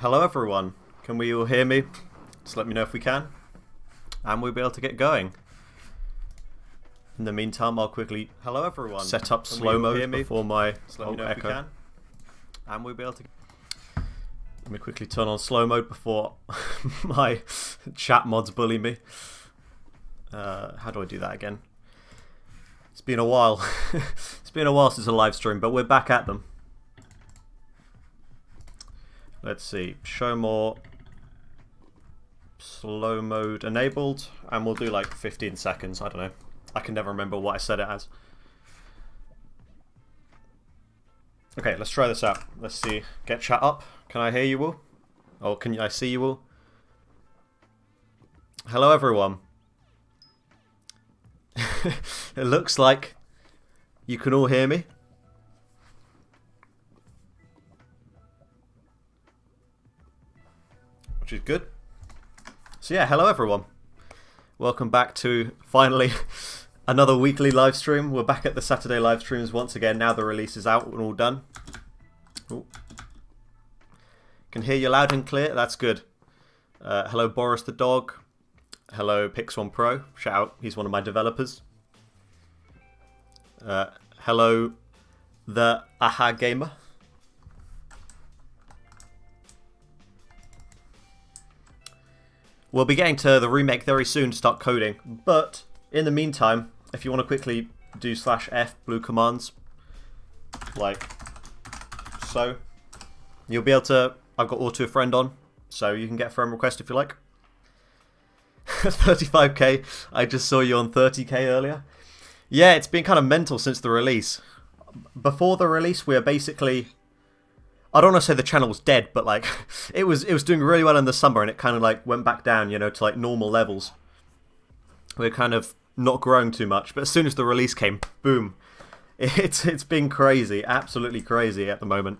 Hello everyone, can we all hear me? Just let me know if we can, and we'll be able to get going. In the meantime, I'll quickly set up slow mode before my echo, and we'll be able to. Let me quickly turn on slow mode before my chat mods bully me. How do I do that again? It's been a while. It's been a while since a live stream, but we're back at them. Let's see, show more, slow mode enabled, and we'll do like 15 seconds, I don't know. I can never remember what I set it as. Okay, let's try this out. Let's see, get chat up. Can I hear you all? Or can I see you all? Hello everyone. It looks like you can all hear me. Which is good. So yeah, hello everyone. Welcome back to, finally, another weekly live stream. We're back at the Saturday live streams once again. Now the release is out and all done. Ooh. Can hear you loud and clear. That's good. Hello Boris the dog. Hello Pix1 Pro. Shout out, he's one of my developers. Hello the Aha Gamer. We'll be getting to the remake very soon to start coding, but in the meantime, if you want to quickly do /f BlueCommands, like so, you'll be able to. I've got auto friend on, so you can get a friend request if you like. 35k. I just saw you on 30k earlier. Yeah, it's been kind of mental since the release. Before the release, we were basically. I don't want to say the channel was dead, but like it was doing really well in the summer, and it kind of like went back down, you know, to like normal levels. We're kind of not growing too much, but as soon as the release came, boom, it's been crazy, absolutely crazy at the moment.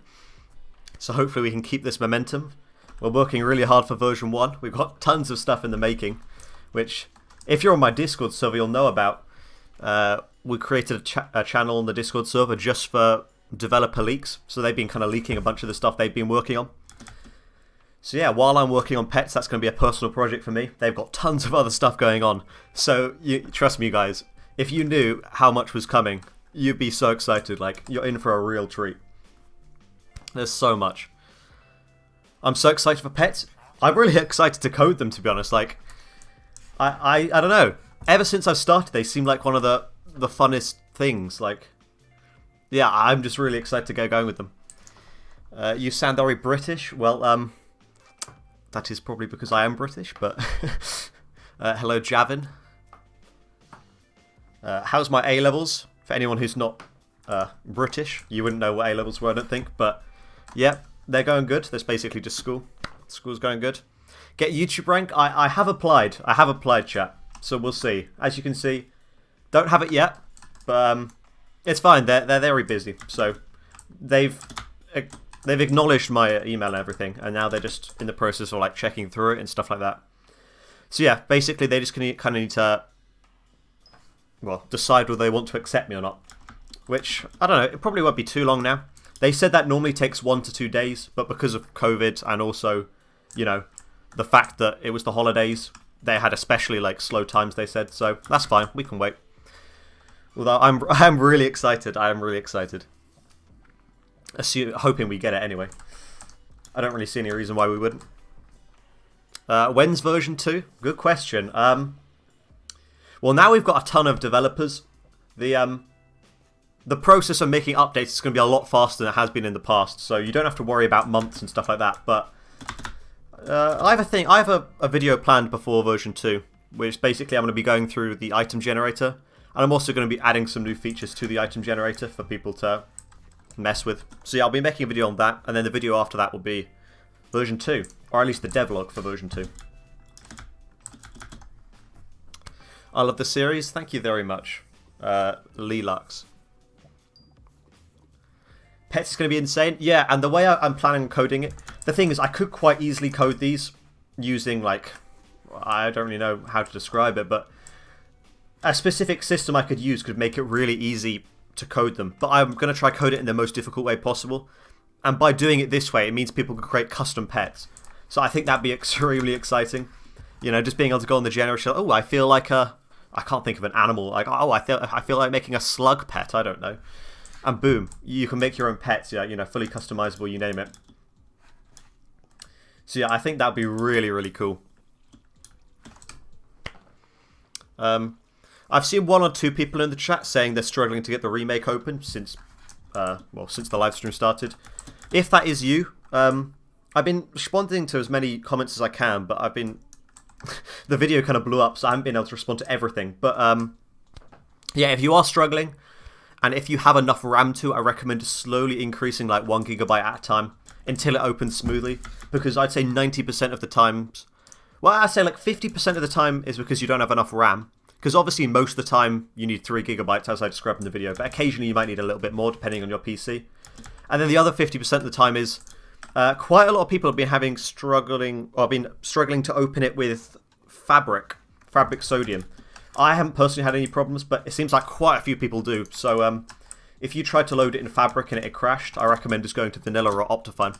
So hopefully we can keep this momentum. We're working really hard for version 1. We've got tons of stuff in the making, which if you're on my Discord server, you'll know about. We created a channel on the Discord server just for developer leaks, so they've been kind of leaking a bunch of the stuff they've been working on. So yeah, while I'm working on pets, that's going to be a personal project for me. They've got tons of other stuff going on, so trust me guys, if you knew how much was coming, you'd be so excited. Like, you're in for a real treat. There's so much. I'm so excited for pets. I'm really excited to code them, to be honest. Like, I don't know, ever since I've started, they seem like one of the funnest things. Like, yeah, I'm just really excited to get going with them. You sound very British. Well, that is probably because I am British, but hello, Javin. How's my A-levels? For anyone who's not British, you wouldn't know what A-levels were, I don't think, but yeah, they're going good. That's basically just school. School's going good. Get YouTube rank? I have applied. I have applied, chat. So we'll see. As you can see, don't have it yet, but it's fine. They're very busy, so they've acknowledged my email and everything, and now they're just in the process of like checking through it and stuff like that. So yeah, basically they just kind of need to, well, decide whether they want to accept me or not. Which I don't know. It probably won't be too long now. They said that normally takes 1 to 2 days, but because of COVID and also, you know, the fact that it was the holidays, they had especially like slow times. They said, so that's fine. We can wait. Although I'm really excited. I am really excited. Hoping we get it anyway. I don't really see any reason why we wouldn't. When's version 2? Good question. Well, now we've got a ton of developers. The process of making updates is going to be a lot faster than it has been in the past, so you don't have to worry about months and stuff like that. But I have a video planned before version 2, which basically I'm going to be going through the item generator. And I'm also going to be adding some new features to the item generator for people to mess with. So yeah, I'll be making a video on that, and then the video after that will be version 2, or at least the devlog for version 2. I love the series. Thank you very much, Lelux. Pets is going to be insane. Yeah, and the way I'm planning on coding it, the thing is I could quite easily code these using, like, I don't really know how to describe it, but a specific system I could use could make it really easy to code them. But I'm going to try code it in the most difficult way possible. And by doing it this way, it means people can create custom pets. So I think that'd be extremely exciting. You know, just being able to go on the generator show. Oh, I feel like I can't think of an animal. Like, oh, I feel like making a slug pet. I don't know. And boom, you can make your own pets. Yeah, you know, fully customizable. You name it. So yeah, I think that'd be really, really cool. I've seen 1 or 2 people in the chat saying they're struggling to get the remake open since, since the live stream started. If that is you, I've been responding to as many comments as I can, but I've been the video kind of blew up, so I haven't been able to respond to everything. But yeah, if you are struggling, and if you have enough RAM to, I recommend slowly increasing like 1 GB at a time until it opens smoothly. Because I'd say 90% of the times, well, I'd say like 50% of the time is because you don't have enough RAM. Because obviously most of the time you need 3 GB, as I described in the video, but occasionally you might need a little bit more depending on your PC. And then the other 50% of the time is quite a lot of people have been struggling to open it with Fabric Sodium. I haven't personally had any problems, but it seems like quite a few people do. So if you tried to load it in Fabric and it crashed, I recommend just going to Vanilla or Optifine.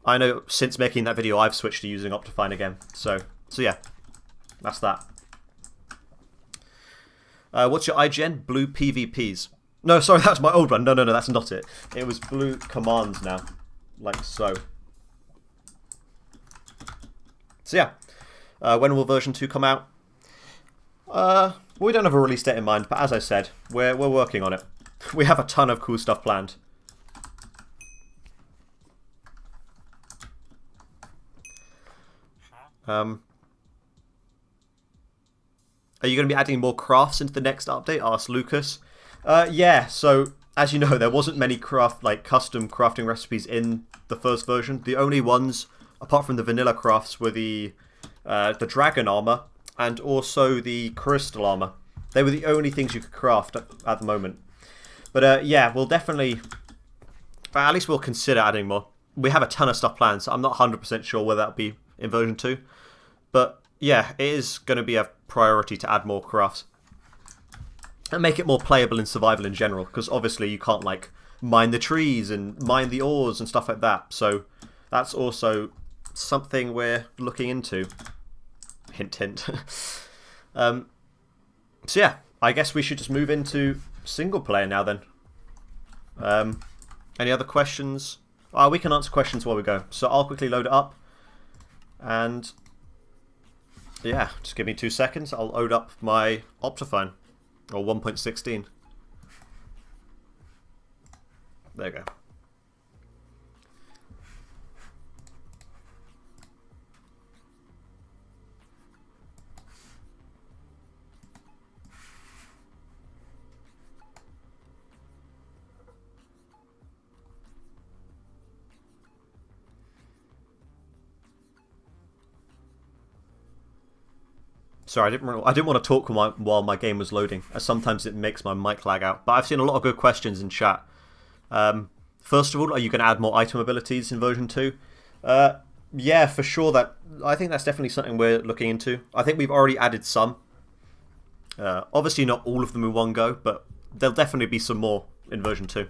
I know since making that video I've switched to using Optifine again. So yeah, that's that. What's your IGN? Blue PvPs. No, sorry, that's my old one. No, that's not it. It was BlueCommands now. Like so. So yeah. When will version 2 come out? We don't have a release date in mind, but as I said, we're working on it. We have a ton of cool stuff planned. Are you going to be adding more crafts into the next update? Asked Lucas. Yeah, so as you know, there wasn't many custom crafting recipes in the first version. The only ones, apart from the vanilla crafts, were the dragon armor and also the crystal armor. They were the only things you could craft at the moment. But yeah, we'll definitely, at least we'll consider adding more. We have a ton of stuff planned, so I'm not 100% sure whether that'll be in version 2. But yeah, it is going to be a priority to add more crafts. And make it more playable in survival in general, because obviously you can't like mine the trees and mine the ores and stuff like that. So that's also something we're looking into. Hint, hint. So yeah, I guess we should just move into single player now then. Any other questions? We can answer questions while we go. So I'll quickly load it up. And yeah, just give me 2 seconds. I'll load up my Optifine. Or 1.16. There you go. Sorry, I didn't want to talk while my game was loading, as sometimes it makes my mic lag out. But I've seen a lot of good questions in chat. First of all, are you going to add more item abilities in version 2? Yeah, for sure. I think that's definitely something we're looking into. I think we've already added some. Obviously not all of them in one go, but there'll definitely be some more in version 2.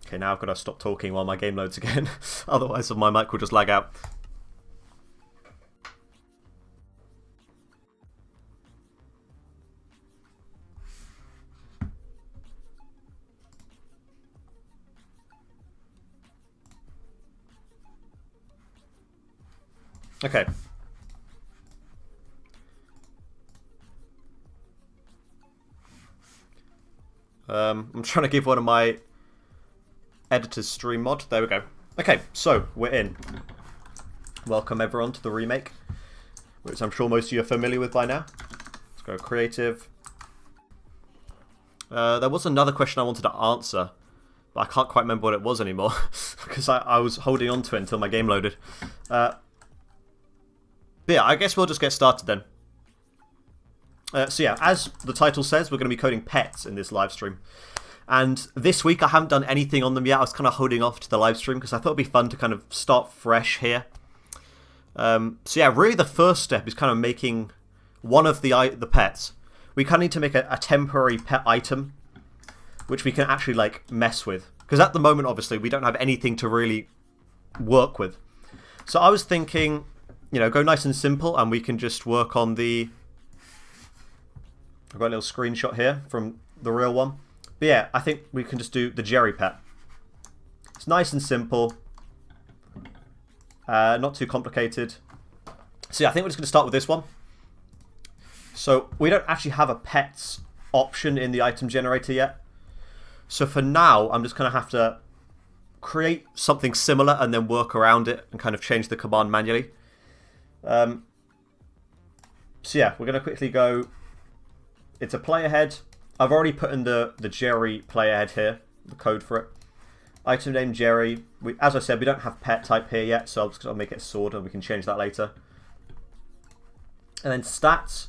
Okay, now I've got to stop talking while my game loads again. Otherwise my mic will just lag out. Okay. I'm trying to give one of my editor's stream mod. There we go. Okay, so we're in. Welcome everyone to the remake, which I'm sure most of you are familiar with by now. Let's go creative. There was another question I wanted to answer, but I can't quite remember what it was anymore because I was holding on to it until my game loaded. But yeah, I guess we'll just get started then. So yeah, as the title says, we're going to be coding pets in this live stream. And this week I haven't done anything on them yet. I was kind of holding off to the live stream because I thought it'd be fun to kind of start fresh here. So yeah, really the first step is kind of making one of the pets. We kind of need to make a temporary pet item, which we can actually like mess with. Because at the moment, obviously, we don't have anything to really work with. So I was thinking, you know, go nice and simple, and we can just work on the... I've got a little screenshot here from the real one. But yeah, I think we can just do the Jerry pet. It's nice and simple. Not too complicated. So yeah, I think we're just going to start with this one. So we don't actually have a pets option in the item generator yet. So for now, I'm just going to have to create something similar and then work around it and kind of change the command manually. So yeah, we're going to quickly go... It's a player head. I've already put in the Jerry player head here, the code for it. Item name Jerry. As I said, we don't have pet type here yet, so I'll make it a sword and we can change that later. And then stats.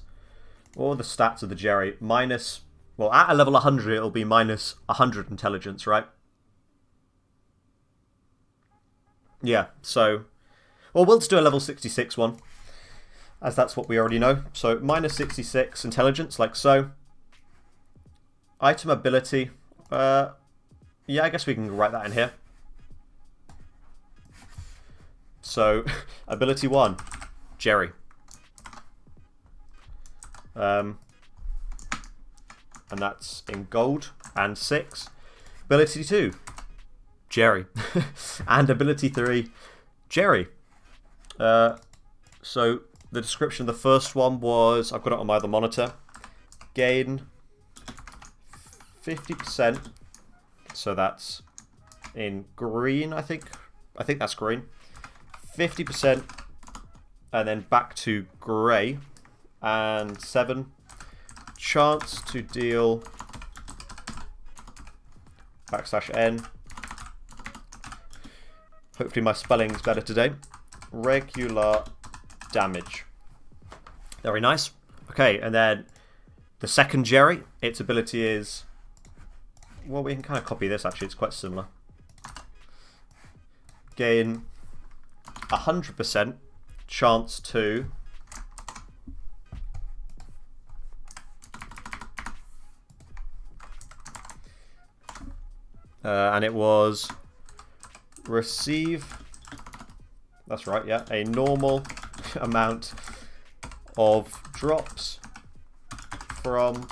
What are the stats of the Jerry? Minus, well, at a level 100, it'll be minus 100 intelligence, right? Yeah, so, well, we'll just do a level 66 one, as that's what we already know. So minus 66 intelligence, like so. Item ability. Yeah, I guess we can write that in here. So, ability 1, Jerry. And that's in gold. And 6. Ability 2, Jerry. And ability 3, Jerry. So, the description of the first one was, I've got it on my other monitor, gain 50%. So that's in green, I think. I think that's green. 50%, and then back to grey. And 7. Chance to deal \n. Hopefully my spelling's better today. Regular damage. Very nice. Okay, and then the second Jerry, its ability is... Well, we can kind of copy this, actually. It's quite similar. Gain 100% chance to... and it was... Receive... That's right, yeah. A normal amount of drops from...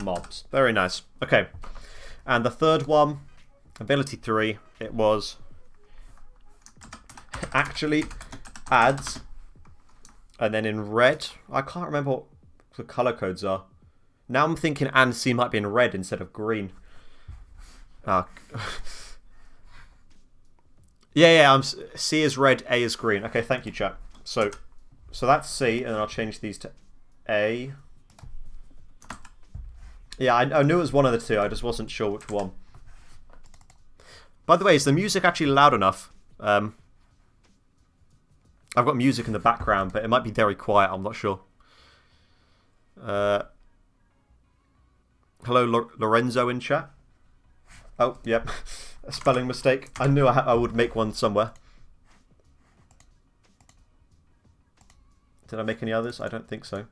mobs. Very nice. Okay. And the third one, ability 3, it was actually adds, and then in red, I can't remember what the color codes are. Now I'm thinking and C might be in red instead of green. Yeah, C is red, A is green. Okay, thank you, chat. So that's C, and then I'll change these to A. Yeah, I knew it was one of the two. I just wasn't sure which one. By the way, is the music actually loud enough? I've got music in the background, but it might be very quiet. I'm not sure. Hello, Lorenzo in chat. Oh, yep. A spelling mistake. I knew I would make one somewhere. Did I make any others? I don't think so.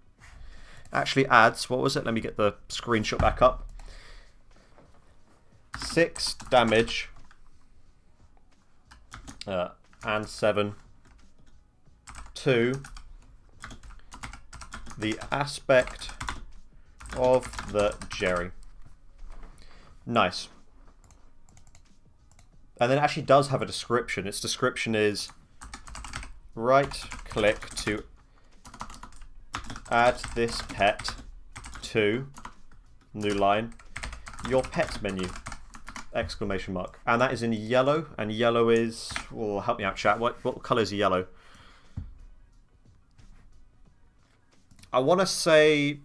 Actually adds, what was it? Let me get the screenshot back up. 6 damage and 7 to the aspect of the Jerry. Nice. And then it actually does have a description. Its description is right click to add this pet to new line your pet menu exclamation mark, and that is in yellow, and yellow is, well, help me out chat, what color is yellow? I want to say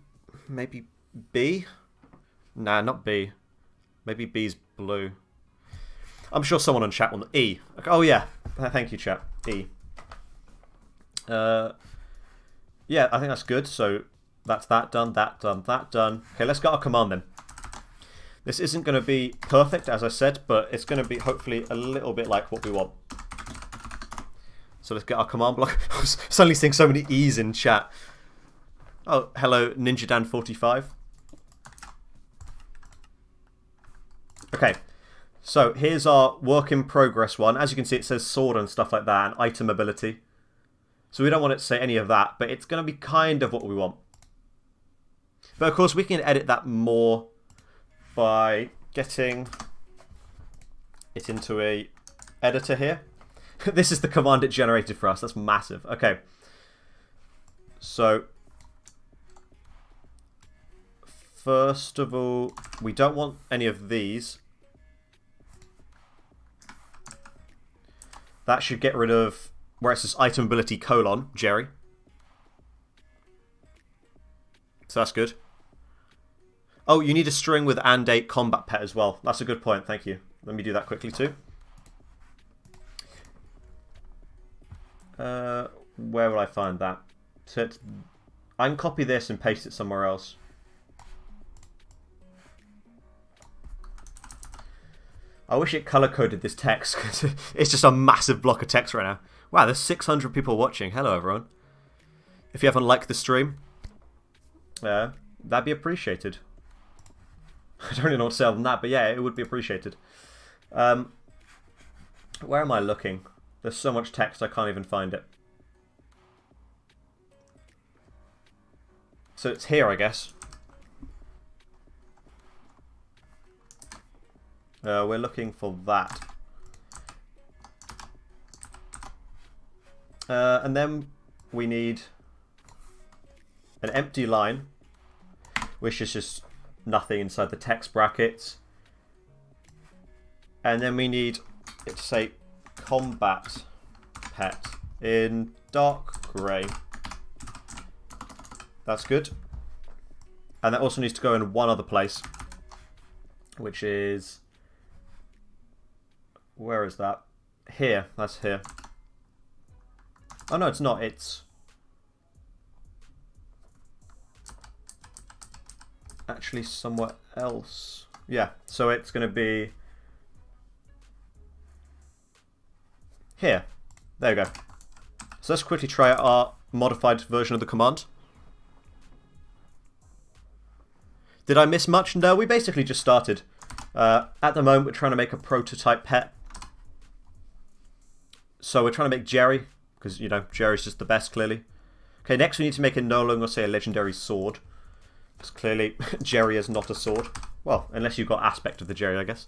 maybe B. Nah, not B. Maybe B's blue. I'm sure someone on chat will... E. Oh yeah, thank you chat. E. Yeah, I think that's good. So that's that done, that done, that done. Okay, let's get our command then. This isn't going to be perfect, as I said, but it's going to be hopefully a little bit like what we want. So let's get our command block. I was suddenly seeing so many E's in chat. Oh, hello, NinjaDan45. Okay, So here's our work in progress one. As you can see, it says sword and stuff like that, and item ability. So we don't want it to say any of that, but it's going to be kind of what we want. But of course, we can edit that more by getting it into a editor here. This is the command it generated for us. That's massive. Okay. So first of all, we don't want any of these. That should get rid of where it says item ability : Jerry. So that's good. Oh, you need a string with and a combat pet as well. That's a good point. Thank you. Let me do that quickly too. Where will I find that? So I can copy this and paste it somewhere else. I wish it color-coded this text, because it's just a massive block of text right now. Wow, there's 600 people watching. Hello, everyone. If you haven't liked the stream, that'd be appreciated. I don't really know what to say other than that, but yeah, it would be appreciated. Where am I looking? There's so much text, I can't even find it. So it's here, I guess. We're looking for that. And then we need an empty line, which is just nothing inside the text brackets. And then we need it to say combat pet in dark grey. That's good. And that also needs to go in one other place, which is... Where is that? Here. That's here. Oh no, it's not. It's actually somewhere else. Yeah, so it's going to be here. There we go. So let's quickly try out our modified version of the command. Did I miss much? No, we basically just started. At the moment, we're trying to make a prototype pet. So we're trying to make Jerry, because, you know, Jerry's just the best, clearly. Okay, next we need to make a no longer say a legendary sword. Because clearly, Jerry is not a sword. Well, unless you've got aspect of the Jerry, I guess.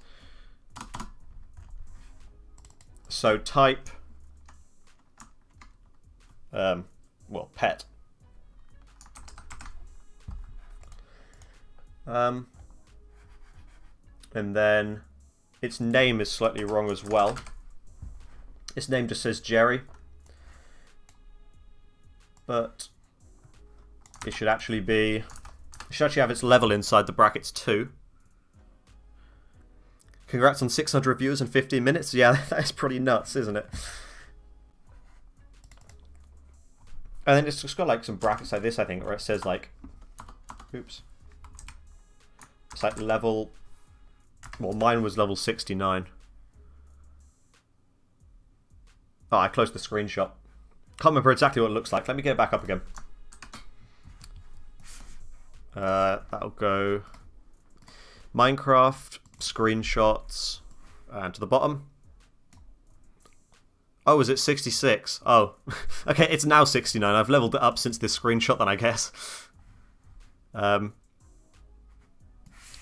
So type... well, pet. And then its name is slightly wrong as well. Its name just says Jerry. But it should actually be... It should actually have its level inside the brackets too. Congrats on 600 viewers in 15 minutes. Yeah, that is pretty nuts, isn't it? And then it's just got like some brackets like this, I think, where it says like... Oops. It's like level... Well, mine was level 69. Oh, I closed the screenshot. Can't remember exactly what it looks like. Let me get it back up again. That'll go Minecraft, screenshots, and to the bottom. Oh, is it 66? Oh, okay, it's now 69. I've leveled it up since this screenshot then, I guess. But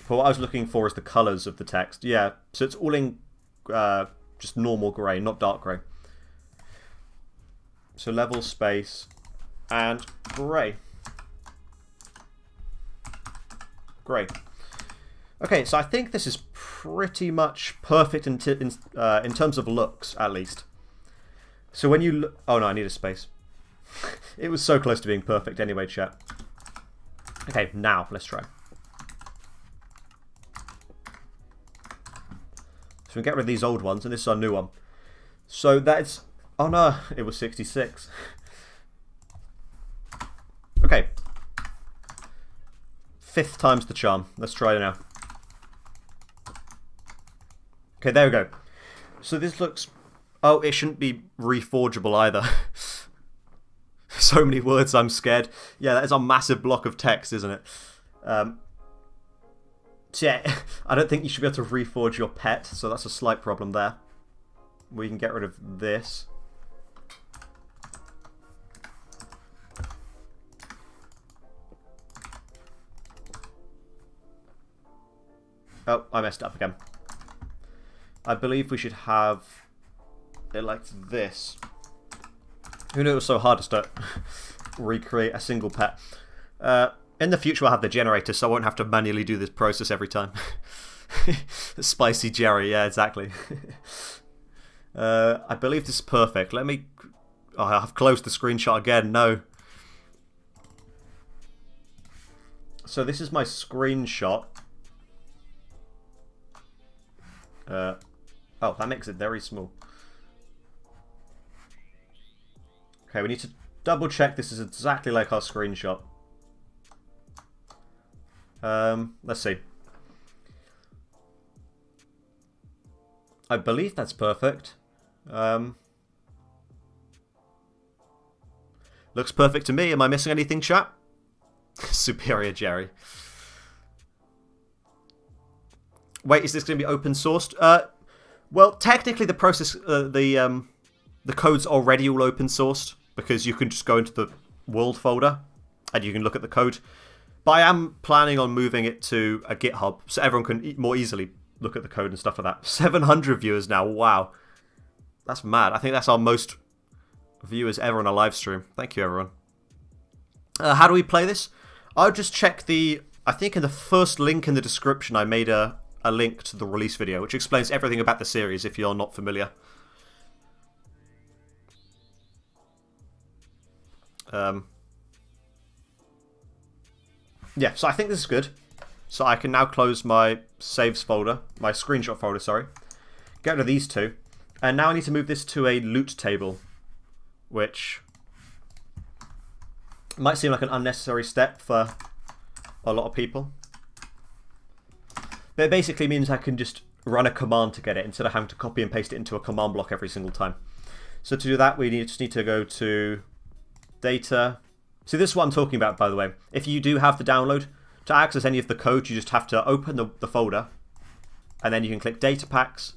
what I was looking for is the colours of the text. Yeah, so it's all in just normal grey, not dark grey. So level, space, and grey. Grey. Okay, so I think this is pretty much perfect in terms of looks, at least. So when you look... Oh no, I need a space. It was so close to being perfect anyway, chat. Okay, now, let's try. So we get rid of these old ones, and this is our new one. So that's... Oh no, it was 66. Okay. 5th time's the charm. Let's try it now. Okay, there we go. So this looks... Oh, it shouldn't be reforgeable either. So many words, I'm scared. Yeah, that is a massive block of text, isn't it? So So yeah, I don't think you should be able to reforge your pet, so that's a slight problem there. We can get rid of this. Oh, I messed up again. I believe we should have it like this. Who knew it was so hard to start recreate a single pet? In the future I'll have the generator, so I won't have to manually do this process every time. Spicy Jerry, yeah, exactly. I believe this is perfect. Let me... Oh, I've closed the screenshot again, no. So this is my screenshot. Oh, that makes it very small. Okay, we need to double check this is exactly like our screenshot. Let's see. I believe that's perfect. Looks perfect to me. Am I missing anything, chat? Superior Jerry. Wait, is this going to be open sourced? Well, technically the process, the code's already all open sourced because you can just go into the world folder and you can look at the code. But I am planning on moving it to a GitHub so everyone can more easily look at the code and stuff like that. 700 viewers now, wow. That's mad. I think that's our most viewers ever on a live stream. Thank you, everyone. How do we play this? I'll just check the... I think in the first link in the description I made a link to the release video, which explains everything about the series if you're not familiar. Yeah, so I think this is good. So I can now close my saves folder, my screenshot folder, sorry. Get rid of these two. And now I need to move this to a loot table, which might seem like an unnecessary step for a lot of people. But it basically means I can just run a command to get it instead of having to copy and paste it into a command block every single time. So to do that, we just need to go to data. See, this is what I'm talking about, by the way. If you do have the download, to access any of the code, you just have to open the folder, and then you can click data packs,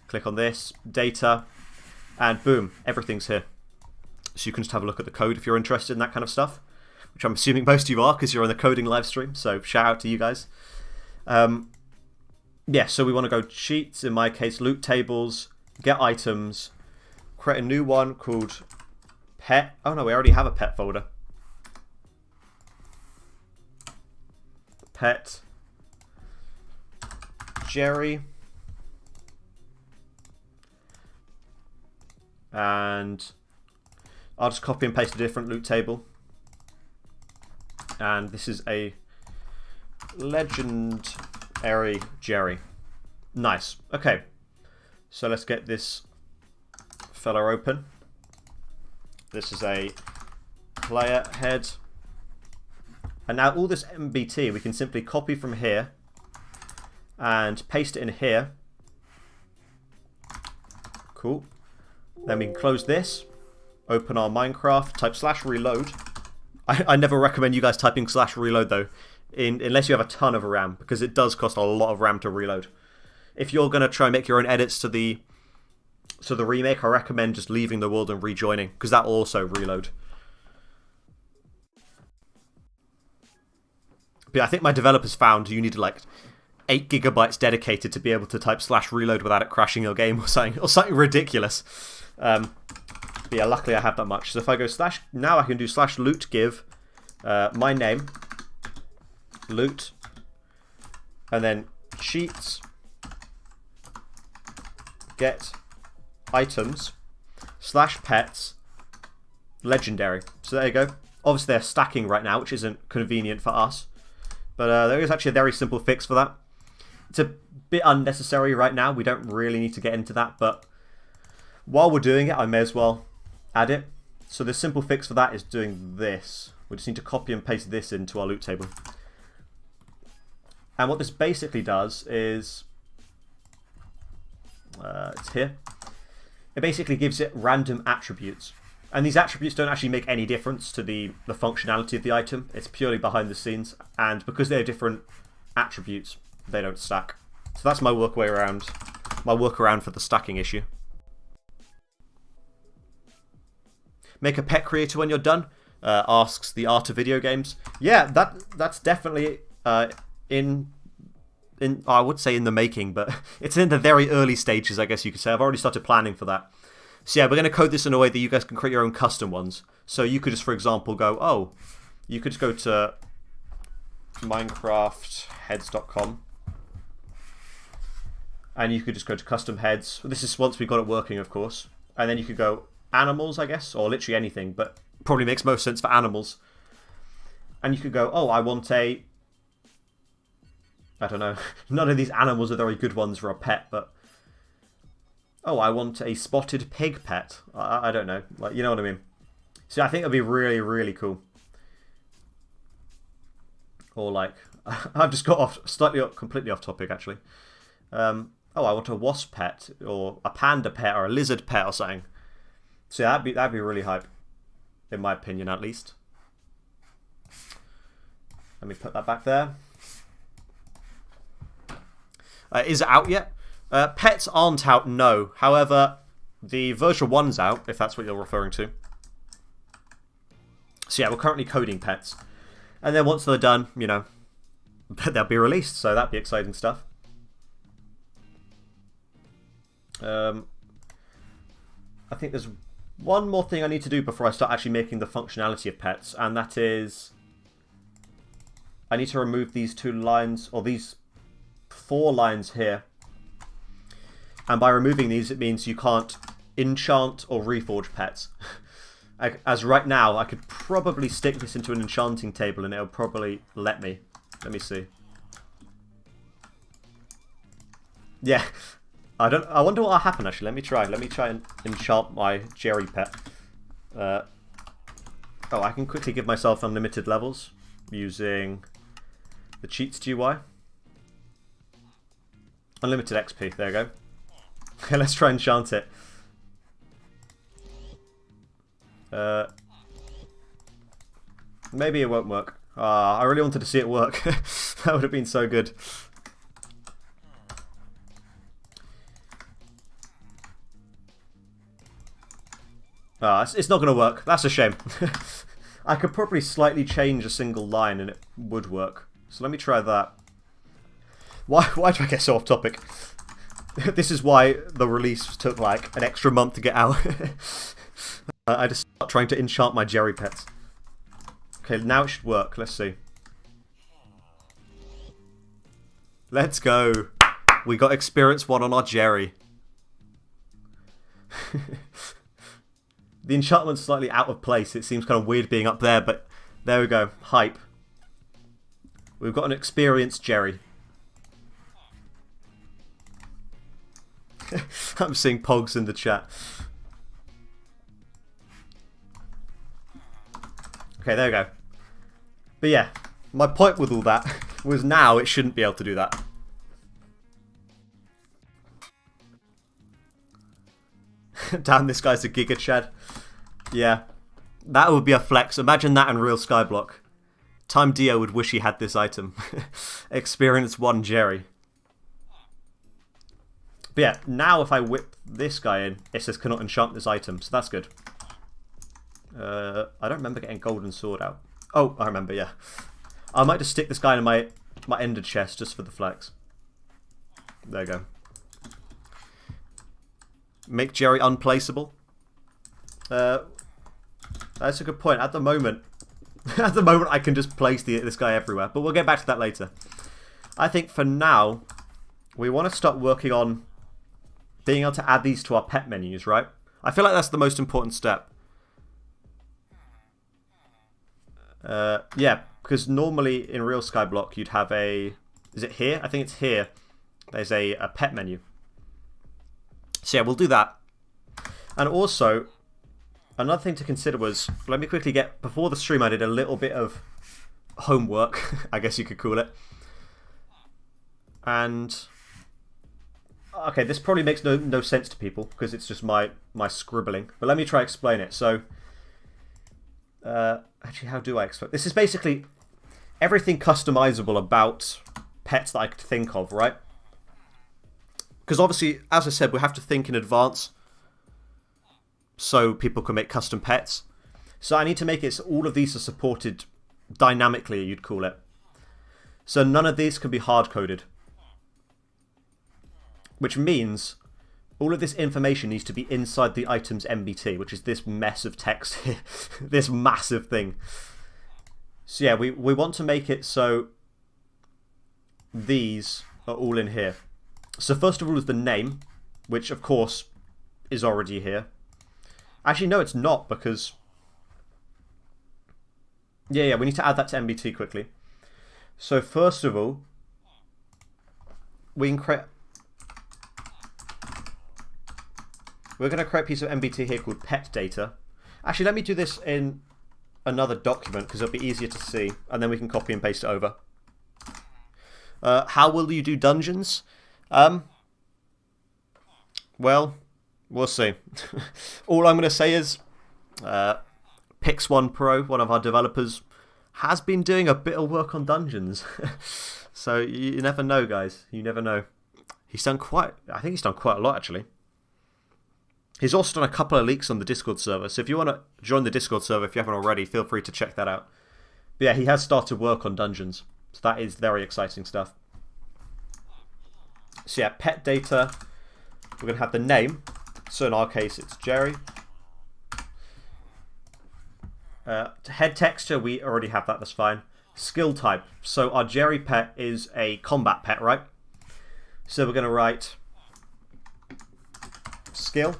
click on this, data, and boom, everything's here. So you can just have a look at the code if you're interested in that kind of stuff, which I'm assuming most of you are because you're on the coding live stream, so shout out to you guys. Yeah, so we want to go sheets, in my case loot tables, get items, create a new one called pet. Oh no, we already have a pet folder. Pet Jerry, and I'll just copy and paste a different loot table, and this is a legendary Jerry. Nice. Okay, so let's get this fella open. This is a player head. And now all this MBT we can simply copy from here and paste it in here. Cool. Then we can close this, open our Minecraft, type /reload. I never recommend you guys typing /reload though, unless you have a ton of RAM, because it does cost a lot of RAM to reload. If you're going to try and make your own edits to the remake, I recommend just leaving the world and rejoining, because that will also reload. But I think my developers found you need like 8 GB dedicated to be able to type /reload without it crashing your game or something ridiculous. But yeah, luckily I have that much. So if I go now I can do /loot give my name, loot, and then sheets, get items, /pets, legendary. So there you go. Obviously they're stacking right now, which isn't convenient for us. But there is actually a very simple fix for that. It's a bit unnecessary right now. We don't really need to get into that. But while we're doing it, I may as well add it. So the simple fix for that is doing this. We just need to copy and paste this into our loot table. And what this basically does is... it's here. It basically gives it random attributes. And these attributes don't actually make any difference to the functionality of the item. It's purely behind the scenes. And because they're different attributes, they don't stack. So that's my workaround for the stacking issue. Make a pet creator when you're done, asks the Art of Video Games. Yeah, that's definitely in I would say in the making, but it's in the very early stages, I guess you could say. I've already started planning for that. So yeah, we're going to code this in a way that you guys can create your own custom ones. So you could just, for example, you could just go to minecraftheads.com and you could just go to custom heads. This is once we've got it working, of course. And then you could go animals, I guess, or literally anything, but probably makes most sense for animals. And you could go, I want I don't know, none of these animals are very good ones for a pet, but I want a spotted pig pet. I don't know, like, you know what I mean? So I think it'd be really, really cool. Or like, I've just got completely off topic actually. I want a wasp pet, or a panda pet, or a lizard pet, or something. So that'd be really hype, in my opinion, at least. Let me put that back there. Is it out yet? Pets aren't out, no. However, the version 1's out, if that's what you're referring to. So yeah, we're currently coding pets. And then once they're done, you know, they'll be released. So that'd be exciting stuff. I think there's one more thing I need to do before I start actually making the functionality of pets. And that is, I need to remove these 2 lines, or these 4 lines here. And by removing these, it means you can't enchant or reforge pets. As right now, I could probably stick this into an enchanting table and it'll probably let me. Let me see. Yeah. I wonder what will happen actually. Let me try and enchant my Jerry pet. I can quickly give myself unlimited levels using the Cheats GUI. Unlimited XP, there you go. Let's try and enchant it. Maybe it won't work. I really wanted to see it work. That would have been so good. It's not going to work. That's a shame. I could probably slightly change a single line and it would work. So let me try that. Why do I get so off topic? This is why the release took like an extra month to get out. I just start trying to enchant my Jerry pets. Okay, now it should work. Let's see. Let's go. We got experience 1 on our Jerry. The enchantment's slightly out of place. It seems kind of weird being up there, but there we go. Hype. We've got an experienced Jerry. I'm seeing Pogs in the chat. Okay, there we go. But yeah, my point with all that was now it shouldn't be able to do that. Damn, this guy's a Giga Chad. Yeah, that would be a flex. Imagine that in real Skyblock. Time Dio would wish he had this item. Experience 1 Jerry. But yeah, now if I whip this guy in, it says cannot enchant this item, so that's good. I don't remember getting golden sword out. Oh, I remember, yeah. I might just stick this guy in my ender chest just for the flex. There you go. Make Jerry unplaceable. That's a good point. At the moment, I can just place this guy everywhere, but we'll get back to that later. I think for now, we want to start working on being able to add these to our pet menus, right? I feel like that's the most important step. Yeah, because normally in real Skyblock you'd have a... Is it here? I think it's here. There's a pet menu. So yeah, we'll do that. And also, another thing to consider was... Let me quickly get... Before the stream I did a little bit of homework, I guess you could call it. And... Okay, this probably makes no sense to people because it's just my scribbling. But let me try explain it. So... actually, how do I explain? This is basically everything customizable about pets that I could think of, right? Because obviously, as I said, we have to think in advance so people can make custom pets. So I need to make it so all of these are supported dynamically, you'd call it. So none of these can be hard-coded. Which means all of this information needs to be inside the item's MBT, which is this mess of text here. This massive thing. So yeah, we want to make it so these are all in here. So first of all is the name, which of course is already here. Actually, no, it's not, because... Yeah, we need to add that to MBT quickly. So first of all, we can create... We're going to create a piece of MBT here called pet data. Actually, let me do this in another document, because it'll be easier to see, and then we can copy and paste it over. How will you do dungeons? Well, we'll see. All I'm going to say is Pix1 Pro, one of our developers, has been doing a bit of work on dungeons. So you never know, guys. You never know. I think he's done quite a lot, actually. He's also done a couple of leaks on the Discord server. So if you want to join the Discord server, if you haven't already, feel free to check that out. But yeah, he has started work on dungeons. So that is very exciting stuff. So yeah, pet data. We're going to have the name. So in our case, it's Jerry. Head texture, we already have that. That's fine. Skill type. So our Jerry pet is a combat pet, right? So we're going to write skill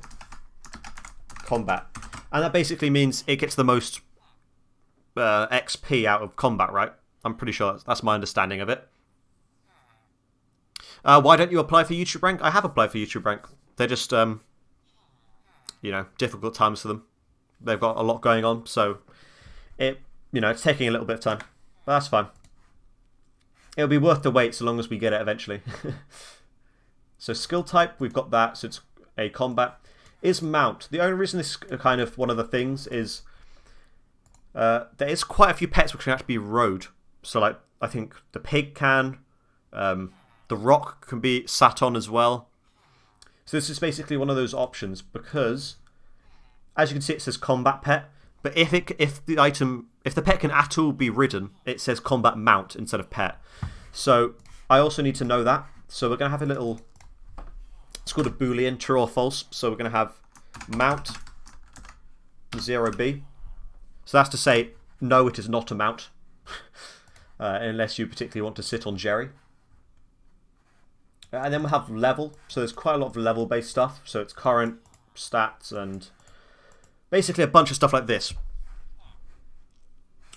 combat. And that basically means it gets the most XP out of combat, right? I'm pretty sure that's my understanding of it. Why don't you apply for YouTube rank? I have applied for YouTube rank. They're just, you know, difficult times for them. They've got a lot going on, so it's taking a little bit of time. But that's fine. It'll be worth the wait so long as we get it eventually. So skill type, we've got that, so it's a combat. Is mount. The only reason this is kind of one of the things is there is quite a few pets which can actually be rode. So like, I think the pig can, the rock can be sat on as well. So this is basically one of those options because, as you can see, it says combat pet. But if the pet can at all be ridden, it says combat mount instead of pet. So I also need to know that. So we're going to have a little, it's called a boolean, true or false. So we're going to have mount 0b. So that's to say, no, it is not a mount. Unless you particularly want to sit on Jerry. And then we'll have level. So there's quite a lot of level-based stuff. So it's current, stats, and basically a bunch of stuff like this.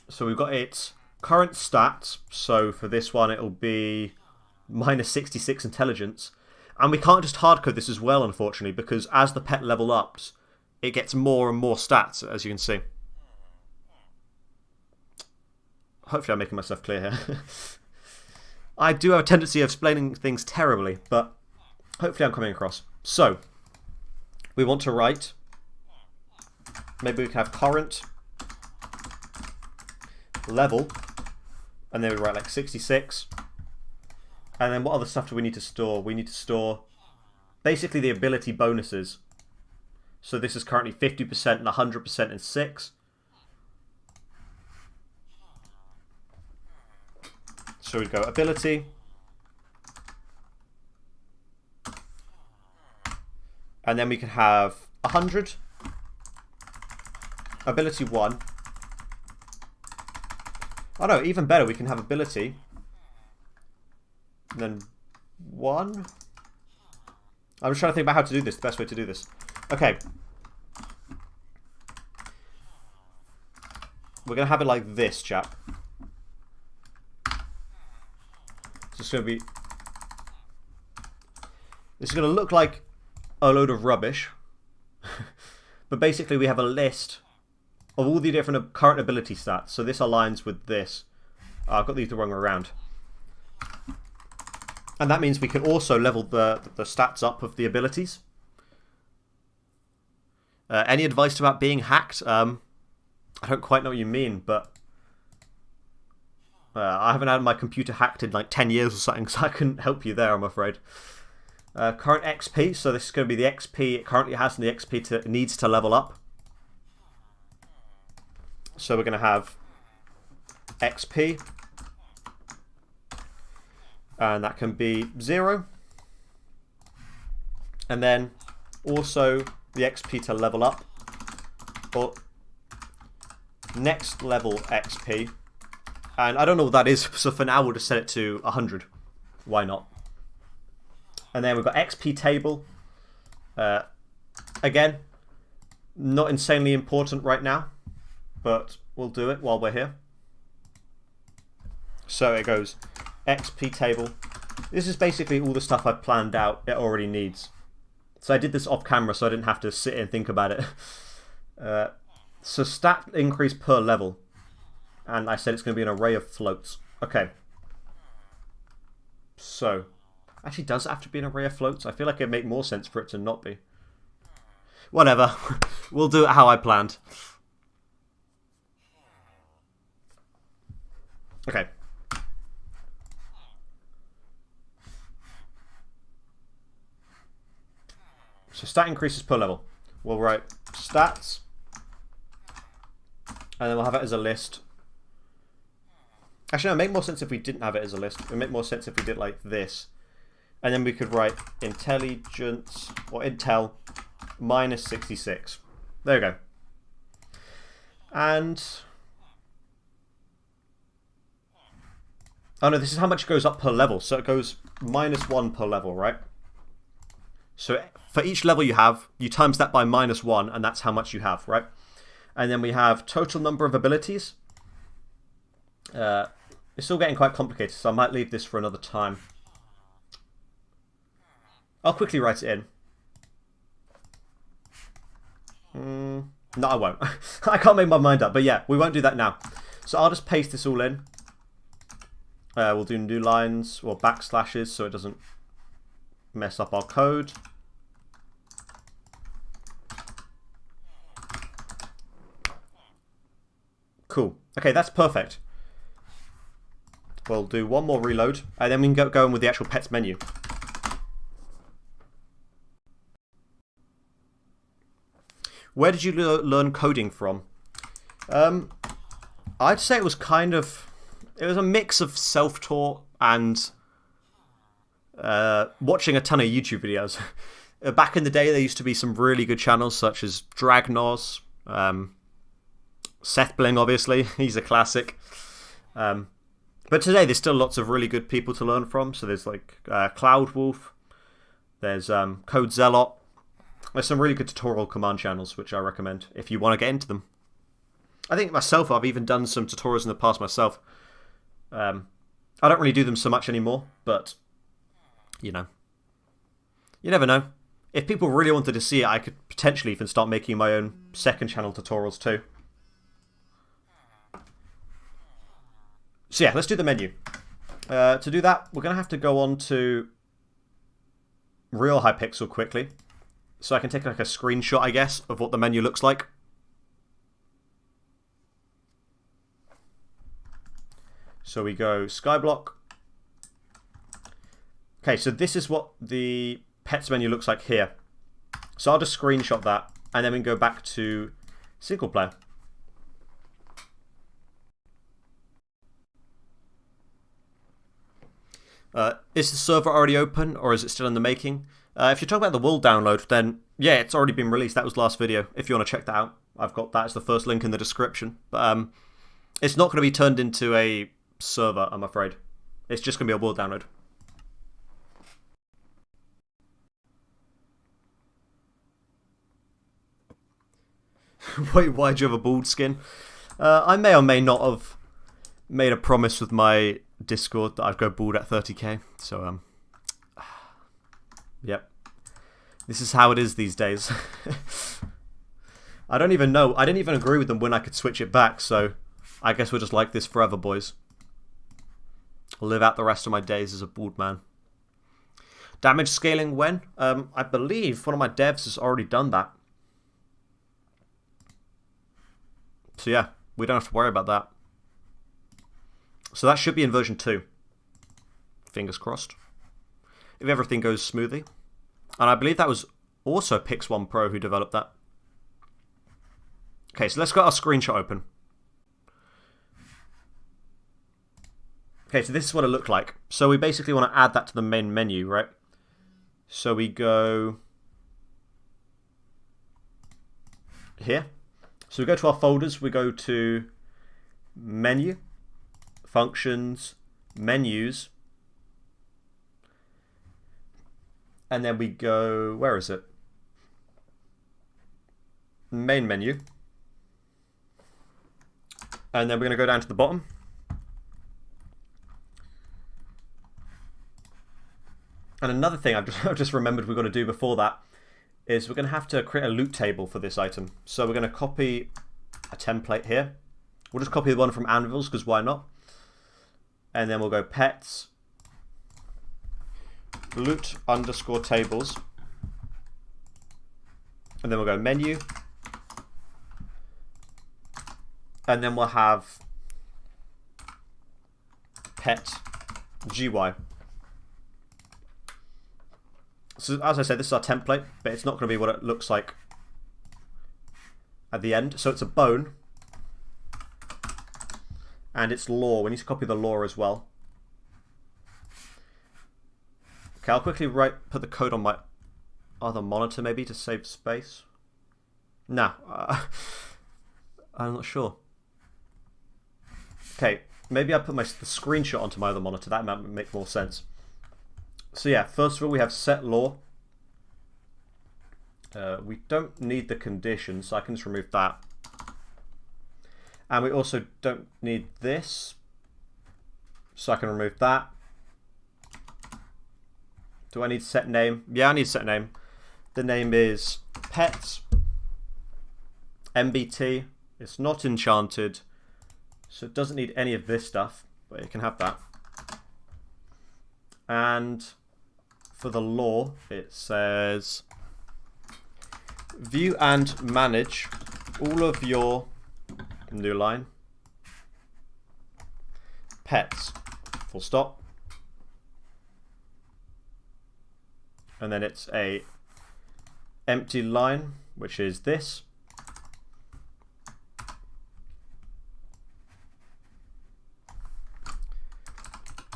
So we've got its current stats. So for this one, it'll be minus 66 intelligence. And we can't just hardcode this as well, unfortunately, because as the pet level ups, it gets more and more stats, as you can see. Hopefully I'm making myself clear here. I do have a tendency of explaining things terribly, but hopefully I'm coming across. So, we want to write, maybe we can have current level, and then we write like 66. And then what other stuff do we need to store? We need to store basically the ability bonuses. So this is currently 50% and 100% and 6. So we'd go ability. And then we can have 100. Ability 1. Oh no, even better, we can have ability. And then 1. I'm just trying to think about how to do this, the best way to do this. Okay. We're going to have it like this, chap. So it's going to be... This is going to look like a load of rubbish. But basically we have a list of all the different current ability stats. So this aligns with this. Oh, I've got these the wrong way around. And that means we can also level the stats up of the abilities. Any advice about being hacked? I don't quite know what you mean, but... I haven't had my computer hacked in like 10 years or something, so I couldn't help you there, I'm afraid. Current XP, so this is going to be the XP it currently has, and the XP it needs to level up. So we're going to have XP, and that can be 0. And then also the XP to level up, or next level XP. And I don't know what that is, so for now we'll just set it to 100. Why not? And then we've got XP table. Again, not insanely important right now, but we'll do it while we're here. So it goes XP table. This is basically all the stuff I've planned out it already needs. So I did this off camera so I didn't have to sit and think about it. So stat increase per level. And I said it's going to be an array of floats. Okay. So, actually does it have to be an array of floats? I feel like it'd make more sense for it to not be. Whatever. We'll do it how I planned. Okay. So stat increases per level. We'll write stats. And then we'll have it as a list. Actually, no, it would make more sense if we didn't have it as a list. It would make more sense if we did like this. And then we could write intelligence, or intel, minus 66. There we go. And... oh no, this is how much it goes up per level. So it goes -1 per level, right? So for each level you have, you times that by -1, and that's how much you have, right? And then we have total number of abilities. It's still getting quite complicated, so I might leave this for another time. I'll quickly write it in. No, I won't. I can't make my mind up, but yeah, we won't do that now. So I'll just paste this all in. We'll do new lines, or backslashes, so it doesn't mess up our code. Cool. Okay, that's perfect. We'll do one more reload, and then we can go in with the actual pets menu. Where did you learn coding from? I'd say it was kind of... it was a mix of self-taught and watching a ton of YouTube videos. Back in the day, there used to be some really good channels, such as Dragnos, Seth Bling, obviously. He's a classic. But today, there's still lots of really good people to learn from. So there's like Cloud Wolf. There's 𝐭𝐴 There's some really good tutorial command channels, which I recommend if you want to get into them. I think myself, I've even done some tutorials in the past myself. I don't really do them so much anymore, but, you know, you never know. If people really wanted to see it, I could potentially even start making my own second channel tutorials too. So yeah, let's do the menu. To do that, we're going to have to go on to real Hypixel quickly. So I can take like a screenshot, I guess, of what the menu looks like. So we go Skyblock. Okay, so this is what the pets menu looks like here. So I'll just screenshot that, and then we can go back to Singleplayer. Is the server already open, or is it still in the making? If you're talking about the world download, then yeah, it's already been released. That was last video. If you want to check that out, I've got that as the first link in the description. But it's not going to be turned into a server, I'm afraid. It's just going to be a world download. Wait, why do you have a bald skin? I may or may not have made a promise with my Discord that I'd go bald at 30k. So, yep. This is how it is these days. I don't even know. I didn't even agree with them when I could switch it back, so I guess we're just like this forever, boys. I'll live out the rest of my days as a bald man. Damage scaling when? I believe one of my devs has already done that. So yeah, we don't have to worry about that. So that should be in version 2. Fingers crossed. If everything goes smoothly. And I believe that was also Pix1 Pro who developed that. Okay, so let's get our screenshot open. Okay, so this is what it looked like. So we basically want to add that to the main menu, right? So we go here. So we go to our folders, we go to Menu, Functions, Menus, and then we go, where is it? Main menu. And then we're going to go down to the bottom. And another thing I've just remembered we've got to do before that is we're going to have to create a loot table for this item. So we're going to copy a template here. We'll just copy the one from Anvil's because why not? And then we'll go pets, loot underscore tables. And then we'll go menu. And then we'll have pet GY. So as I said, this is our template, but it's not going to be what it looks like at the end. So it's a bone, and it's lore. We need to copy the lore as well. Okay, I'll quickly put the code on my other monitor maybe to save space. Nah, I'm not sure. Okay, maybe I put the screenshot onto my other monitor. That might make more sense. So yeah, first of all we have set lore. We don't need the condition, so I can just remove that. And we also don't need this, so I can remove that. Do I need set name? Yeah, I need set name. The name is pets MBT. It's not enchanted, so it doesn't need any of this stuff, but it can have that. And for the lore, it says view and manage all of your new line pets, full stop. And then it's a empty line, which is this.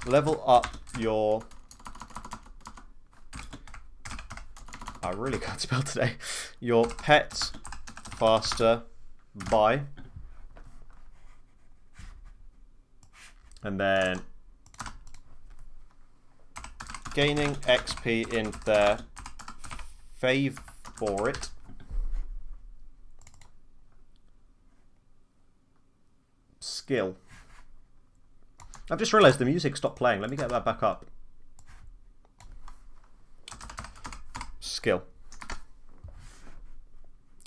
Level up your, I really can't spell today, your pets faster by, and then gaining XP in their favorite skill. I've just realised the music stopped playing. Let me get that back up. Skill.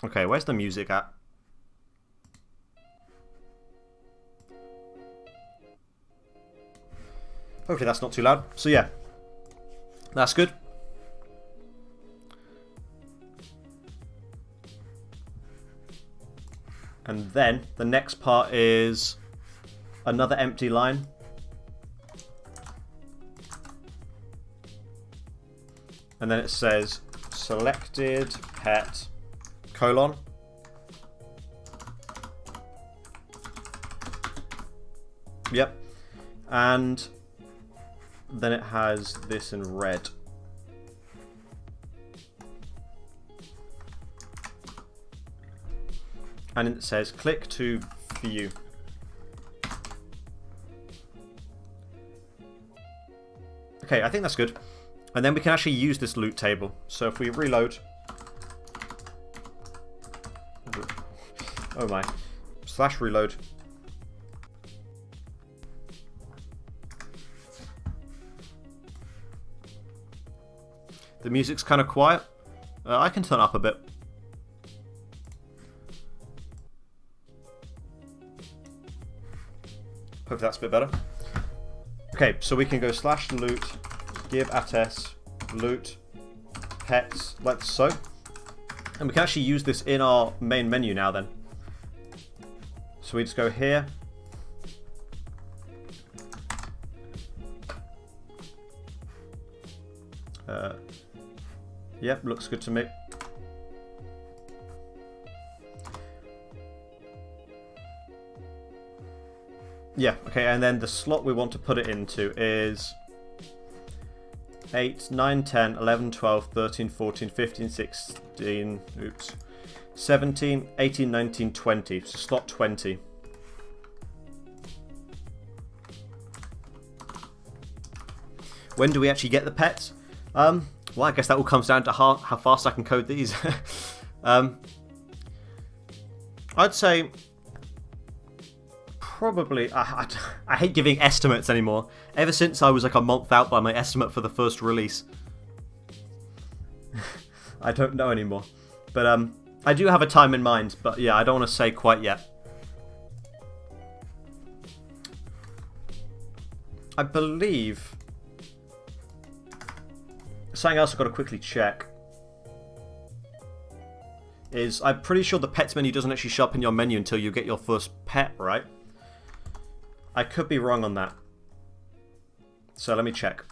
Okay, where's the music at? Hopefully that's not too loud. So yeah, that's good. And then the next part is another empty line. And then it says selected pet colon. Yep. And then it has this in red. And it says click to view. Okay, I think that's good. And then we can actually use this loot table. So if we reload. Oh my. / reload. The music's kind of quiet. I can turn up a bit. Hope that's a bit better. Okay, so we can go / loot. Give @s loot pets like so, and we can actually use this in our main menu now then. So we just go here, Yep, looks good to me. Yeah, okay, and then the slot we want to put it into is 8, 9, 10, 11, 12, 13, 14, 15, 16, 17, 18, 19, 20. So slot 20. When do we actually get the pets? Well, I guess that all comes down to how fast I can code these. I'd say probably, I hate giving estimates anymore. Ever since I was like a month out by my estimate for the first release. I don't know anymore. But I do have a time in mind, but yeah, I don't want to say quite yet. I believe something else I've got to quickly check is I'm pretty sure the pets menu doesn't actually show up in your menu until you get your first pet, right? I could be wrong on that. So let me check.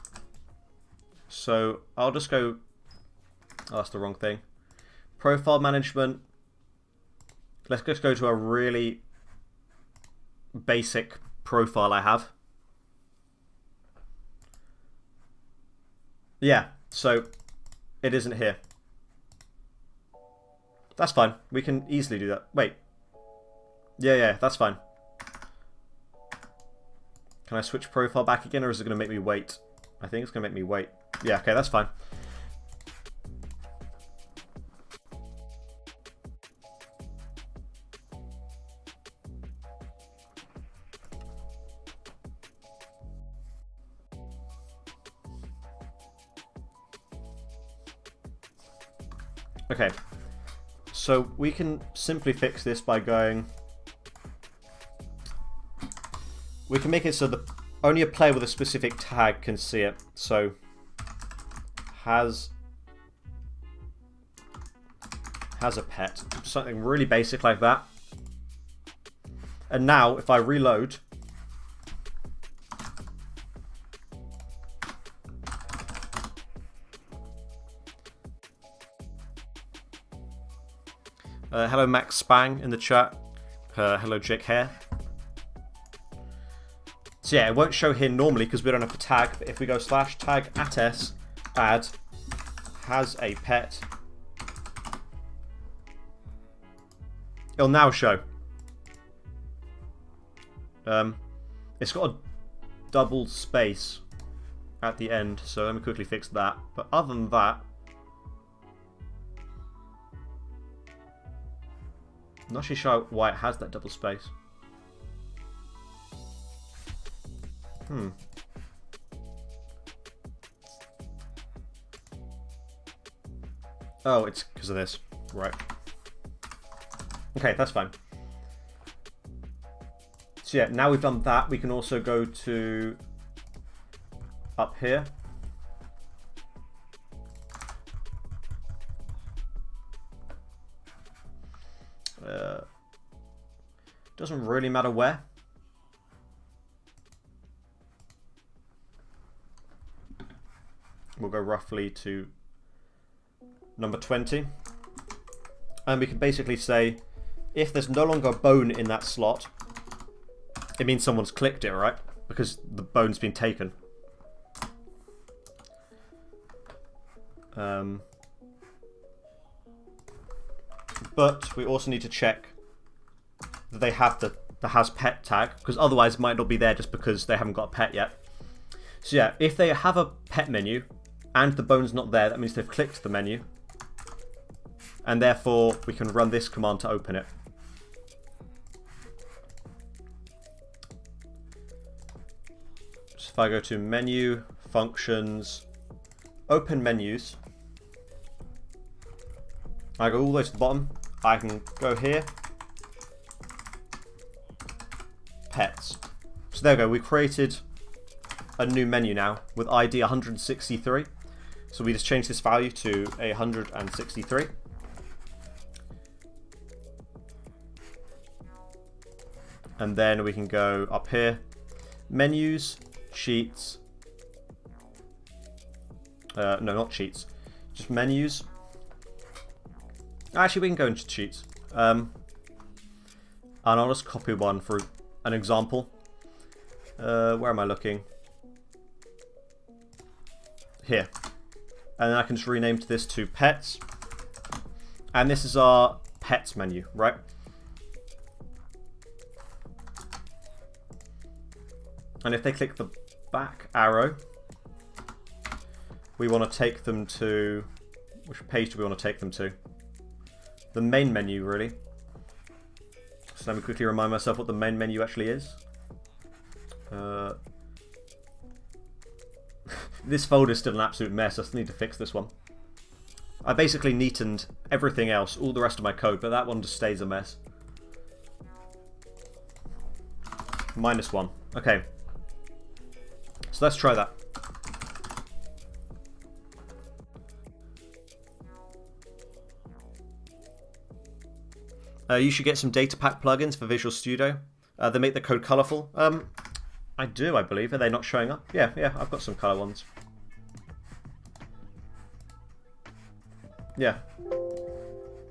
So I'll just go... Oh, that's the wrong thing. Profile management. Let's just go to a really basic profile I have. Yeah, so it isn't here. That's fine. We can easily do that. Wait. Yeah, that's fine. Can I switch profile back again, or is it going to make me wait? I think it's going to make me wait. Yeah, okay, that's fine. Okay, so we can simply fix this by going... We can make it so that only a player with a specific tag can see it. So, has a pet. Something really basic like that. And now, if I reload... hello Max Spang in the chat. Hello Jake Hare. So yeah, it won't show here normally because we don't have a tag, but if we go /tag @s add has a pet, it'll now show. It's got a double space at the end, so let me quickly fix that. But other than that, I'm not actually sure why it has that double space. Oh, it's because of this. Right. Okay, that's fine. So yeah, now we've done that, we can also go to up here. Doesn't really matter where. We'll go roughly to number 20. And we can basically say, if there's no longer a bone in that slot, it means someone's clicked it, right? Because the bone's been taken. But we also need to check that they have the has pet tag, because otherwise it might not be there just because they haven't got a pet yet. So yeah, if they have a pet menu and the bone's not there, that means they've clicked the menu, and therefore we can run this command to open it. So if I go to menu, functions, open menus, I go all the way to the bottom, I can go here, pets. So there we go, we created a new menu now with ID 163. So we just change this value to 163. And then we can go up here, menus, sheets, No, not cheats. Just menus. Actually, we can go into cheats. And I'll just copy one for an example. Where am I looking? Here. And then I can just rename this to pets. And this is our pets menu, right? And if they click the back arrow, we want to take them to... Which page do we want to take them to? The main menu, really. So let me quickly remind myself what the main menu actually is. This folder is still an absolute mess. I still need to fix this one. I basically neatened everything else, all the rest of my code, but that one just stays a mess. -1. Okay. So let's try that. You should get some data pack plugins for Visual Studio. They make the code colorful. I do, I believe. Are they not showing up? Yeah, I've got some color ones. Yeah,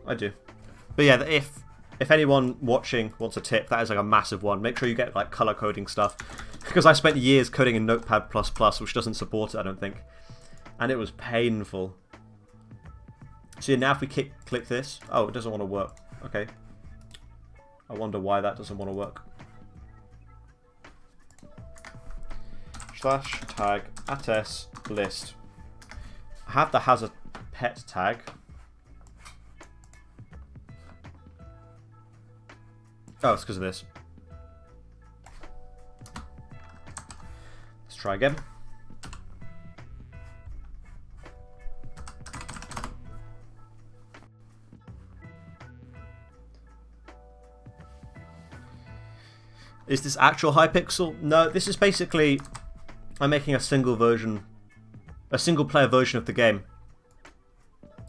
I do. But yeah, if anyone watching wants a tip, that is like a massive one. Make sure you get like color coding stuff, because I spent years coding in Notepad++, which doesn't support it, I don't think, and it was painful. So yeah, now if we click this, oh, it doesn't want to work. Okay, I wonder why that doesn't want to work. /tag @s list. I have the has a pet tag. Oh, it's because of this. Let's try again. Is this actual Hypixel? No, this is basically... I'm making a single player version of the game.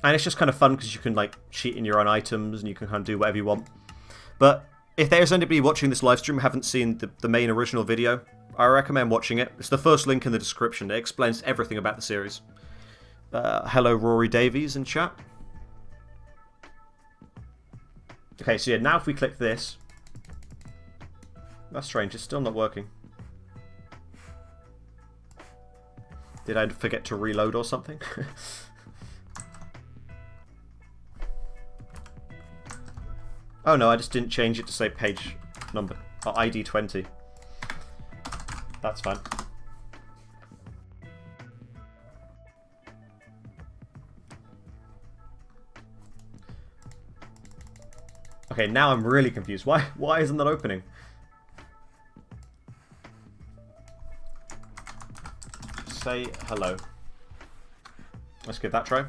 And it's just kind of fun because you can like cheat in your own items and you can kind of do whatever you want. But if there's anybody watching this live stream who haven't seen the main original video, I recommend watching it. It's the first link in the description. It explains everything about the series. Hello Rory Davies in chat. Okay, so yeah, now if we click this... That's strange, it's still not working. Did I forget to reload or something? Oh no, I just didn't change it to say page number, or ID 20. That's fine. Okay, now I'm really confused. Why isn't that opening? Say hello. Let's give that a try.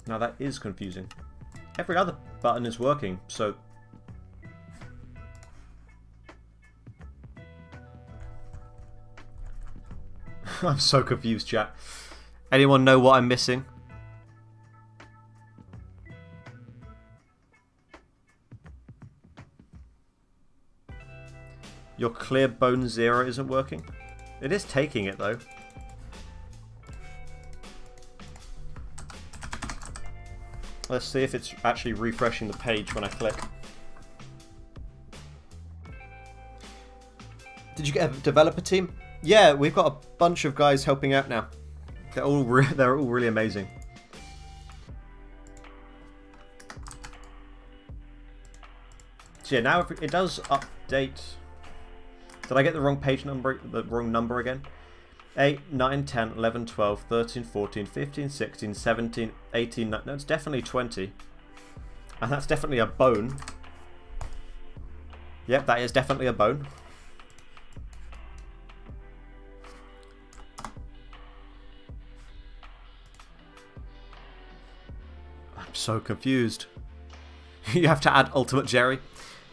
Now that is confusing. Every other button is working, so... I'm so confused, chat. Anyone know what I'm missing? Your clear bone 0 isn't working? It is taking it, though. Let's see if it's actually refreshing the page when I click. Did you get a developer team? Yeah, we've got a bunch of guys helping out now. They're all really amazing. So yeah, now if it does update. Did I get the wrong page number? The wrong number again? 8, 9, 10, 11, 12, 13, 14, 15, 16, 17, 18... No, it's definitely 20. And that's definitely a bone. Yep, that is definitely a bone. I'm so confused. You have to add Ultimate Jerry.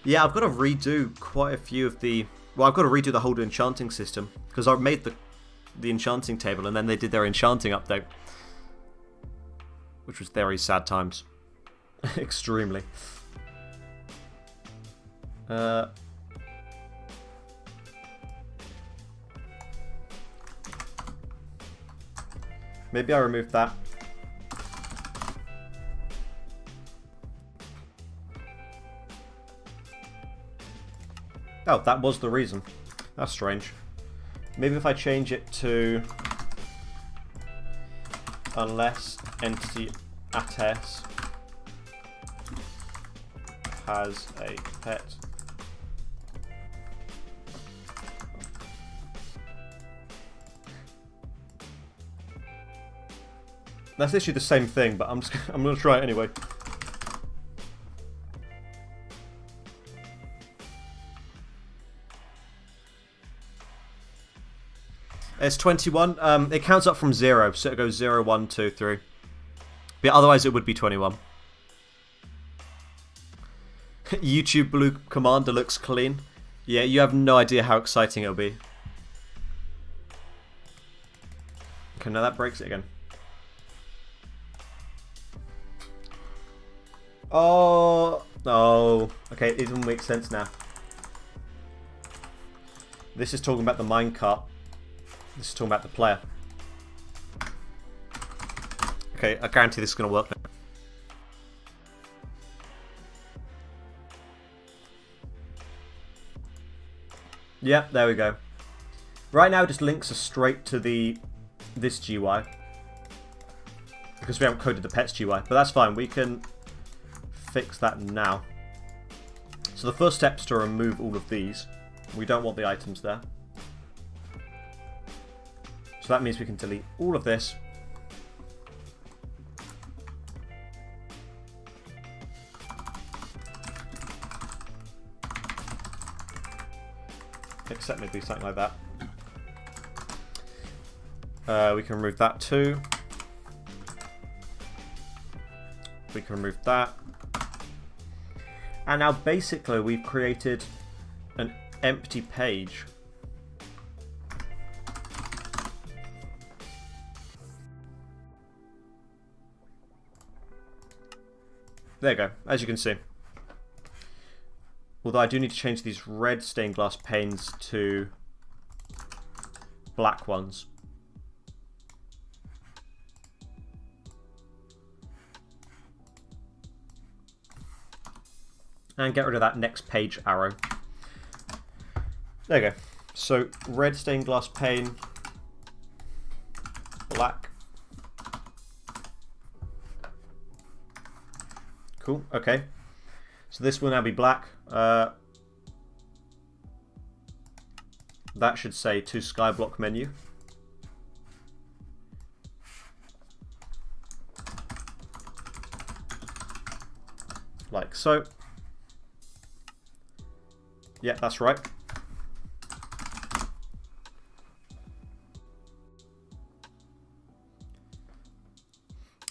Yeah, I've got to redo quite a few of the... Well, I've got to redo the whole enchanting system, because I made the enchanting table, and then they did their enchanting update. Which was very sad times. Extremely. Maybe I removed that. Oh, that was the reason. That's strange. Maybe if I change it to unless entity attest has a pet. That's literally the same thing, but I'm gonna try it anyway. It's 21. It counts up from 0, so it goes 0, 1, 2, 3. But otherwise it would be 21. YouTube Blue Commander looks clean. Yeah, you have no idea how exciting it'll be. Okay, now that breaks it again. Oh, okay, it even makes sense now. This is talking about the minecart. This is talking about the player. Okay, I guarantee this is going to work now. Yeah, there we go. Right now it just links us straight to this GUI. Because we haven't coded the pets GUI. But that's fine, we can fix that now. So the first step is to remove all of these. We don't want the items there. So that means we can delete all of this. Except maybe something like that. We can remove that too. We can remove that. And now basically we've created an empty page. There you go, as you can see. Although I do need to change these red stained glass panes to black ones. And get rid of that next page arrow. There you go. So red stained glass pane, black. Cool, okay. So this will now be black. That should say to Skyblock menu. Like so. Yeah, that's right.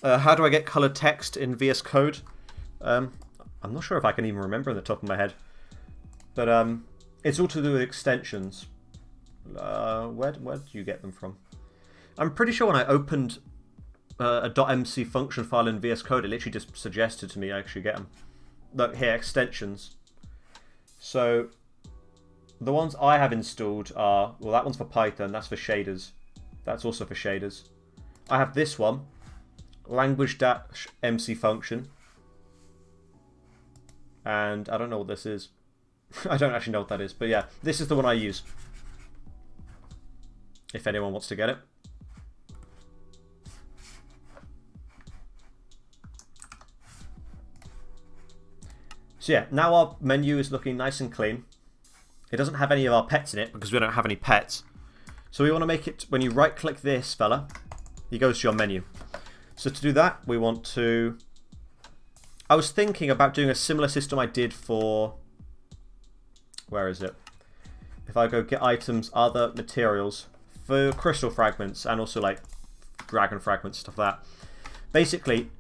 How do I get colored text in VS Code? I'm not sure if I can even remember on the top of my head. But it's all to do with extensions. Where do you get them from? I'm pretty sure when I opened a .mc function file in VS Code, it literally just suggested to me I actually get them. Look here, extensions. So the ones I have installed are, well, that one's for Python, that's for shaders. That's also for shaders. I have this one, language-mc function. And I don't know what this is. I don't actually know what that is, but yeah, this is the one I use. If anyone wants to get it. So yeah, now our menu is looking nice and clean. It doesn't have any of our pets in it because we don't have any pets. So we want to make it, when you right click this fella, he goes to your menu. So to do that, we want to... I was thinking about doing a similar system I did for... Where is it? If I go get items, other materials, for crystal fragments and also like dragon fragments, stuff like that. Basically,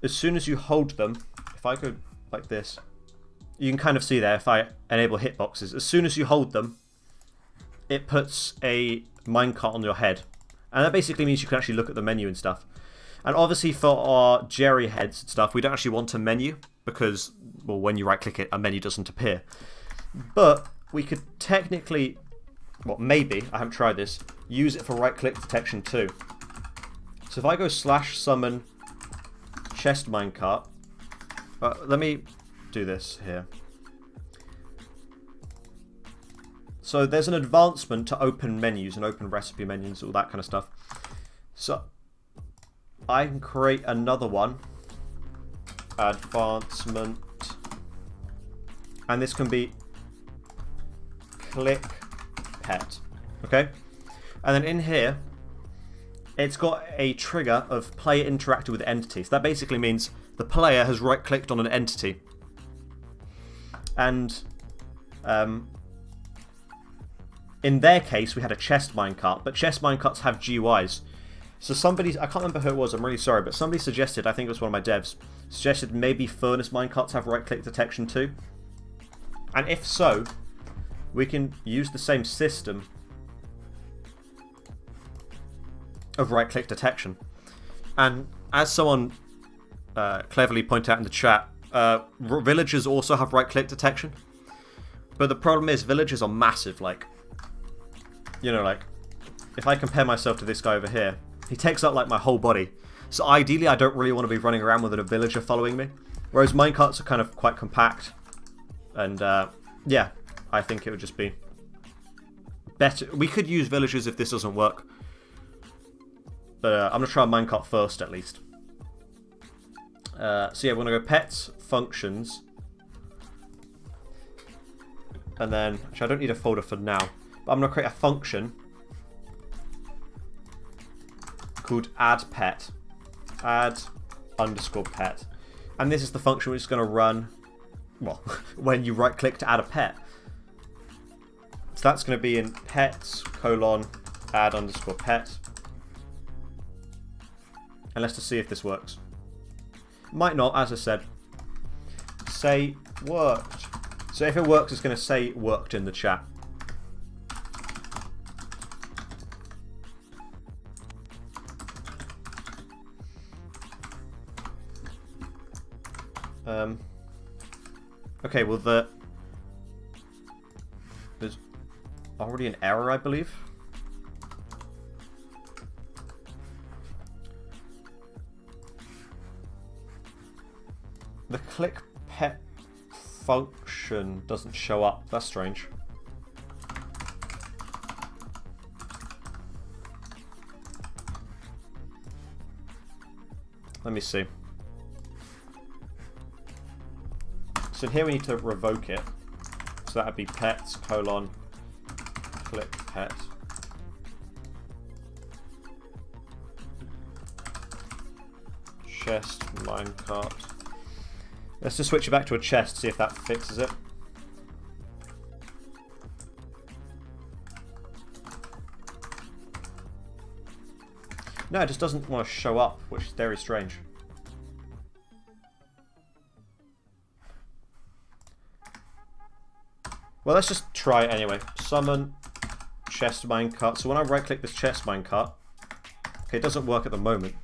as soon as you hold them, if I go like this, you can kind of see there if I enable hitboxes. As soon as you hold them, it puts a minecart on your head. And that basically means you can actually look at the menu and stuff. And obviously for our Jerry heads and stuff, we don't actually want a menu because, well, when you right click it, a menu doesn't appear. But we could technically, well, maybe, I haven't tried this, use it for right click detection too. So if I go /summon chest minecart, let me do this here. So there's an advancement to open menus and open recipe menus, all that kind of stuff. So I can create another one, advancement, and this can be click pet, okay? And then in here, it's got a trigger of player interacted with entities. That basically means the player has right clicked on an entity. And in their case, we had a chest minecart, but chest minecarts have GUIs. So somebody, I can't remember who it was, I'm really sorry, but somebody suggested, I think it was one of my devs, suggested maybe furnace minecarts have right-click detection too. And if so, we can use the same system of right-click detection. And as someone cleverly pointed out in the chat, villagers also have right-click detection. But the problem is, villagers are massive, like, you know, like, if I compare myself to this guy over here, he takes up like my whole body. So ideally I don't really want to be running around with a villager following me. Whereas minecarts are kind of quite compact. And yeah, I think it would just be better. We could use villagers if this doesn't work. But I'm going to try a minecart first at least. So yeah, we're going to go pets, functions. And then, actually I don't need a folder for now. But I'm going to create a function called add pet. Add_pet. And this is the function which is going to run, well, when you right click to add a pet. So that's going to be in pets, :add_pet. And let's just see if this works. Might not, as I said. Say worked. So if it works, it's going to say worked in the chat. Okay, well there's already an error, I believe. The click pet function doesn't show up. That's strange. Let me see. So here we need to revoke it. So that would be pets, :click pet. Chest minecart. Let's just switch it back to a chest, see if that fixes it. No, it just doesn't want to show up, which is very strange. Well, let's just try it anyway. Summon chest minecart. So when I right click this chest minecart, okay, it doesn't work at the moment,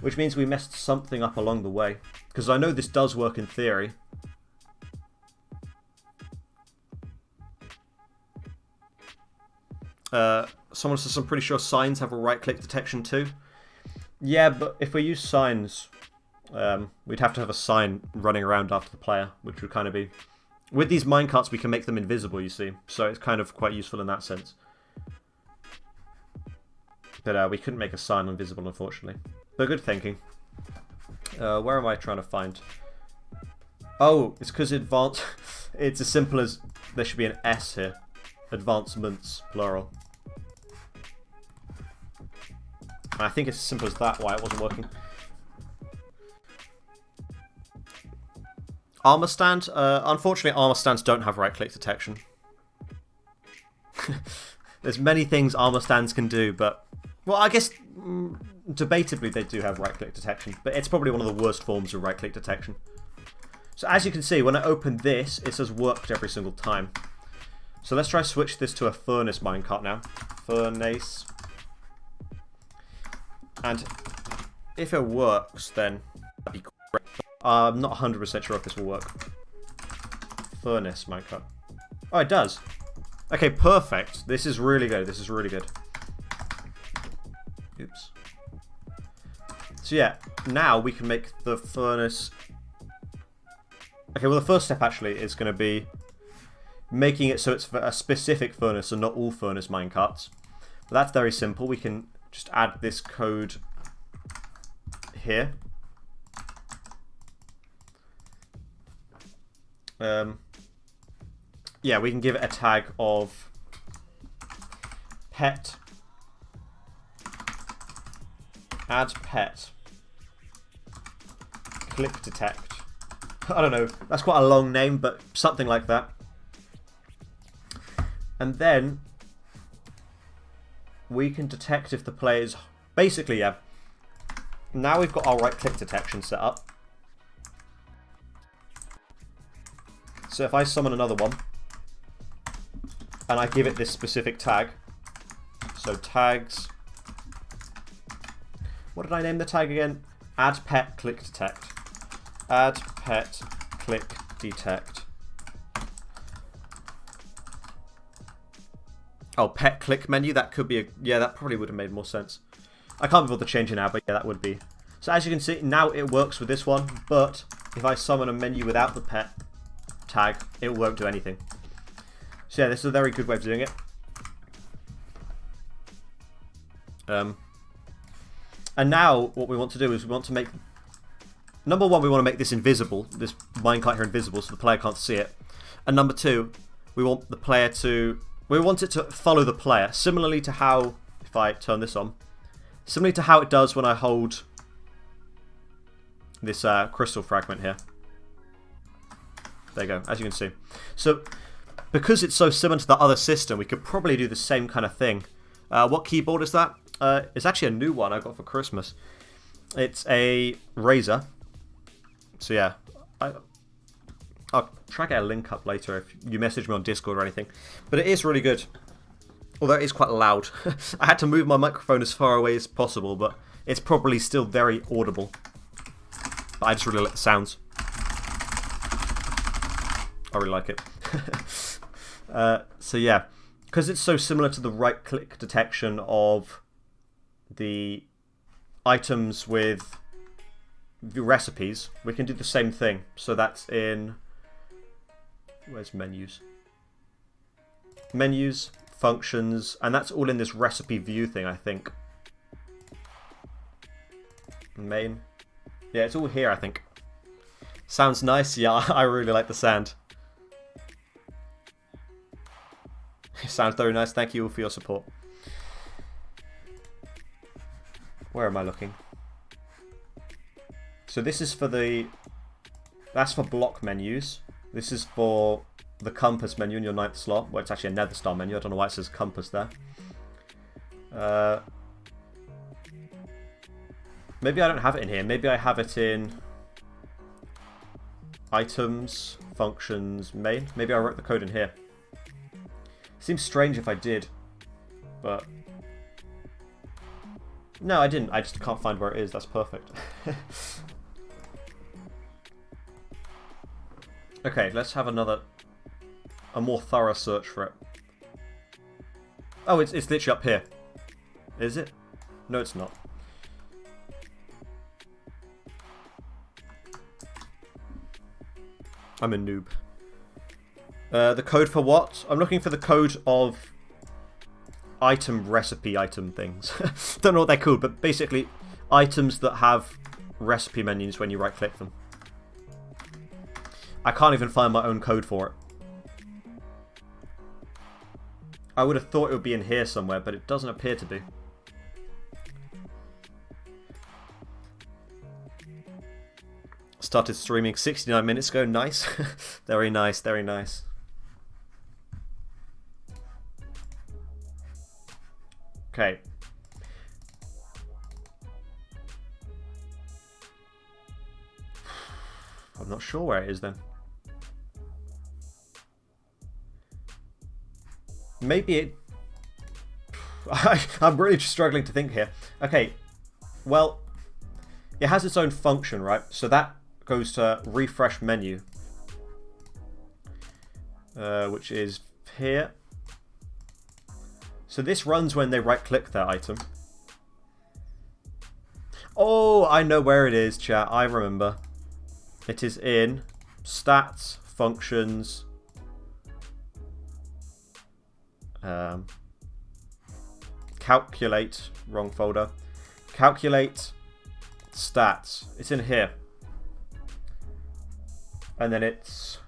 which means we messed something up along the way. Because I know this does work in theory. Someone says, I'm pretty sure signs have a right click detection too. Yeah, but if we use signs, we'd have to have a sign running around after the player, which would kind of be... With these minecarts, we can make them invisible, you see. So it's kind of quite useful in that sense. But we couldn't make a sign invisible, unfortunately. But good thinking. Where am I trying to find? Oh, it's because advanced... It's as simple as... There should be an S here. Advancements, plural. And I think it's as simple as that, why it wasn't working. Armor stand? Unfortunately, armor stands don't have right-click detection. There's many things armor stands can do, but... Well, I guess, debatably, they do have right-click detection. But it's probably one of the worst forms of right-click detection. So as you can see, when I open this, it says worked every single time. So let's try switch this to a furnace minecart now. Furnace. And if it works, then that'd be great. I'm not 100% sure if this will work. Furnace minecart. Oh, it does. Okay, perfect. This is really good. This is really good. Oops. So yeah, now we can make the furnace. Okay, well the first step actually is going to be making it so it's for a specific furnace and not all furnace minecarts. But that's very simple. We can just add this code here. Yeah, we can give it a tag of pet, add pet, click detect. I don't know, that's quite a long name, but something like that. And then we can detect if the player's... Basically, yeah. Now we've got our right-click detection set up. So if I summon another one, and I give it this specific tag, so tags... What did I name the tag again? Add pet, click detect. Add pet, click detect. Oh, pet click menu, that could be a... Yeah, that probably would have made more sense. I can't be bothered changing now, but yeah, that would be. So as you can see, now it works with this one, but if I summon a menu without the pet tag, it won't do anything. So yeah, this is a very good way of doing it. And now what we want to do is we want to make... Number one, we want to make this invisible, this minecart here invisible, so the player can't see it. And number two, we want the player to... We want it to follow the player, similarly to how, if I turn this on, similarly to how it does when I hold this crystal fragment here. There you go, as you can see. So, because it's so similar to the other system, we could probably do the same kind of thing. What keyboard is that? It's actually a new one I got for Christmas. It's a Razer. So yeah, I'll try to get a link up later if you message me on Discord or anything. But it is really good. Although it is quite loud. I had to move my microphone as far away as possible, but it's probably still very audible. But I just really like the sounds. I really like it. So yeah, because it's so similar to the right-click detection of the items with the recipes, we can do the same thing. So that's in... Where's menus? Menus, functions, and that's all in this recipe view thing, I think. Main. Yeah, it's all here, I think. Sounds nice. Yeah, I really like the sound. It sounds very nice. Thank you all for your support. Where am I looking? So this is for the... That's for block menus. This is for the compass menu in your 9th slot. Well, it's actually a nether star menu. I don't know why it says compass there. Maybe I don't have it in here. Maybe I have it in items, functions, main. Maybe I wrote the code in here. Seems strange if I did, but no, I didn't. I just can't find where it is. That's perfect. Okay, let's have a more thorough search for it. Oh, it's literally up here. Is it? No, it's not. I'm a noob. The code for what? I'm looking for the code of item recipe item things. Don't know what they're called, but basically items that have recipe menus when you right click them. I can't even find my own code for it. I would have thought it would be in here somewhere, but it doesn't appear to be. Started streaming 69 minutes ago. Nice. Very nice, very nice. Okay. I'm not sure where it is then. Maybe it... I'm really struggling to think here. Okay, well, it has its own function, right? So that goes to refresh menu, which is here. So this runs when they right-click that item. Oh, I know where it is, chat. I remember. It is in stats, functions, calculate, wrong folder, calculate, stats. It's in here. And then it's,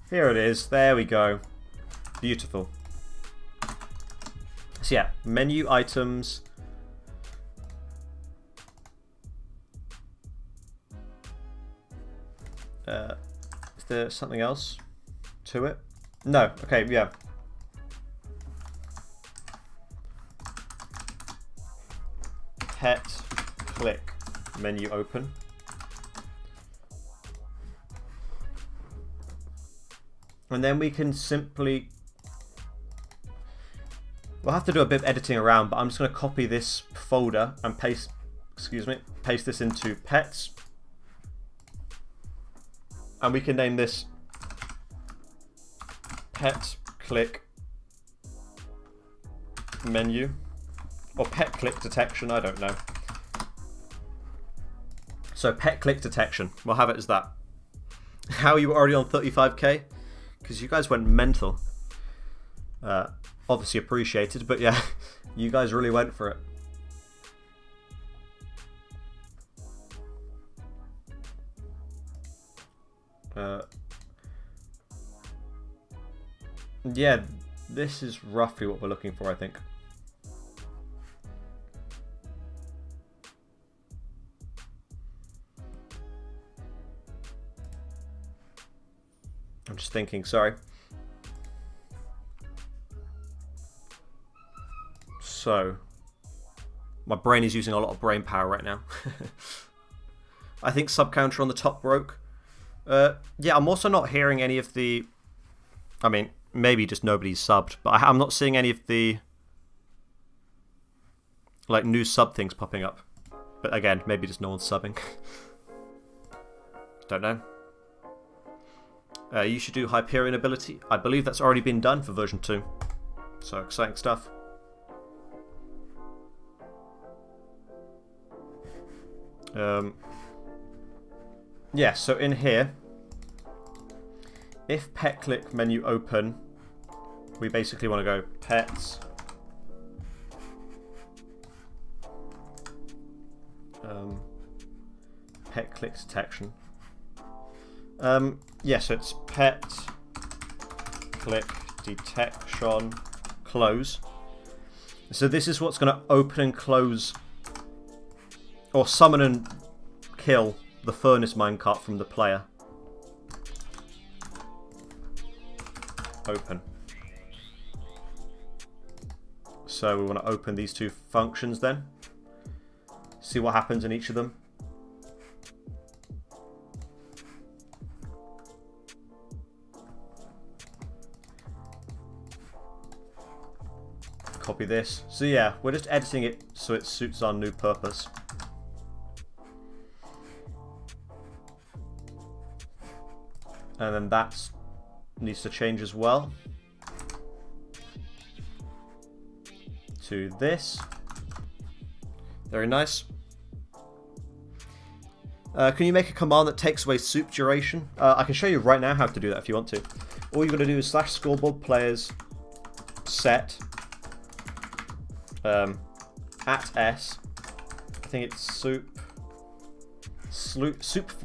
here it is. There we go. Beautiful. So yeah, menu items. Is there something else to it? No. Okay, yeah. Pet, click, menu open. And then we can simply... We'll have to do a bit of editing around, but I'm just going to copy this folder and paste, paste this into pets. And we can name this pet click menu, or pet click detection, I don't know. So pet click detection, we'll have it as that. How are you already on 35k? Because you guys went mental. Obviously appreciated, but yeah, you guys really went for it. Yeah, this is roughly what we're looking for, I think. I'm just thinking, sorry. So, my brain is using a lot of brain power right now. I think sub counter on the top broke. Yeah, I'm also not hearing any of the... I mean, maybe just nobody's subbed, but I'm not seeing any of the like new sub things popping up. But again, maybe just no one's subbing. Don't know. You should do Hyperion ability. I believe that's already been done for version 2. So exciting stuff. Yeah, so in here, if pet click menu open, we basically want to go pets, pet click detection. Yeah, so it's pet click detection close. So this is what's going to open and close, or summon and kill the furnace minecart from the player. Open. So we want to open these two functions then. See what happens in each of them. Copy this. So yeah, we're just editing it so it suits our new purpose. And then that needs to change as well to this. Very nice. Can you make a command that takes away soup duration? I can show you right now how to do that if you want to. All you're going to do is /scoreboard players set at s. I think it's soup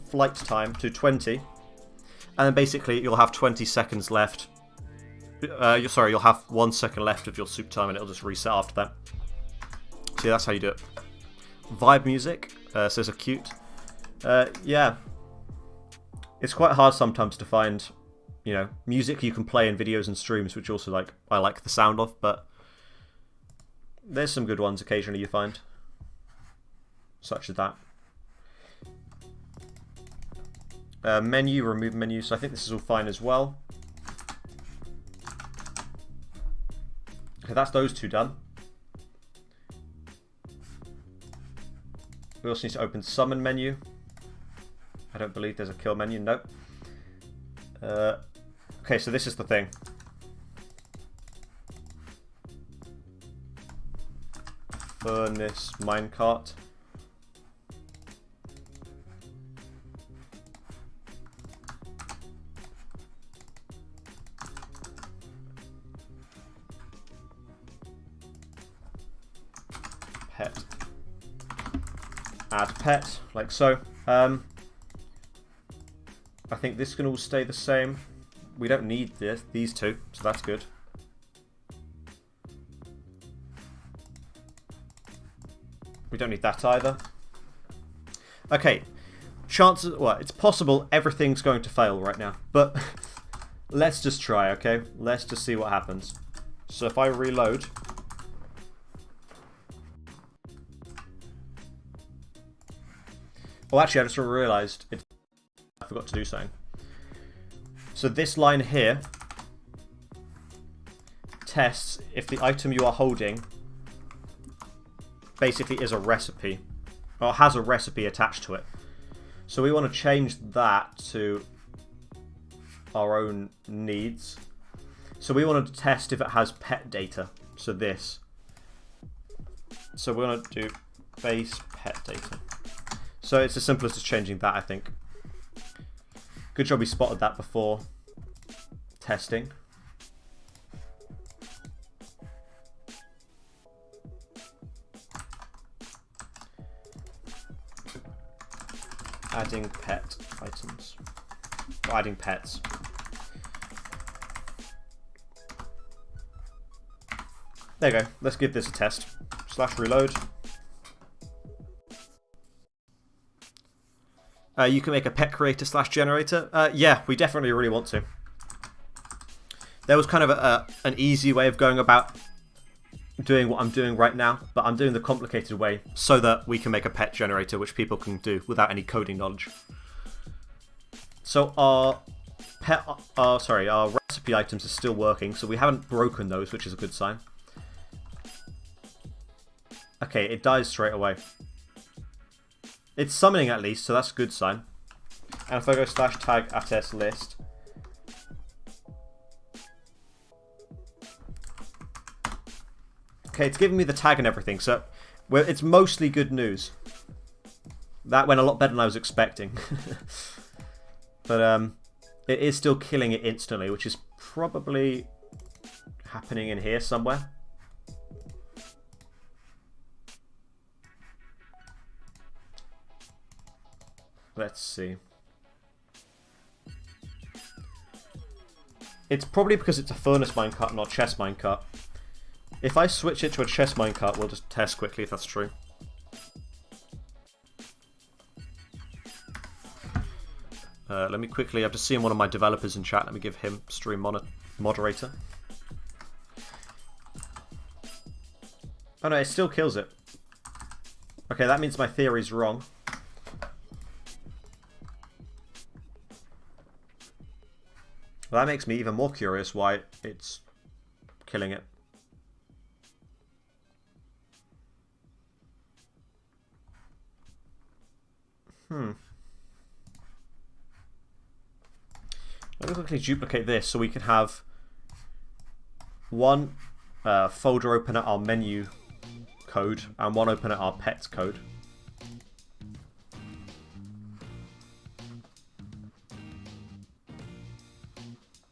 flight time to 20. And then basically you'll have 20 seconds left. You'll have 1 second left of your soup time and it'll just reset after that. So yeah, that's how you do it. Vibe music, says 𝐭𝐡𝐞𝐫. Yeah. It's quite hard sometimes to find, you know, music you can play in videos and streams, which also I like the sound of, but there's some good ones occasionally you find. Such as that. Menu, remove menu. So I think this is all fine as well. Okay, that's those two done. We also need to open summon menu. I don't believe there's a kill menu. Nope. Okay, so this is the thing. Furnace minecart. Pet. Add pet, like so. I think this can all stay the same. We don't need these two, so that's good. We don't need that either. Okay, chances, well, it's possible everything's going to fail right now, but let's just try, okay? Let's just see what happens. So if I reload, oh, actually, I just realized I forgot to do something. So this line here tests if the item you are holding basically is a recipe, or has a recipe attached to it. So we want to change that to our own needs. So we want to test if it has pet data. So this. So we're going to do base pet data. So it's as simple as just changing that, I think. Good job we spotted that before testing. Adding pet items. Or adding pets. There you go. Let's give this a test. /reload. You can make a pet creator /generator. Yeah, we definitely really want to. There was kind of an easy way of going about doing what I'm doing right now, but I'm doing the complicated way so that we can make a pet generator which people can do without any coding knowledge. So our recipe items are still working, so we haven't broken those, which is a good sign. Okay, it dies straight away. It's summoning at least, so that's a good sign. And if I go /tag attest list, okay, it's giving me the tag and everything, so it's mostly good news. That went a lot better than I was expecting. But it is still killing it instantly, which is probably happening in here somewhere. Let's see. It's probably because it's a furnace minecart, not a chest minecart. If I switch it to a chest minecart, we'll just test quickly if that's true. Let me quickly, I've just seen one of my developers in chat. Let me give him stream moderator. Oh no, it still kills it. Okay, that means my theory's wrong. Well, that makes me even more curious why it's killing it. Let me quickly duplicate this so we can have one folder open at our menu code and one open at our pets code.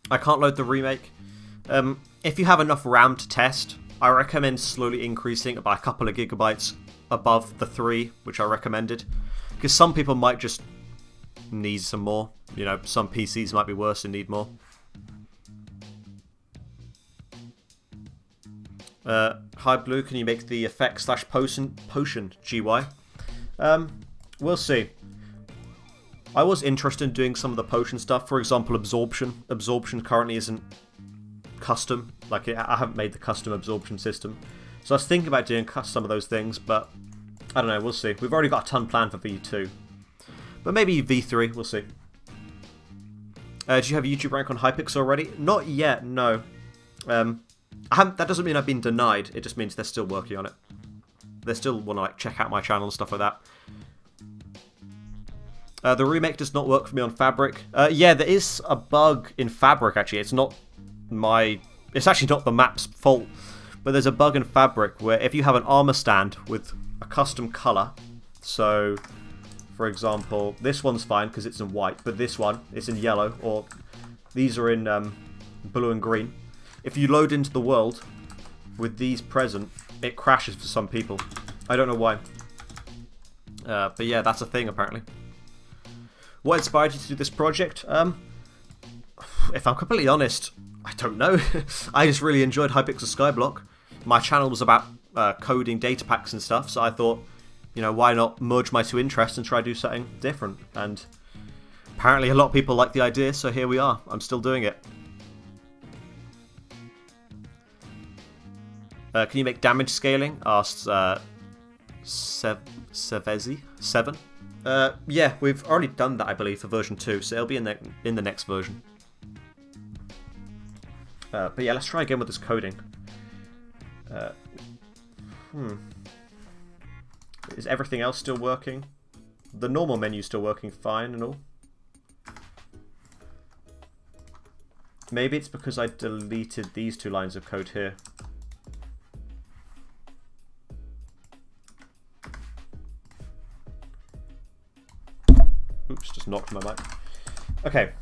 I can't load the remake. If you have enough RAM to test, I recommend slowly increasing it by a couple of gigabytes above the 3, which I recommended. Because some people might just need some more. You know, some PCs might be worse and need more. Hi Blue, can you make the effect /potion GY? We'll see. I was interested in doing some of the potion stuff. For example, absorption. Absorption currently isn't custom. Like, I haven't made the custom absorption system. So I was thinking about doing some of those things, but I don't know, we'll see. We've already got a ton planned for V2. But maybe V3, we'll see. Do you have YouTube rank on Hypixel already? Not yet, no. That doesn't mean I've been denied. It just means they're still working on it. They still want to like check out my channel and stuff like that. The remake does not work for me on Fabric. Yeah, there is a bug in Fabric, actually. It's not my... It's actually not the map's fault. But there's a bug in Fabric where if you have an armor stand with a custom color, so, for example, this one's fine because it's in white, but this one, it's in yellow, or these are in blue and green. If you load into the world with these present, it crashes for some people. I don't know why. But yeah, that's a thing apparently. What inspired you to do this project? If I'm completely honest, I don't know. I just really enjoyed Hypixel Skyblock. My channel was about coding data packs and stuff, so I thought, you know, why not merge my two interests and try to do something different? And apparently a lot of people like the idea, so here we are. I'm still doing it. Can you make damage scaling? Asks Sevezi7. Yeah, we've already done that, I believe, for version 2, so it'll be in the next version. But yeah, let's try again with this coding. Is everything else still working? The normal menu's still working fine and all. Maybe it's because I deleted these 2 lines of code here. Oops, just knocked my mic. Okay.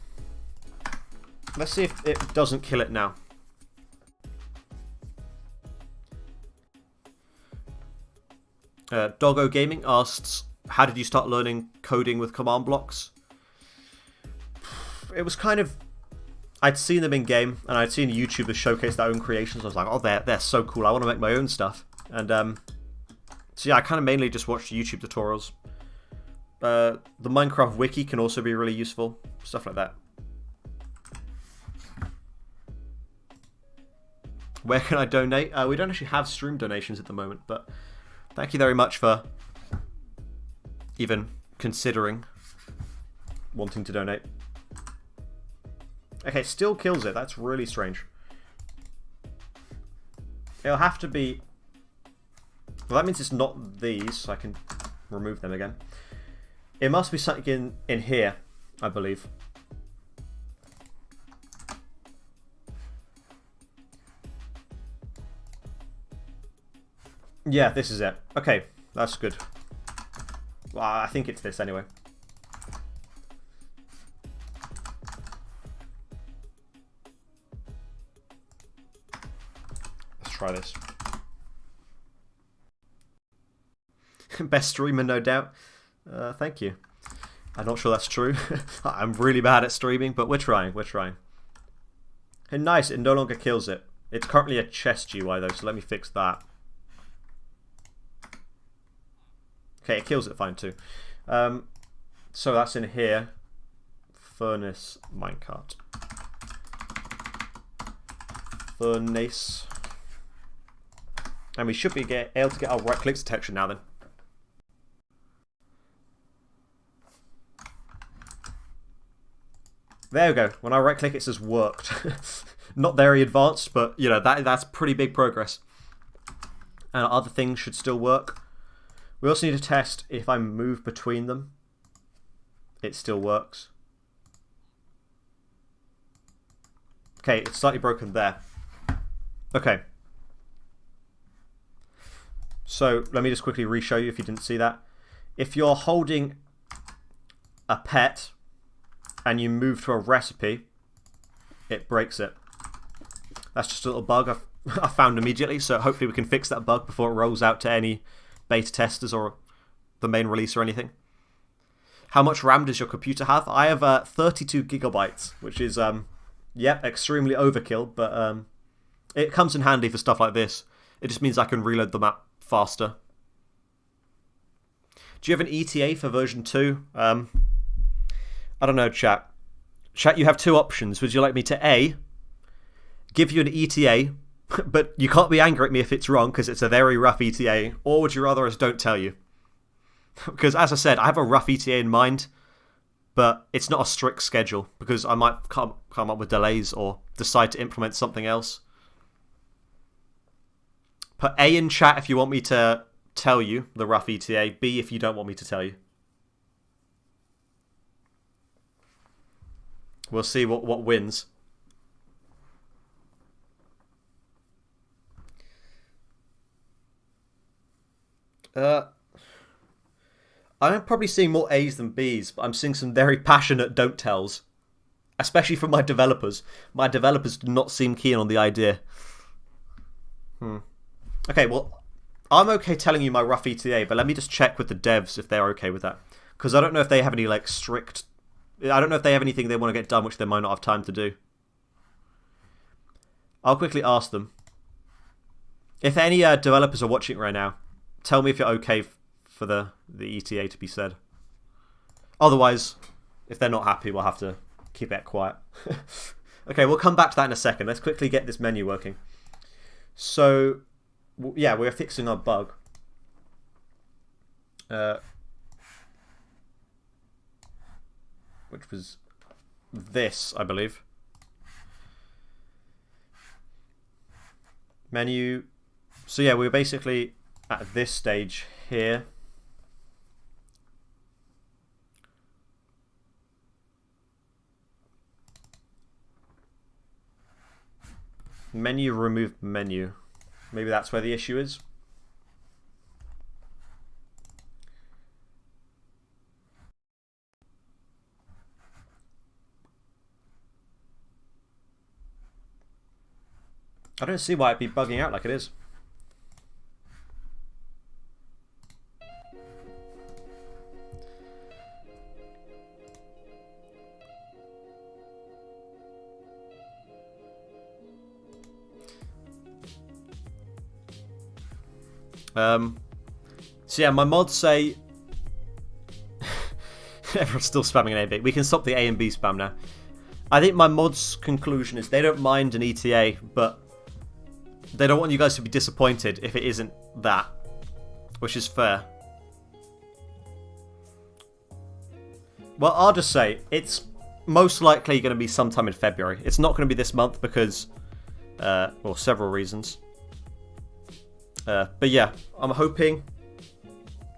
Let's see if it doesn't kill it now. Doggo Gaming asks, how did you start learning coding with command blocks? It was kind of... I'd seen them in game, and I'd seen YouTubers showcase their own creations. I was like, oh, they're so cool. I want to make my own stuff. And so yeah, I kind of mainly just watched YouTube tutorials. The Minecraft wiki can also be really useful. Stuff like that. Where can I donate? We don't actually have stream donations at the moment, but thank you very much for even considering wanting to donate. Okay, it still kills it. That's really strange. It'll have to be... Well, that means it's not these, so I can remove them again. It must be something in here, I believe. Yeah, this is it. Okay, that's good. Well, I think it's this anyway. Let's try this. Best streamer, no doubt. Thank you. I'm not sure that's true. I'm really bad at streaming, but we're trying, we're trying. And nice, it no longer kills it. It's currently a chest GUI though, so let me fix that. Okay, it kills it fine too. So that's in here. Furnace minecart. Furnace. And we should be able to get our right click detection now then. There we go. When I right click it says worked. Not very advanced, but you know, that's pretty big progress. And other things should still work. We also need to test if I move between them, it still works. Okay, it's slightly broken there. Okay. So let me just quickly re-show you if you didn't see that. If you're holding a pet and you move to a recipe, it breaks it. That's just a little bug I found immediately, so hopefully we can fix that bug before it rolls out to any beta testers or the main release or anything. How much RAM does your computer have? I have 32 gigabytes, which is, yep, extremely overkill, but it comes in handy for stuff like this. It just means I can reload the map faster. Do you have an ETA for version 2? I don't know, chat. Chat, you have 2 options. Would you like me to A, give you an ETA, but you can't be angry at me if it's wrong because it's a very rough ETA, or would you rather us don't tell you? Because as I said, I have a rough ETA in mind, but it's not a strict schedule because I might come up with delays or decide to implement something else. Put A in chat if you want me to tell you the rough ETA, B if you don't want me to tell you. We'll see what wins. I'm probably seeing more A's than B's, but I'm seeing some very passionate don't tells. Especially from my developers. My developers do not seem keen on the idea. Okay, well, I'm okay telling you my rough ETA, but let me just check with the devs if they're okay with that. Because I don't know if they have any, like, strict... I don't know if they have anything they want to get done which they might not have time to do. I'll quickly ask them. If any developers are watching right now, tell me if you're okay for the ETA to be said. Otherwise, if they're not happy, we'll have to keep it quiet. Okay, we'll come back to that in a second. Let's quickly get this menu working. So, yeah, we're fixing our bug. Which was this, I believe. Menu. So yeah, we're basically at this stage here. Menu, remove menu. Maybe that's where the issue is. I don't see why it'd be bugging out like it is. So yeah, my mods say everyone's still spamming an A and B. We can stop the A and B spam now. I think my mods' conclusion is they don't mind an ETA, but they don't want you guys to be disappointed if it isn't that, which is fair. Well, I'll just say it's most likely going to be sometime in February. It's not going to be this month because, well, several reasons. But yeah, I'm hoping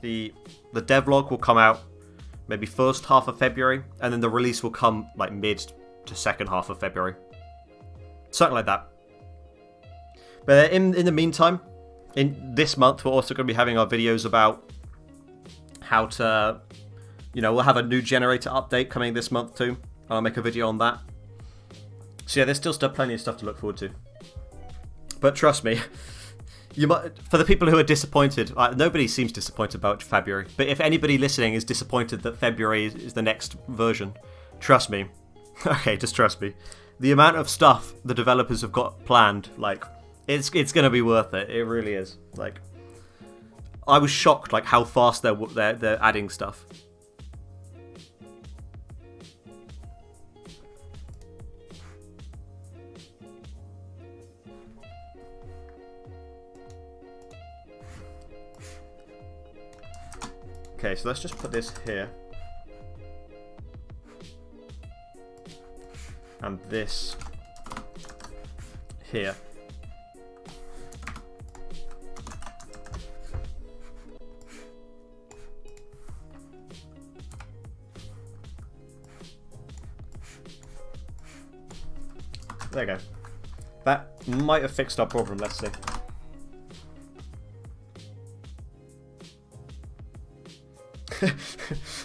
the devlog will come out maybe first half of February, and then the release will come like mid to second half of February. Something like that. But in the meantime, in this month, we're also going to be having our videos about how to, you know, we'll have a new generator update coming this month too. I'll make a video on that. So yeah, there's still plenty of stuff to look forward to. But trust me, you might, for the people who are disappointed, nobody seems disappointed about February. But if anybody listening is disappointed that February is the next version, trust me. Okay, just trust me. The amount of stuff the developers have got planned, like, it's going to be worth it. It really is. Like, I was shocked, like, how fast they're adding stuff. Okay, so let's just put this here. And this here. There you go. That might have fixed our problem, let's see.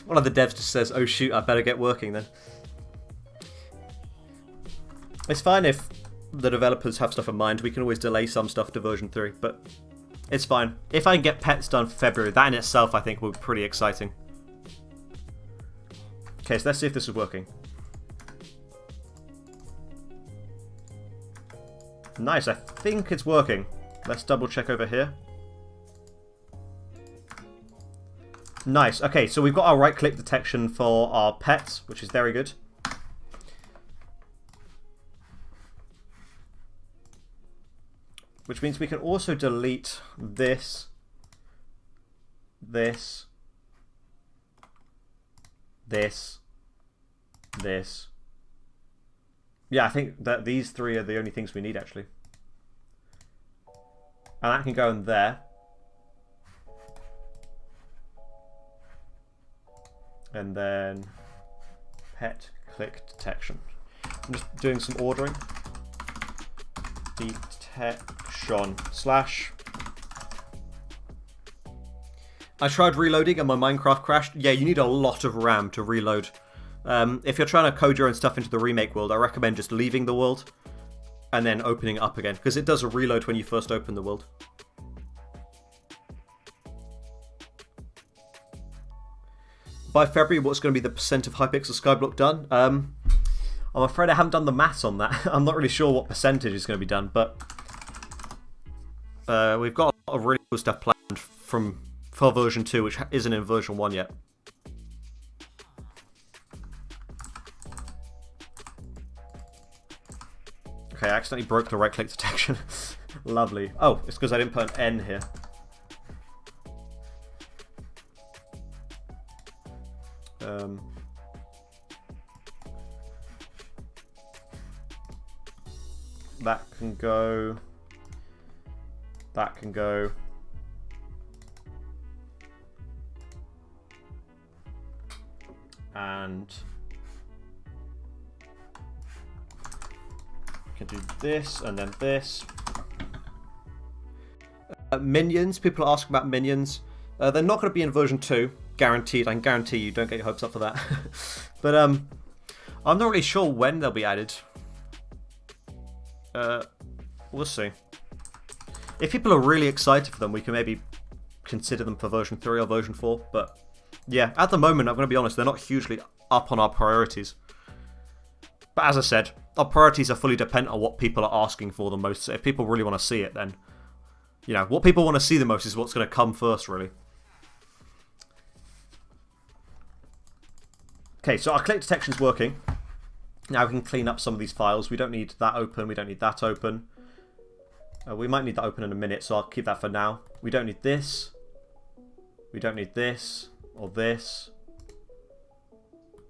One of the devs just says, oh shoot, I better get working then. It's fine if the developers have stuff in mind. We can always delay some stuff to version 3, but it's fine. If I can get pets done for February, that in itself I think will be pretty exciting. Okay, so let's see if this is working. Nice, I think it's working. Let's double check over here. Nice, okay, so we've got our right click detection for our pets, which is very good. Which means we can also delete this, this, this. Yeah, I think that these three are the only things we need, actually. And that can go in there. And then pet click detection. I'm just doing some ordering. Detection slash. I tried reloading and my Minecraft crashed. Yeah, you need a lot of RAM to reload. If you're trying to code your own stuff into the remake world, I recommend just leaving the world and then opening it up again, because it does a reload when you first open the world. By February, what's going to be the percent of Hypixel Skyblock done? I'm afraid I haven't done the maths on that. I'm not really sure what percentage is going to be done, but we've got a lot of really cool stuff planned for version 2, which isn't in version 1 yet. Okay, I accidentally broke the right-click detection. Lovely. Oh, it's because I didn't put an N here. That can go. That can go. And we can do this and then this. Minions. People are asking about minions. They're not going to be in version 2. Guaranteed. I can guarantee you. Don't get your hopes up for that. But I'm not really sure when they'll be added. We'll see. If people are really excited for them, we can maybe consider them for version 3 or version 4. But yeah, at the moment, I'm going to be honest, they're not hugely up on our priorities. But as I said, our priorities are fully dependent on what people are asking for the most. So if people really want to see it, then, you know, what people want to see the most is what's going to come first, really. Okay, so our click detection is working. Now we can clean up some of these files. We don't need that open. We don't need that open. We might need that open in a minute, so I'll keep that for now. We don't need this. We don't need this or this.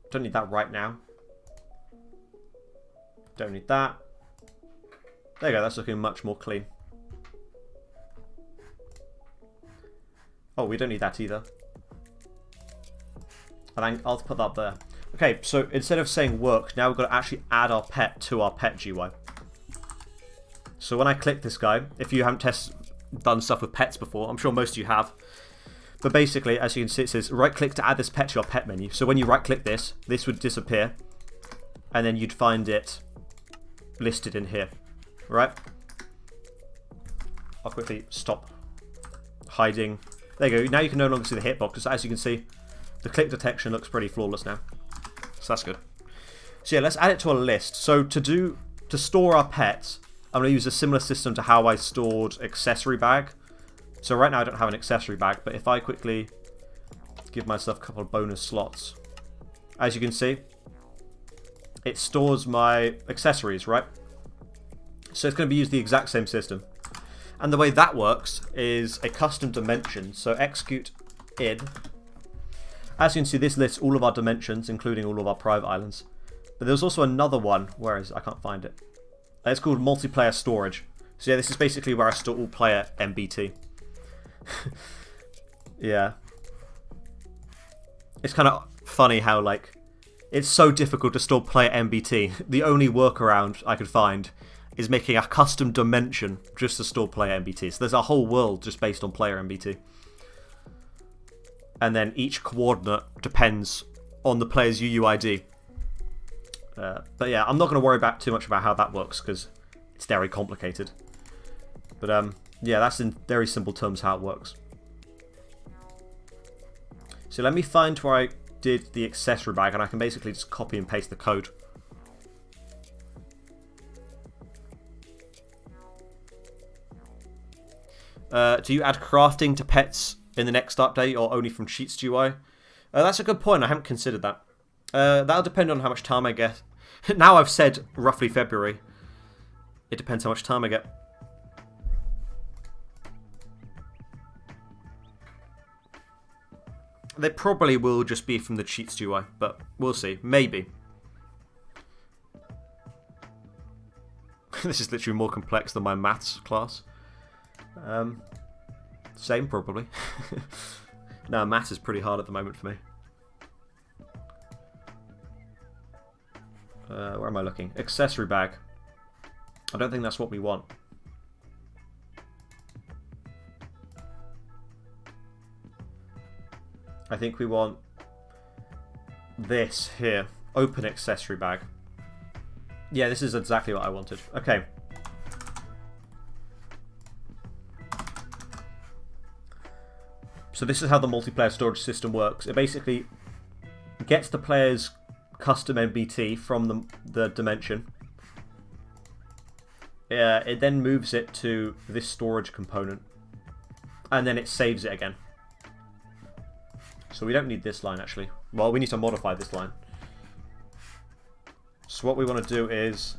Don't need that right now. Don't need that. There you go. That's looking much more clean. Oh, we don't need that either. And I'll put that there. Okay, so instead of saying work, now we've got to actually add our pet to our pet GUI. So when I click this guy, if you haven't done stuff with pets before, I'm sure most of you have. But basically, as you can see, it says right click to add this pet to your pet menu. So when you right click this, this would disappear. And then you'd find it listed in here. Right? I'll quickly stop hiding. There you go. Now you can no longer see the hitbox. As you can see, the click detection looks pretty flawless now. So that's good. So yeah, let's add it to a list. So to store our pets, I'm going to use a similar system to how I stored accessory bag. So right now I don't have an accessory bag, but if I quickly give myself a couple of bonus slots, as you can see, it stores my accessories, right? So it's going to be used the exact same system. And the way that works is a custom dimension. So execute in. As you can see, this lists all of our dimensions, including all of our private islands. But there's also another one. Where is it? I can't find it. It's called multiplayer storage. So yeah, this is basically where I store all player MBT. Yeah. It's kind of funny how, like, it's so difficult to store player MBT. The only workaround I could find is making a custom dimension just to store player MBT. So there's a whole world just based on player MBT. And then each coordinate depends on the player's UUID. But yeah, I'm not going to worry too much about how that works because it's very complicated. But yeah, that's in very simple terms how it works. So let me find where I did the accessory bag, and I can basically just copy and paste the code. Do you add crafting to pets in the next update or only from Cheats GUI? That's a good point. I haven't considered that. That'll depend on how much time I get. Now I've said roughly February. It depends how much time I get. They probably will just be from the Cheats GUI, but we'll see. Maybe. This is literally more complex than my maths class. Same, probably. No, maths is pretty hard at the moment for me. Where am I looking? Accessory bag. I don't think that's what we want. I think we want this here. Open accessory bag. Yeah, this is exactly what I wanted. Okay. So this is how the multiplayer storage system works. It basically gets the player's custom MBT from the dimension. It then moves it to this storage component. And then it saves it again. So we don't need this line, actually. Well, we need to modify this line. So what we want to do is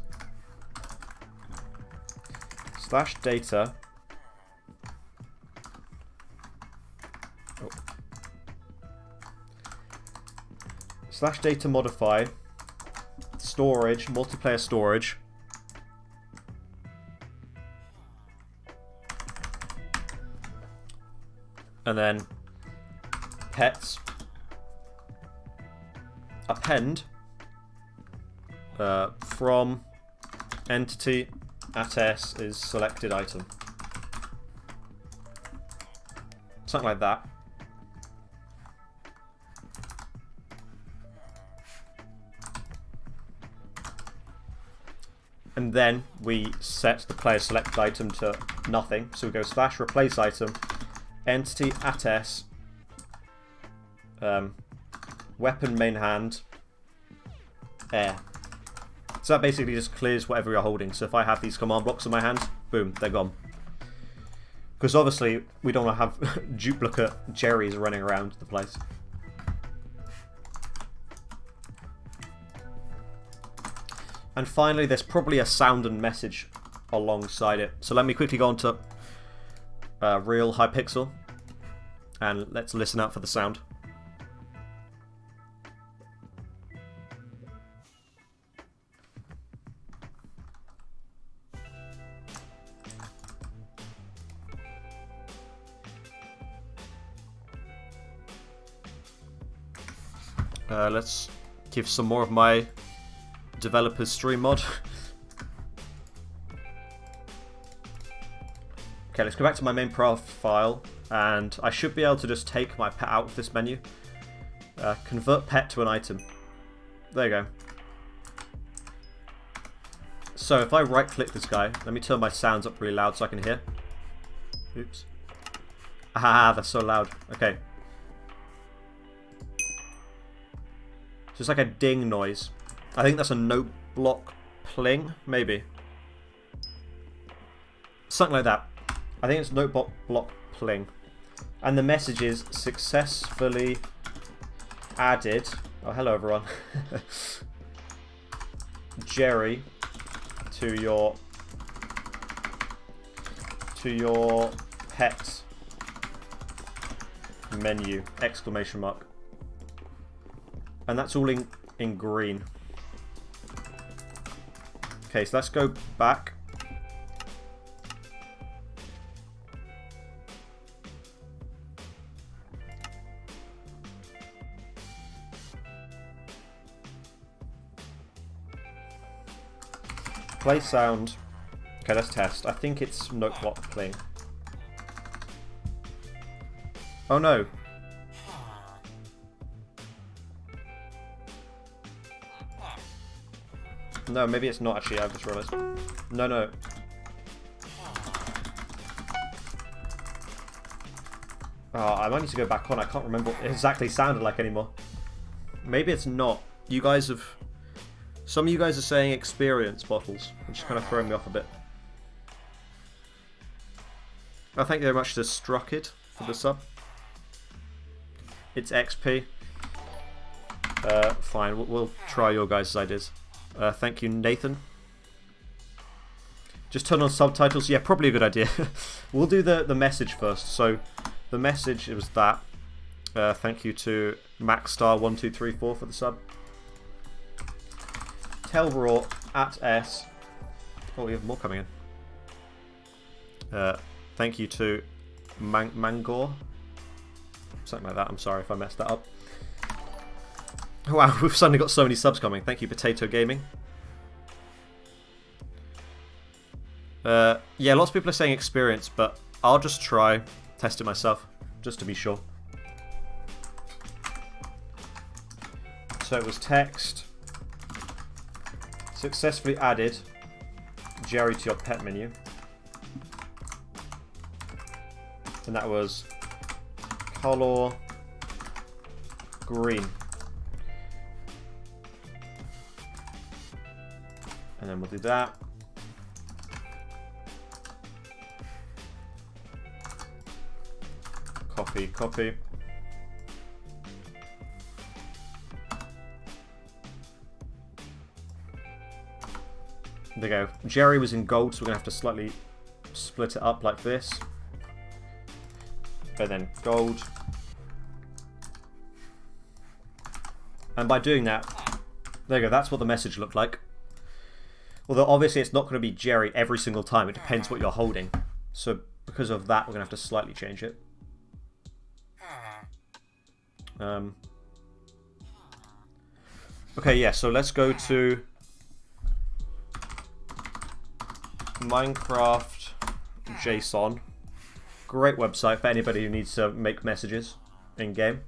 /data /data modify storage, multiplayer storage, and then pets append from entity at s is selected item. Something like that. And then we set the player selected item to nothing. So we go /replace item, entity at s, weapon main hand, air. So that basically just clears whatever you're holding. So if I have these command blocks in my hand, boom, they're gone. Because obviously we don't want to have duplicate Jerrys running around the place. And finally, there's probably a sound and message alongside it. So let me quickly go on to real Hypixel and let's listen out for the sound. Let's give some more of my developer's stream mod. Okay, let's go back to my main profile, and I should be able to just take my pet out of this menu. Convert pet to an item. There you go. So if I right click this guy, let me turn my sounds up really loud so I can hear. Oops. Ah, that's so loud. Okay. So it's like a ding noise. I think that's a note block pling, maybe. Something like that. I think it's note block pling. And the message is successfully added. Oh, hello everyone. Jerry to your pet menu, exclamation mark. And that's all in green. Okay, so let's go back. Play sound. Okay, let's test. I think it's note block playing. Oh no. No, maybe it's not actually, I've just realised. No, no. Oh, I might need to go back on. I can't remember what it exactly sounded like anymore. Maybe it's not. You guys have... Some of you guys are saying experience bottles, which is kind of throwing me off a bit. Oh, thank you very much to Struckid for the sub. It's XP. Fine, we'll try your guys' ideas. Thank you, Nathan. Just turn on subtitles. Yeah, probably a good idea. We'll do the message first. So the message, it was that. Thank you to MaxStar1234 for the sub. Tell raw at s Oh, we have more coming in. Thank you to Mangor. Something like that. I'm sorry if I messed that up. Wow, we've suddenly got so many subs coming. Thank you, Potato Gaming. Yeah, lots of people are saying experience, but I'll just try test it myself, just to be sure. So it was text. Successfully added Jerry to your pet menu. And that was color green. And then we'll do that. Copy, copy. There we go. Jerry was in gold, so we're going to have to slightly split it up like this. And then gold. And by doing that, there you go, that's what the message looked like. Although obviously it's not going to be Jerry every single time, it depends what you're holding. So because of that, we're going to have to slightly change it. Okay, yeah, so let's go to Minecraft JSON. Great website for anybody who needs to make messages in-game.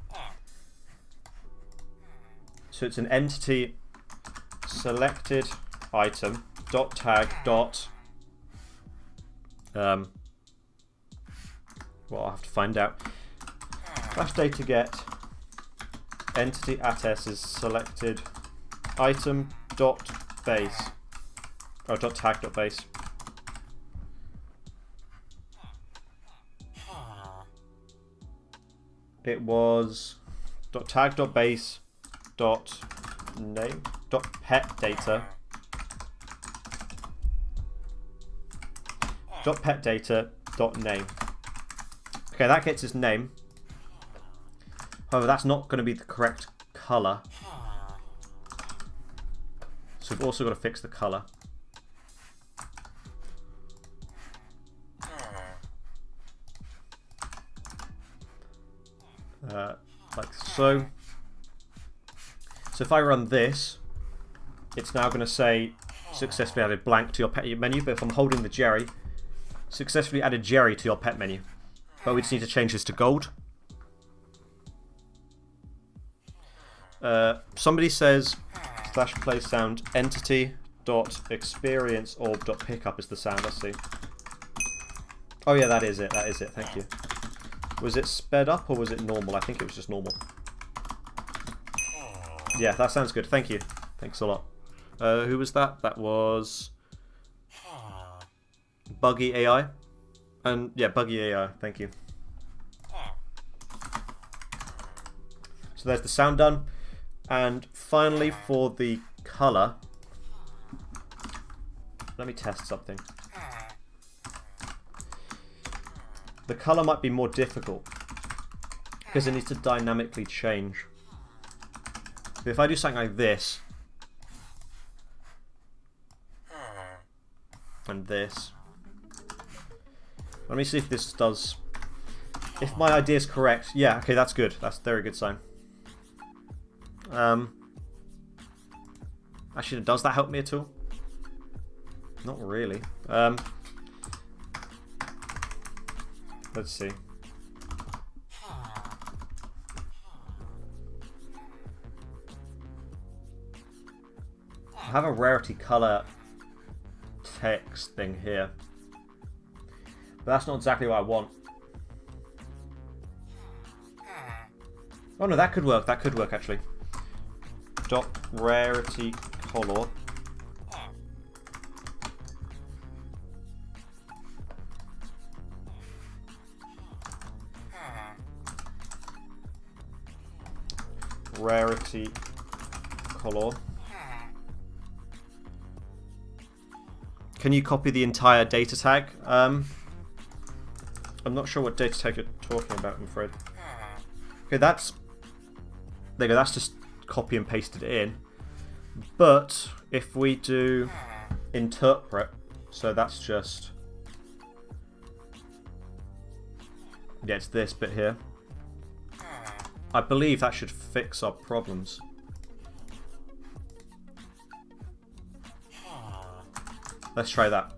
So it's an entity selected item dot tag dot well, I'll have to find out. Flash data get entity at s is selected item dot base or dot tag dot base. It was dot tag dot base dot name dot pet data dot pet data dot name. Okay, that gets its name. However, that's not going to be the correct color. So we've also got to fix the color. Like so. So if I run this, it's now going to say successfully added blank to your pet menu. But if I'm holding the Jerry, successfully added Jerry to your pet menu. But we just need to change this to gold. Somebody says slash play sound entity dot experience orb dot pickup is the sound. Let's see. Oh yeah, that is it. That is it. Thank you. Was it sped up or was it normal? I think it was just normal. Yeah, that sounds good. Thank you. Thanks a lot. Who was that? That was Buggy AI. And yeah, Buggy AI. Thank you. So there's the sound done. And finally for the color, let me test something. The color might be more difficult because it needs to dynamically change. But if I do something like this and this, let me see if this does. If my idea is correct, yeah, okay, that's good. That's a very good sign. Actually, does that help me at all? Not really. Let's see. I have a rarity color text thing here, but that's not exactly what I want. Oh no, that could work. That could work actually. Dot rarity color. Rarity color. Can you copy the entire data tag? I'm not sure what data tag you're talking about, I'm afraid. Okay, that's... There you go, that's just copy and pasted it in. But if we do interpret, So that's just... yeah, it's this bit here. I believe that should fix our problems. Let's try that.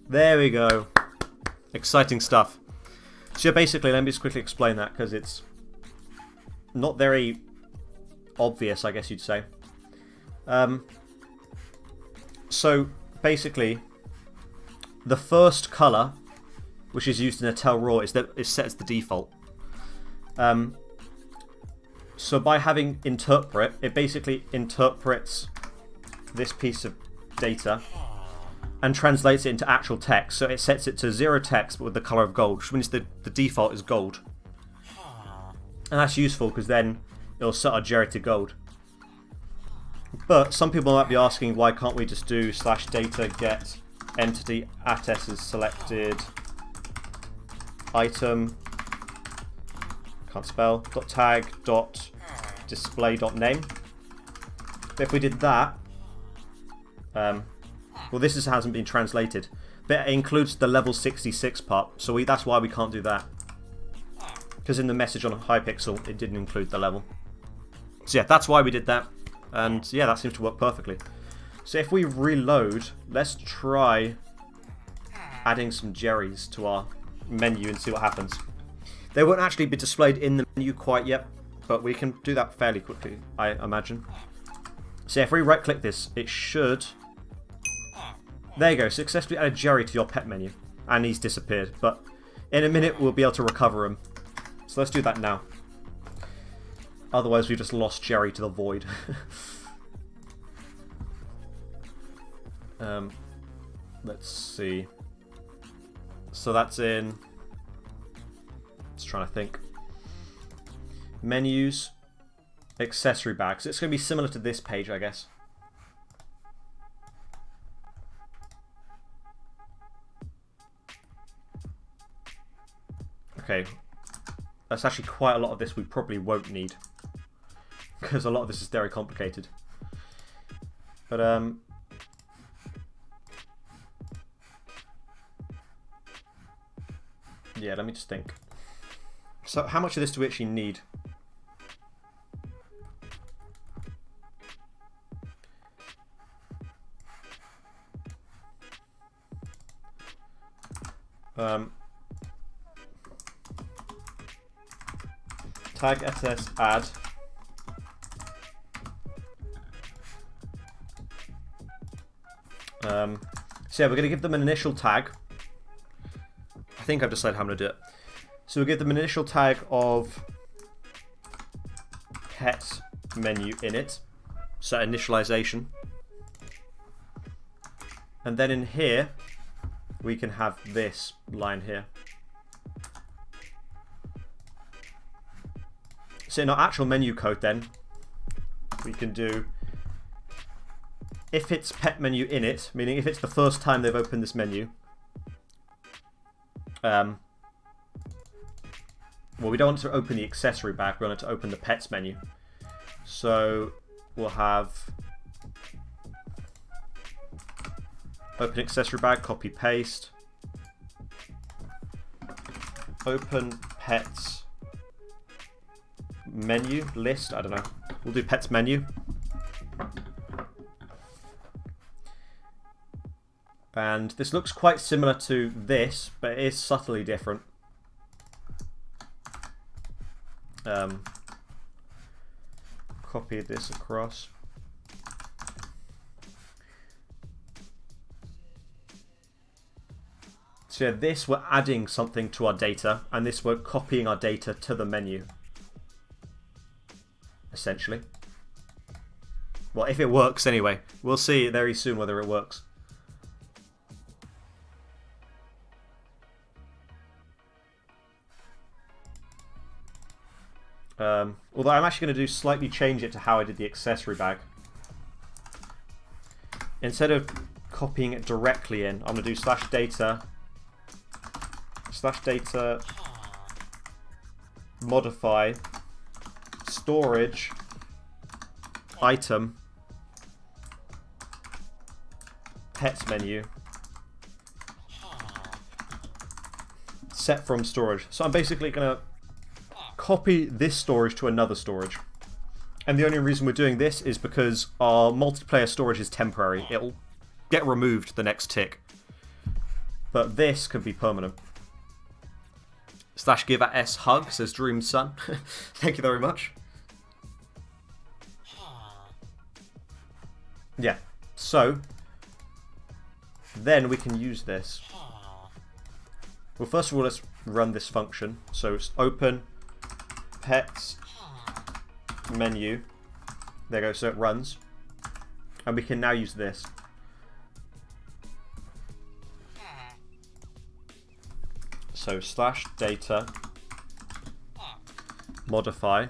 There we go. Exciting stuff. So yeah, basically, let me just quickly explain that, because it's not very obvious, I guess you'd say. So basically, the first colour, which is used in a tell raw, is set as the default. So by having interpret, it basically interprets this piece of data and translates it into actual text. So it sets it to 0 text but with the colour of gold, which means the default is gold. And that's useful because then it'll set our Jerry to gold. But some people might be asking, why can't we just do /data get entity at s is selected item, can't spell, .tag .display.name. But if we did that, well, this hasn't been translated, but it includes the level 66 part, so that's why we can't do that. Because in the message on Hypixel, it didn't include the level. So yeah, that's why we did that, and yeah, that seems to work perfectly. So if we reload, let's try adding some Jerrys to our menu and see what happens. They won't actually be displayed in the menu quite yet, but we can do that fairly quickly, I imagine. So if we right click this, it should... there you go, successfully added Jerry to your pet menu. And he's disappeared, but in a minute we'll be able to recover him. So let's do that now. Otherwise we've just lost Jerry to the void. Let's see. So that's in... just trying to think. Menus, accessory bags. It's going to be similar to this page, I guess. Okay. That's actually quite a lot of this we probably won't need, because a lot of this is very complicated. But yeah, let me just think. So how much of this do we actually need? Tag ss add. So yeah, we're going to give them an initial tag. I think I've decided how I'm going to do it. So we'll give them an initial tag of pet menu init. So initialization. And then in here, we can have this line here. So in our actual menu code then, we can do, if it's pet menu init, meaning if it's the first time they've opened this menu, well, we don't want to open the accessory bag, we want it to open the pets menu. So we'll have open accessory bag, copy paste, open pets menu list, I don't know, we'll do pets menu. And this looks quite similar to this, but it is subtly different. Copy this across. So yeah, this we're adding something to our data, and this we're copying our data to the menu. Essentially. Well, if it works anyway. We'll see very soon whether it works. Although I'm actually going to slightly change it to how I did the accessory bag. Instead of copying it directly in, I'm going to do /data modify storage item pets menu, set from storage. So I'm basically going to copy this storage to another storage. And the only reason we're doing this is because our multiplayer storage is temporary. It'll get removed the next tick. But this can be permanent. /give@shug says Dream Son. Thank you very much. Yeah, so then we can use this. Well, first of all, let's run this function. So it's open pets menu. There you go, so it runs. And we can now use this. So /data modify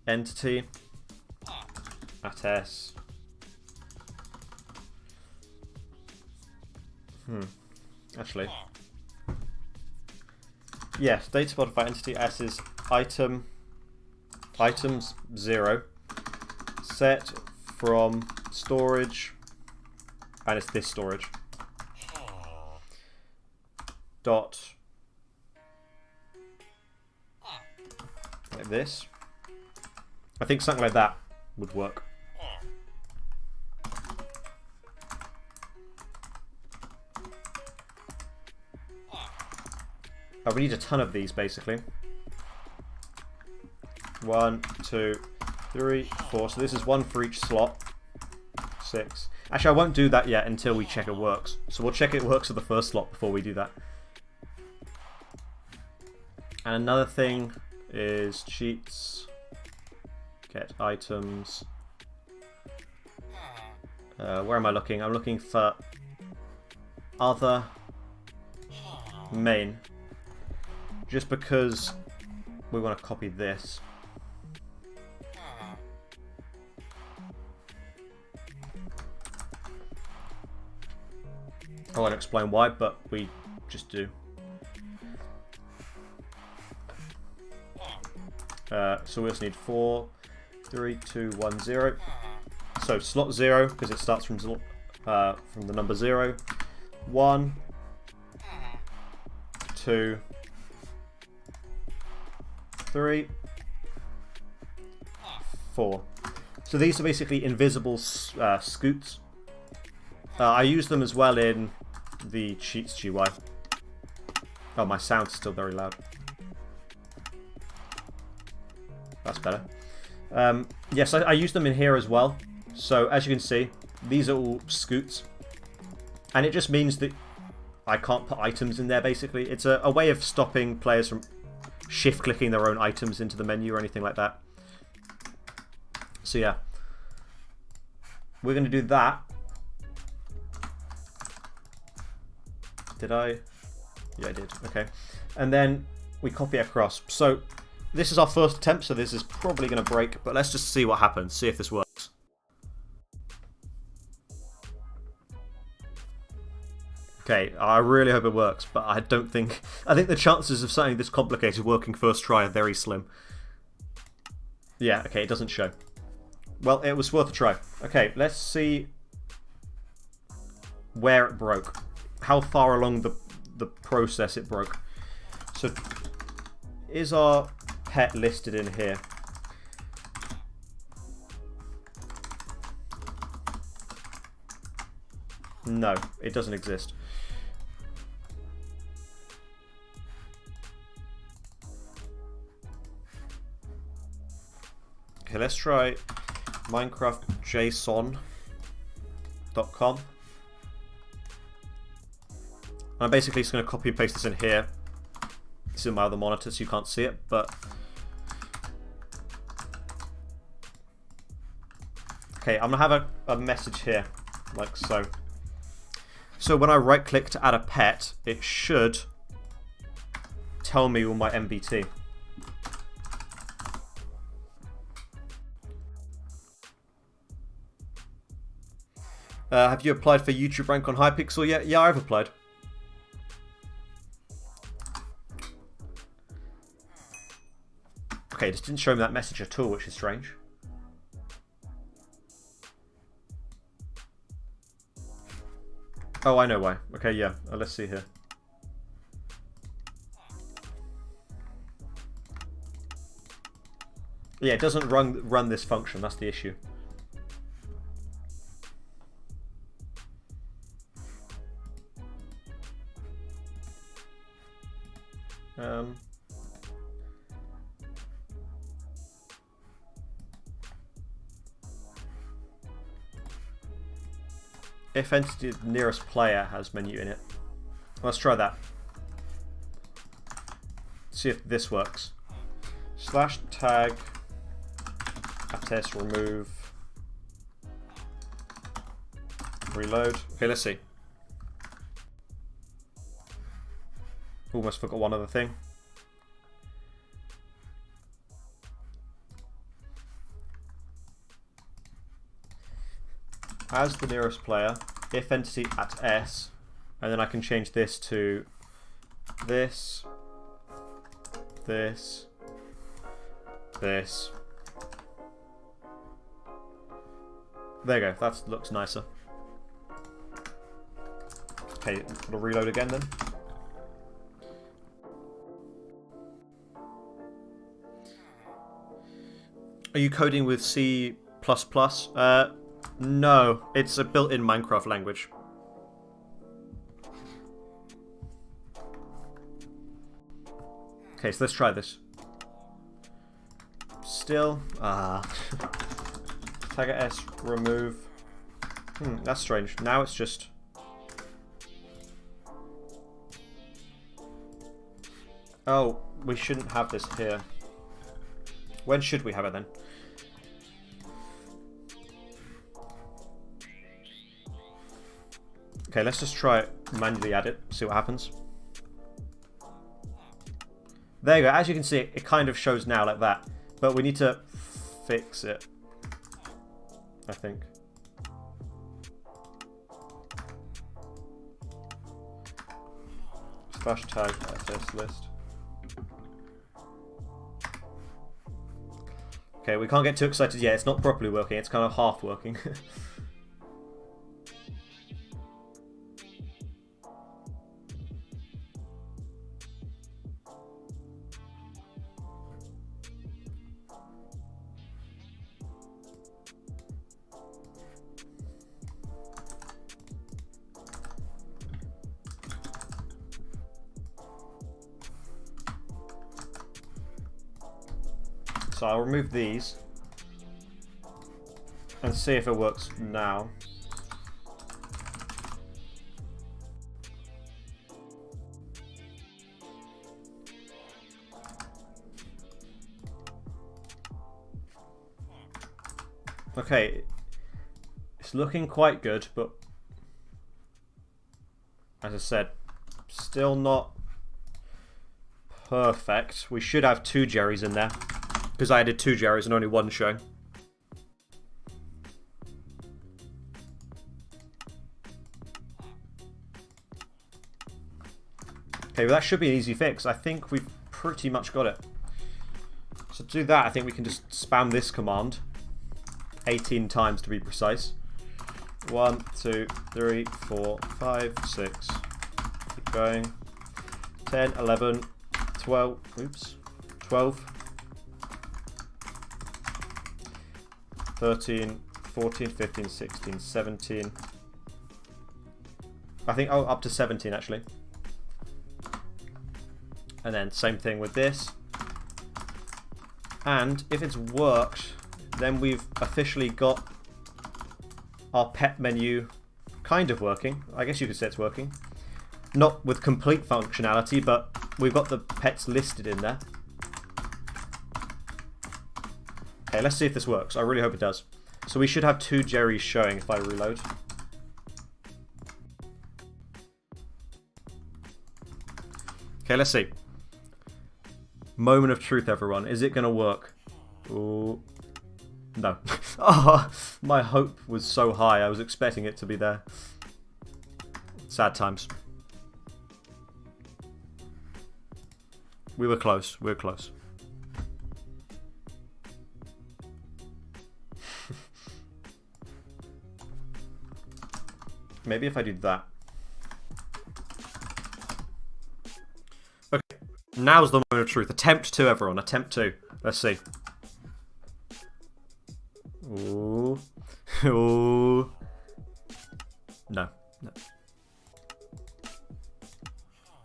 entity @s. Actually, yes, data modify entity s is items 0 set from storage, and it's this storage dot like this. I think something like that would work. Oh, we need a ton of these, basically. 1, 2, 3, 4. So this is 1 for each slot. 6. Actually, I won't do that yet until we check it works. So we'll check it works for the first slot before we do that. And another thing is cheats. Get items. Where am I looking? I'm looking for other main. Just because we want to copy this. I won't explain why, but we just do. So we also need 4, 3, 2, 1, 0. So slot 0, because it starts from the number 0. 1, 2, 3, 4. So these are basically invisible scoots. I use them as well in the cheats GUI. Oh, my sound's still very loud. That's better. Yes, I use them in here as well. So as you can see, these are all scoots. And it just means that I can't put items in there, basically. It's a way of stopping players from shift-clicking their own items into the menu or anything like that. So yeah. We're going to do that. Did I? Yeah, I did. Okay. And then we copy it across. So this is our first attempt, so this is probably going to break, but let's just see what happens, see if this works. Okay, I really hope it works, but I think the chances of something this complicated working first try are very slim. Yeah, okay, it doesn't show. Well, it was worth a try. Okay, let's see where it broke. How far along the process it broke. So, is our pet listed in here? No, it doesn't exist. Okay, let's try minecraftjson.com. I'm basically just going to copy and paste this in here. This is my other monitor, so you can't see it, but... Okay, I'm going to have a message here, like so. So when I right-click to add a pet, it should tell me all my MBT. Have you applied for YouTube rank on Hypixel yet? Yeah, I've applied. Okay, it just didn't show me that message at all, which is strange. Oh, I know why. Okay, yeah. Let's see here. Yeah, it doesn't run this function. That's the issue. If entity nearest player has menu in it. Let's try that. See if this works. /tag @s remove reload. Okay, let's see. Almost forgot one other thing. As the nearest player, if entity @s, and then I can change this to this, this, this. There you go, that looks nicer. Okay, we'll reload again then. Are you coding with C++? No, it's a built-in Minecraft language. Okay, so let's try this. Still, tag @s remove. That's strange. Now it's just. Oh, we shouldn't have this here. When should we have it then? Okay, let's just try it, manually add it, see what happens. There you go. As you can see, it kind of shows now like that. But we need to fix it, I think. /tag @s list. Okay, we can't get too excited yet. It's not properly working. It's kind of half working. So I'll remove these and see if it works now. Okay, it's looking quite good, but as I said, still not perfect. We should have 2 Jerrys in there, because I added 2 Jerrys and only 1 showing. Okay, well that should be an easy fix. I think we've pretty much got it. So to do that, I think we can just spam this command 18 times to be precise. 1, 2, 3, 4, 5, 6. Keep going. 10, 11, 12. Oops. 12. 13, 14, 15, 16, 17. I think, oh, up to 17 actually. And then same thing with this. And if it's worked, then we've officially got our pet menu kind of working. I guess you could say it's working. Not with complete functionality, but we've got the pets listed in there. Okay, let's see if this works. I really hope it does. So we should have 2 Jerrys showing if I reload. Okay, let's see. Moment of truth, everyone. Is it going to work? Ooh. No. Oh, my hope was so high. I was expecting it to be there. Sad times. We were close. We were close. Maybe if I do that. Now's the moment of truth. Attempt 2, everyone. Attempt 2. Let's see. Ooh. Ooh. No. No.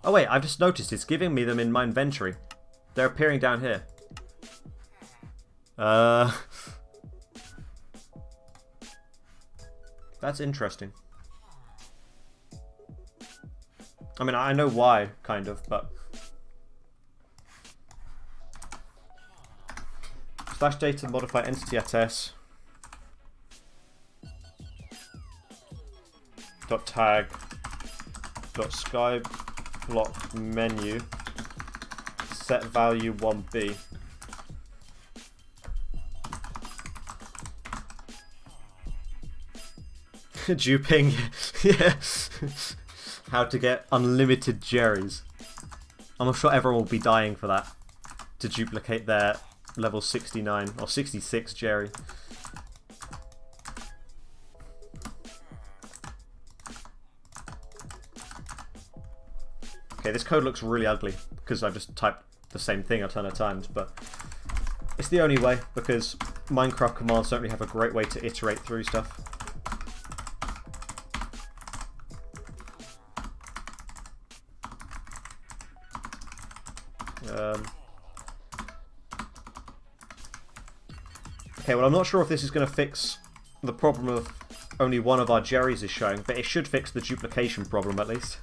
Oh wait, I've just noticed it's giving me them in my inventory. They're appearing down here. That's interesting. I mean, I know why, kind of, but... Slash data modify entity at s. Dot tag. Dot skyblock menu. Set value 1b. Duping. Yeah. How to get unlimited Jerrys. I'm sure everyone will be dying for that. To duplicate their level 69 or 66 Jerry. Okay, this code looks really ugly because I've just typed the same thing a ton of times, but it's the only way because Minecraft commands don't really have a great way to iterate through stuff. Okay, well I'm not sure if this is going to fix the problem of only one of our Jerrys is showing, but it should fix the duplication problem at least.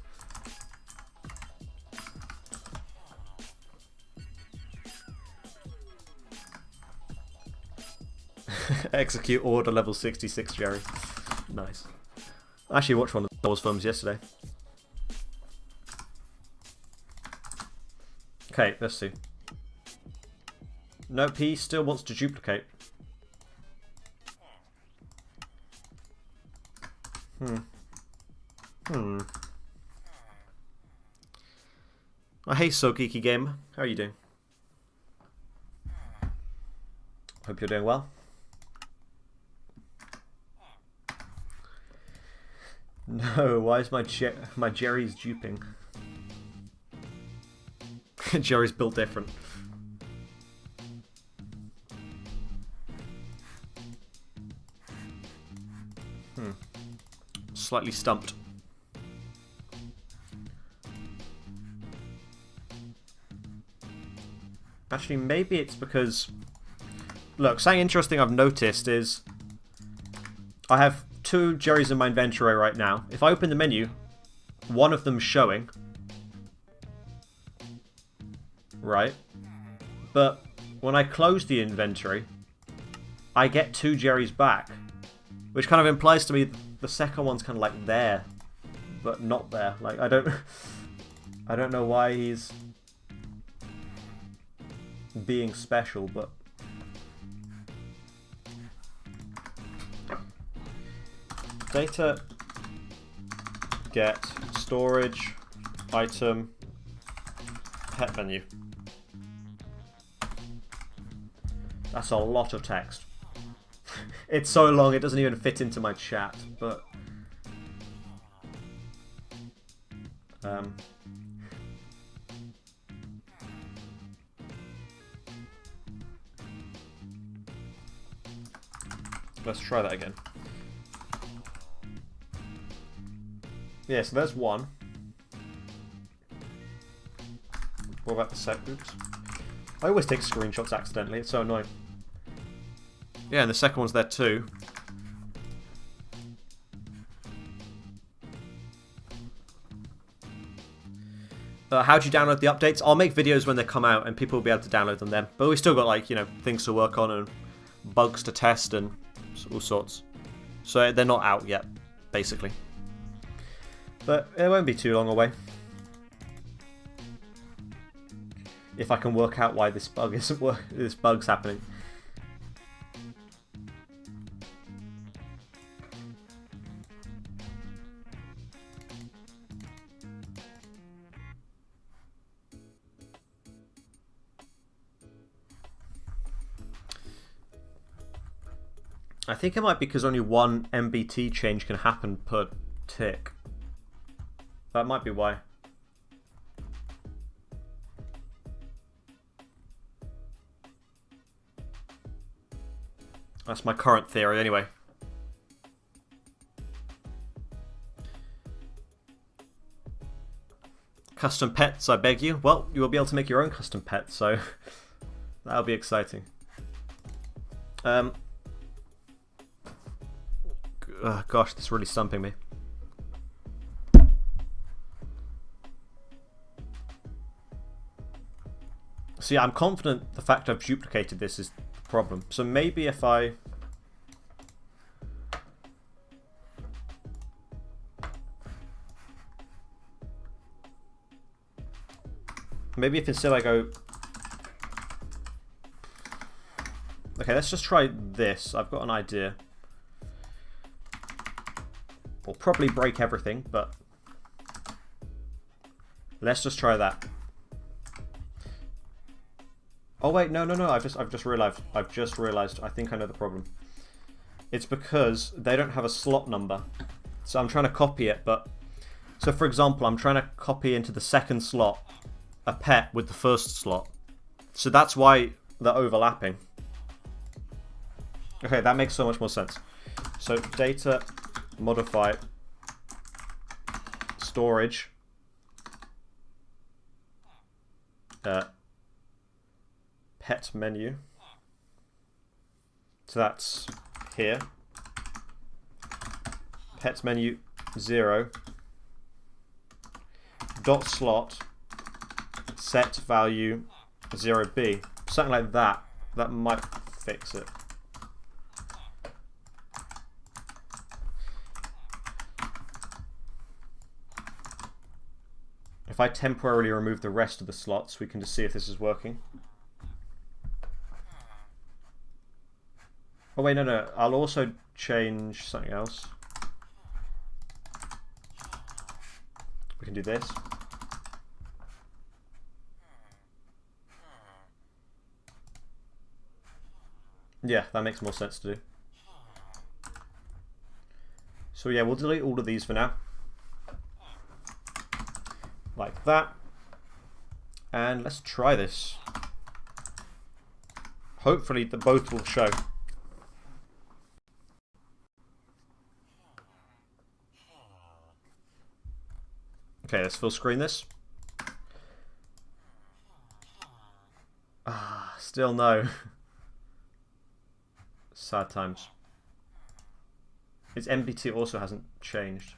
Execute order level 66 Jerry. Nice. I actually watched one of those films yesterday. Okay, let's see. Nope, he still wants to duplicate. Oh, hey, 𝐎𝐭𝐡𝐞𝐫. How are you doing? Hope you're doing well. No, why is my Jerry's duping? Jerry's built different. Slightly stumped. Actually, maybe it's because... Look, something interesting I've noticed is... I have 2 Jerrys in my inventory right now. If I open the menu, one of them's showing. Right? But when I close the inventory, I get 2 Jerrys back. Which kind of implies to me the second one's kind of like there, but not there. Like, I don't know why he's being special, but... Data get storage item pet menu. That's a lot of text. It's so long it doesn't even fit into my chat, but let's try that again. Yeah, so there's one. What about the set? Oops. I always take screenshots accidentally, it's so annoying. Yeah, and the second one's there too. How do you download the updates? I'll make videos when they come out and people will be able to download them then. But we still got, like, you know, things to work on and bugs to test and all sorts. So they're not out yet, basically. But it won't be too long away. If I can work out why this bug isn't this bug's happening. I think it might be because only one MBT change can happen per tick. That might be why. That's my current theory anyway. Custom pets, I beg you. Well, you will be able to make your own custom pet, so that'll be exciting. Gosh, this is really stumping me. See, I'm confident the fact I've duplicated this is the problem. So maybe if I... Maybe if instead I go... Okay, let's just try this. I've got an idea. We'll probably break everything, but... Let's just try that. Oh wait, no. I've just realized. I think I know the problem. It's because they don't have a slot number. So I'm trying to copy it, but... So for example, I'm trying to copy into the second slot a pet with the first slot. So that's why they're overlapping. Okay, that makes so much more sense. So data modify storage pet menu. So that's here. Pet menu 0 dot slot set value 0b. Something like that. That might fix it. If I temporarily remove the rest of the slots, we can just see if this is working. Oh wait, no. I'll also change something else. We can do this. Yeah, that makes more sense to do. So yeah, we'll delete all of these for now. Like that. And let's try this. Hopefully the both will show. Okay, let's full screen this. Still no. Sad times. Its MBT also hasn't changed.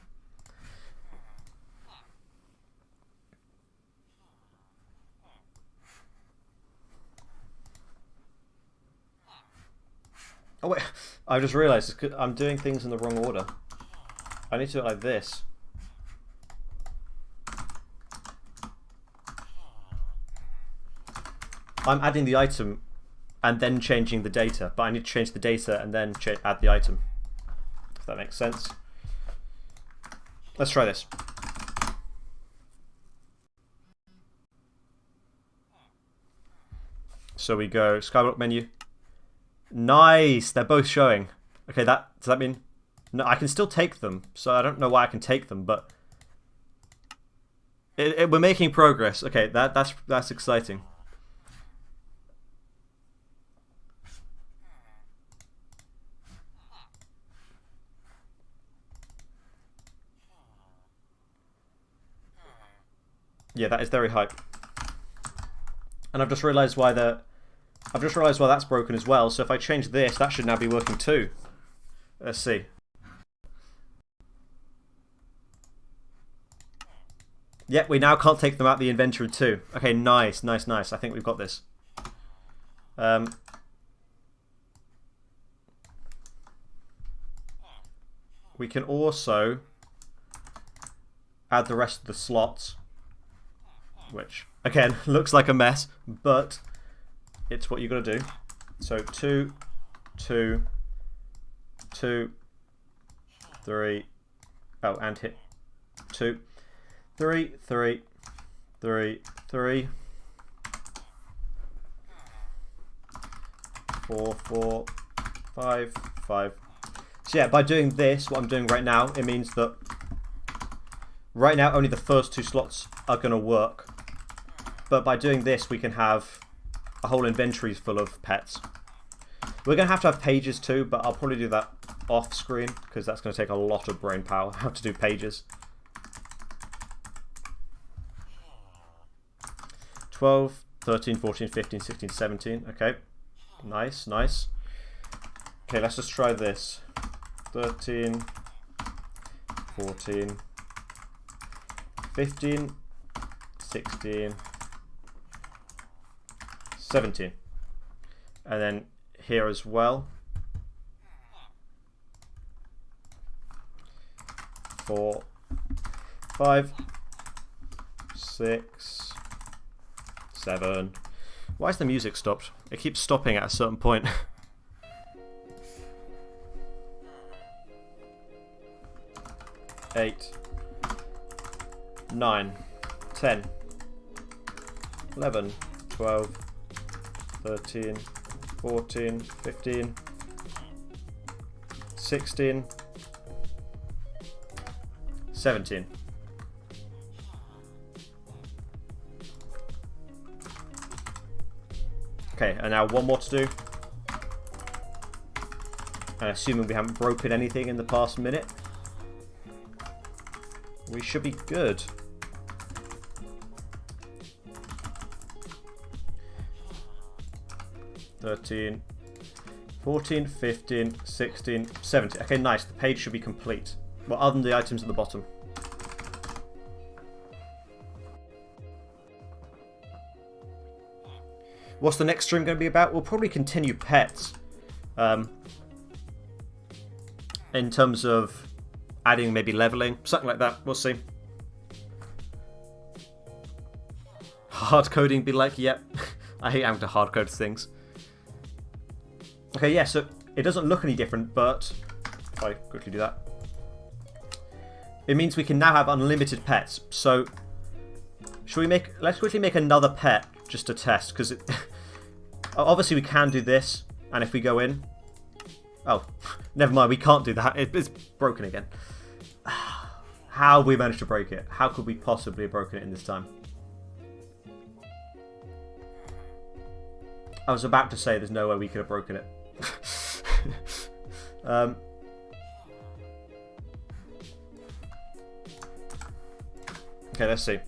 Oh wait, I just realised I'm doing things in the wrong order. I need to do it like this. I'm adding the item and then changing the data, but I need to change the data and then add the item. If that makes sense. Let's try this. So we go Skyblock menu. Nice, they're both showing. Okay, does that mean no? I can still take them, so I don't know why I can take them, but we're making progress. Okay, that's exciting. Yeah, that is very hype. And I've just realised why that's broken as well. So if I change this, that should now be working too. Let's see. Yep, we now can't take them out of the inventory too. Okay, nice. I think we've got this. We can also add the rest of the slots, which again looks like a mess, but it's what you got to do. So 2, 2, 2, 3. Oh, and hit 2, 3, 3, 3, 3, 4, 4, 5, 5. So yeah, by doing this, what I'm doing right now, it means that right now only the first 2 slots are going to work. But by doing this, we can have a whole inventory full of pets. We're going to have pages too, but I'll probably do that off screen because that's going to take a lot of brain power. How to do pages. 12, 13, 14, 15, 16, 17. Okay. Nice, nice. Okay, let's just try this. 13, 14, 15, 16, 17. And then here as well. 4, 5, 6, 7. Why is the music stopped? It keeps stopping at a certain point. 8, 9, 10, 11, 12, 13, 14, 15, 16, 17. Okay, and now one more to do. And assuming we haven't broken anything in the past minute, we should be good. (13, 14, 15, 16, 17). Okay, nice. The page should be complete. Well, other than the items at the bottom. What's the next stream going to be about? We'll probably continue pets. In terms of adding maybe leveling, something like that. We'll see. Hard coding be like, yep. I hate having to hard code things. Okay, yeah, so it doesn't look any different, but if I quickly do that, it means we can now have unlimited pets. So should we let's quickly make another pet just to test, because obviously we can do this, and if we go in, oh, never mind, we can't do that. It's broken again. How have we managed to break it? How could we possibly have broken it in this time? I was about to say there's no way we could have broken it. Okay, let's see.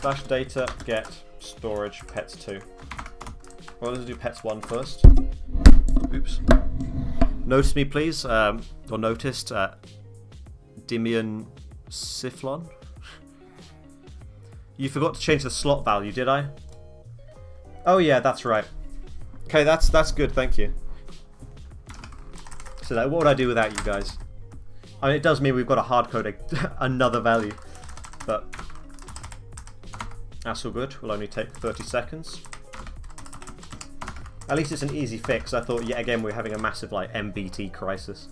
Slash data get storage pets 2. Well, let's do pets 1 first. Oops. Notice me, please. Or noticed. Dimion Siflon. You forgot to change the slot value, did I? Oh yeah, that's right. Okay, that's good, thank you. So what would I do without you guys? I mean, it does mean we've got to hard code another value, but that's all good. Will only take 30 seconds. At least it's an easy fix. I thought yet again we're having a massive like MBT crisis.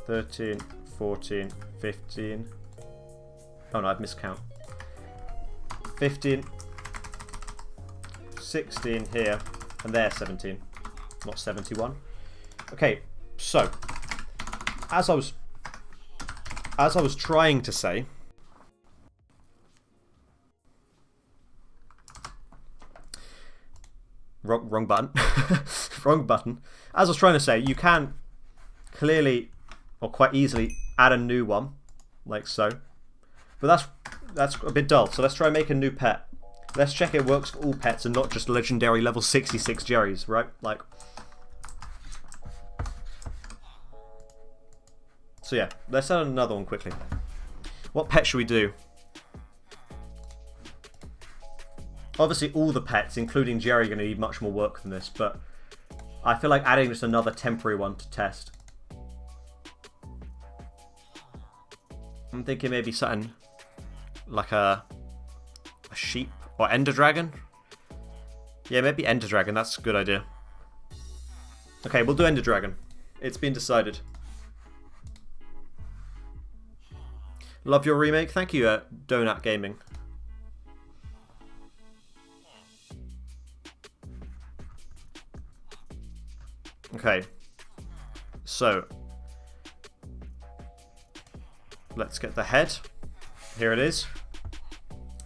13, 14, 15. Oh no, I've miscount. 15, 16 here, and there 17, not 71. Okay, so as I was trying to say, wrong button, wrong button. As I was trying to say, you can clearly or quite easily add a new one, like so. But that's a bit dull. So let's try and make a new pet. Let's check it works for all pets and not just legendary level 66 Jerrys, right? Like. So yeah, let's add another one quickly. What pet should we do? Obviously all the pets, including Jerry, are going to need much more work than this, but I feel like adding just another temporary one to test. I'm thinking maybe something like a sheep or Ender Dragon. Yeah, maybe Ender Dragon, that's a good idea. Okay, we'll do Ender Dragon. It's been decided. Love your remake. Thank you, Donut Gaming. Okay, so let's get the head. Here it is.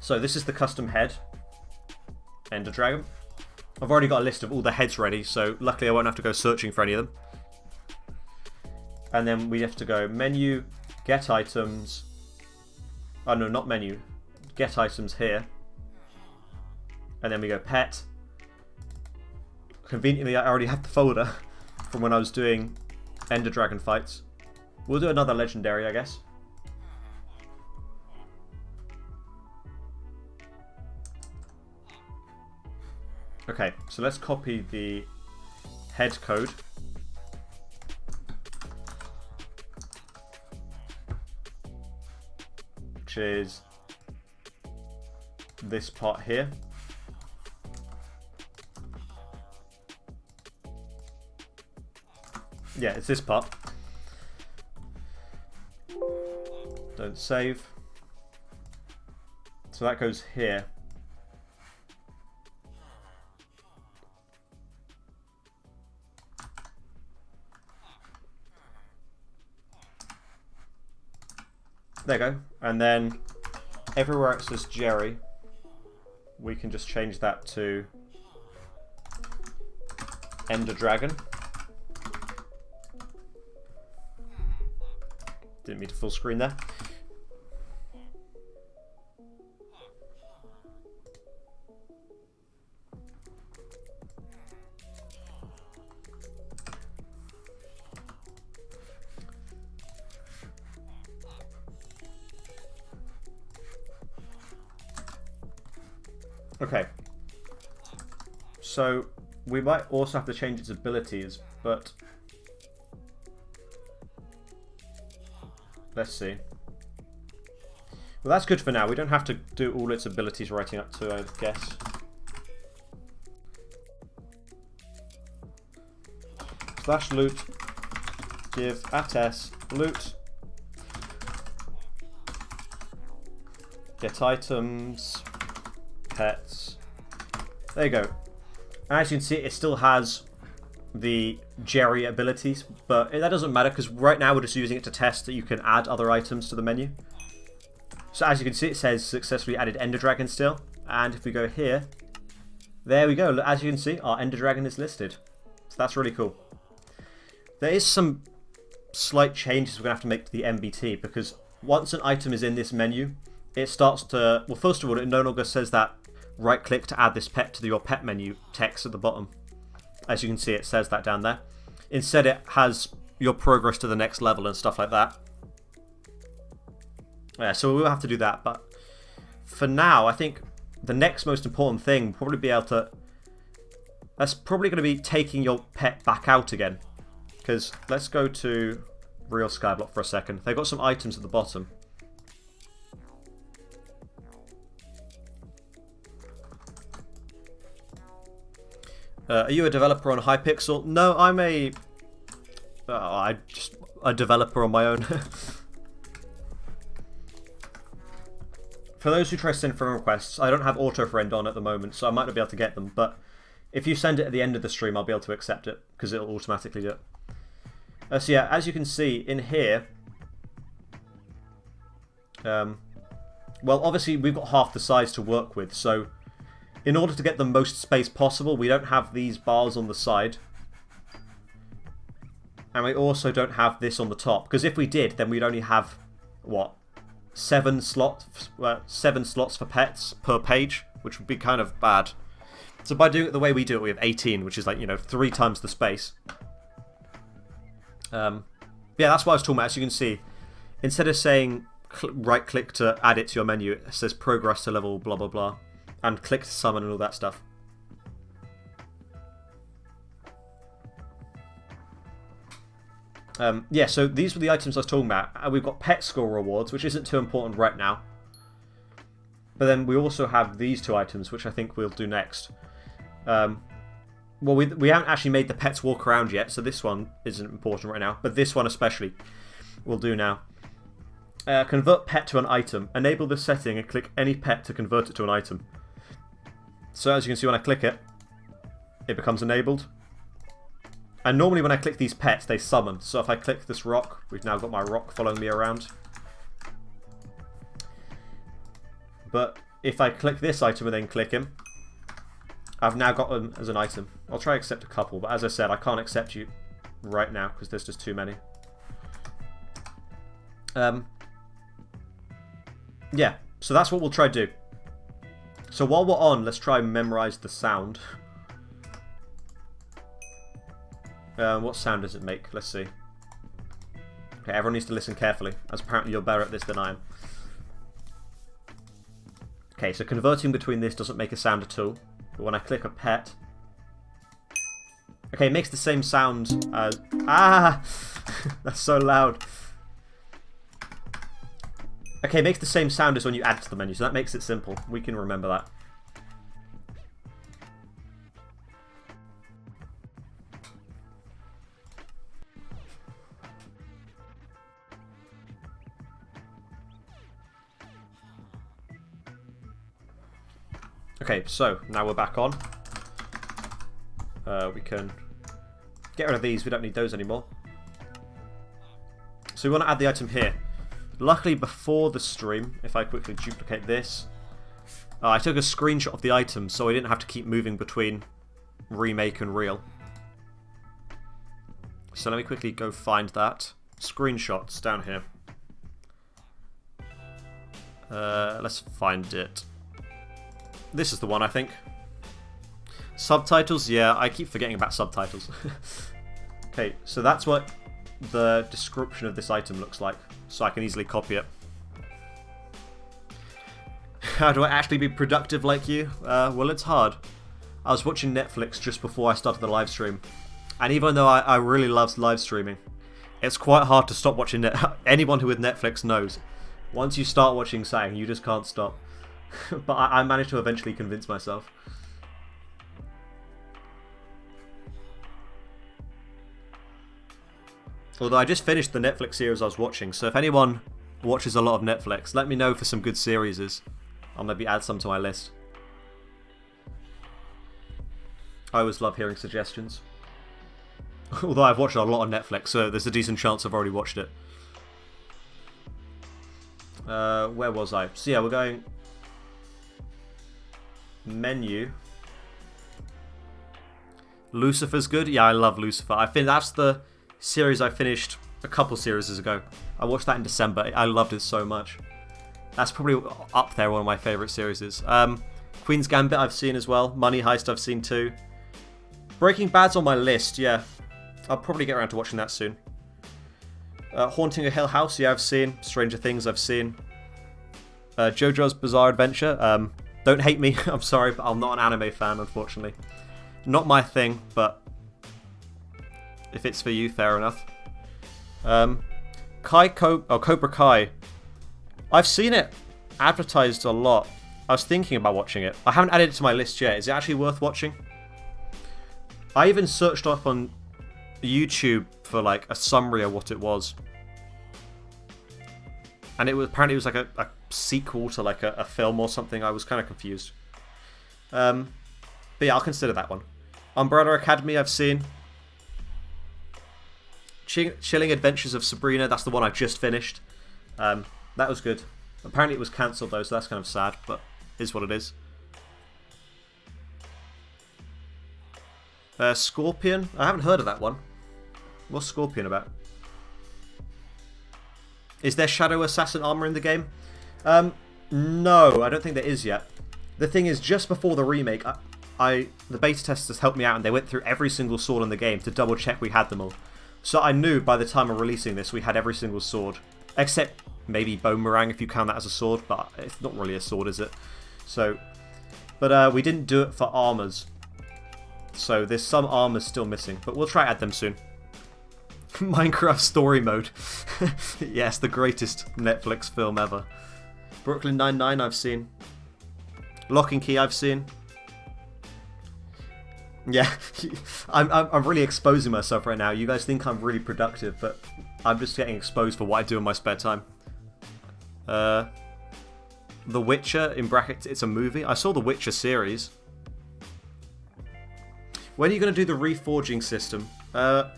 So this is the custom head, Ender Dragon. I've already got a list of all the heads ready, so luckily I won't have to go searching for any of them. And then we have to go menu, get items. Oh no, not menu. Get items here. And then we go pet. Conveniently, I already had the folder from when I was doing Ender Dragon fights. We'll do another legendary, I guess. Okay, so let's copy the head code. Which is this part here. Yeah, it's this part. Don't save. So that goes here. There you go. And then everywhere it says Jerry, we can just change that to Ender Dragon. Didn't mean to full screen there. Okay, so we might also have to change its abilities, but let's see. Well, that's good for now. We don't have to do all its abilities writing up to, I guess. Slash loot, give @s loot, get items, pets. There you go. As you can see, it still has the Jerry abilities, but that doesn't matter because right now we're just using it to test that you can add other items to the menu. So as you can see, it says successfully added Ender Dragon still. And if we go here, there we go. As you can see, our Ender Dragon is listed. So that's really cool. There is some slight changes we're going to have to make to the MBT because once an item is in this menu, it starts to, well, first of all, it no longer says that right click to add this pet to your pet menu text at the bottom. As you can see, it says that down there. Instead, it has your progress to the next level and stuff like that. Yeah, so we'll have to do that. But for now, I think the next most important thing will probably be able to... That's probably going to be taking your pet back out again. Because let's go to real Skyblock for a second. They've got some items at the bottom. Are you a developer on Hypixel? No, I'm a developer on my own. For those who try to send friend requests, I don't have auto-friend on at the moment, so I might not be able to get them. But if you send it at the end of the stream, I'll be able to accept it because it'll automatically do it. So yeah, as you can see in here, well, obviously we've got half the size to work with, so in order to get the most space possible, we don't have these bars on the side. And we also don't have this on the top. Because if we did, then we'd only have, what, 7 slots for pets per page, which would be kind of bad. So by doing it the way we do it, we have 18, which is like, 3 times the space. Yeah, that's what I was talking about. As you can see, instead of saying right click to add it to your menu, it says progress to level blah blah blah. And click to summon and all that stuff. Yeah, so these were the items I was talking about. And we've got pet score rewards, which isn't too important right now. But then we also have these 2 items, which I think we'll do next. Well, we haven't actually made the pets walk around yet, so this one isn't important right now. But this one especially we'll do now. Convert pet to an item. Enable this setting and click any pet to convert it to an item. So as you can see, when I click it, it becomes enabled. And normally when I click these pets, they summon. So if I click this rock, we've now got my rock following me around. But if I click this item and then click him, I've now got them as an item. I'll try accept a couple, but as I said, I can't accept you right now because there's just too many. Yeah, so that's what we'll try to do. So while we're on, let's try and memorize the sound. What sound does it make? Let's see. Okay, everyone needs to listen carefully, as apparently you're better at this than I am. Okay, so converting between this doesn't make a sound at all. But when I click a pet... Okay, it makes the same sound as... Ah! That's so loud. Okay, it makes the same sound as when you add to the menu, so that makes it simple. We can remember that. Okay, so now we're back on. We can get rid of these, we don't need those anymore. So we want to add the item here. Luckily before the stream, if I quickly duplicate this, I took a screenshot of the item so I didn't have to keep moving between remake and real. So let me quickly go find that. Screenshots down here. Let's find it. This is the one, I think. Subtitles, yeah, I keep forgetting about subtitles. Okay, so that's what the description of this item looks like, so I can easily copy it. How do I actually be productive like you? Well, it's hard. I was watching Netflix just before I started the live stream, and even though I really love live streaming, it's quite hard to stop watching anyone who with Netflix knows. Once you start watching something, you just can't stop. But I managed to eventually convince myself. Although I just finished the Netflix series I was watching, so if anyone watches a lot of Netflix, let me know for some good series. I'll maybe add some to my list. I always love hearing suggestions. Although I've watched a lot on Netflix, so there's a decent chance I've already watched it. Where was I? So yeah, we're going... Menu. Lucifer's good. Yeah, I love Lucifer. I think that's the series I finished a couple series ago. I watched that in December. I loved it so much. That's probably up there, one of my favourite series. Queen's Gambit I've seen as well. Money Heist I've seen too. Breaking Bad's on my list, yeah. I'll probably get around to watching that soon. Haunting a Hill House, yeah, I've seen. Stranger Things I've seen. JoJo's Bizarre Adventure. Don't hate me, I'm sorry, but I'm not an anime fan, unfortunately. Not my thing, but if it's for you, fair enough. Cobra Kai. I've seen it advertised a lot. I was thinking about watching it. I haven't added it to my list yet. Is it actually worth watching? I even searched up on YouTube for like a summary of what it was. And it was apparently it was like a sequel to like a film or something. I was kind of confused. But yeah, I'll consider that one. Umbrella Academy I've seen. Chilling Adventures of Sabrina, that's the one I just finished. That was good. Apparently it was cancelled though, so that's kind of sad, but it is what it is. Scorpion, I haven't heard of that one. What's Scorpion about? Is there Shadow Assassin armor in the game? No, I don't think there is yet. The thing is, just before the remake, the beta testers helped me out and they went through every single sword in the game to double check we had them all. So I knew by the time of releasing this we had every single sword. Except maybe Boomerang if you count that as a sword, but it's not really a sword, is it? So, but we didn't do it for armors. So there's some armors still missing, but we'll try to add them soon. Minecraft Story Mode. Yes, the greatest Netflix film ever. Brooklyn Nine-Nine I've seen. Lock and Key I've seen. Yeah, I'm really exposing myself right now. You guys think I'm really productive, but I'm just getting exposed for what I do in my spare time. The Witcher, in brackets, it's a movie. I saw the Witcher series. When are you going to do the reforging system? Yeah,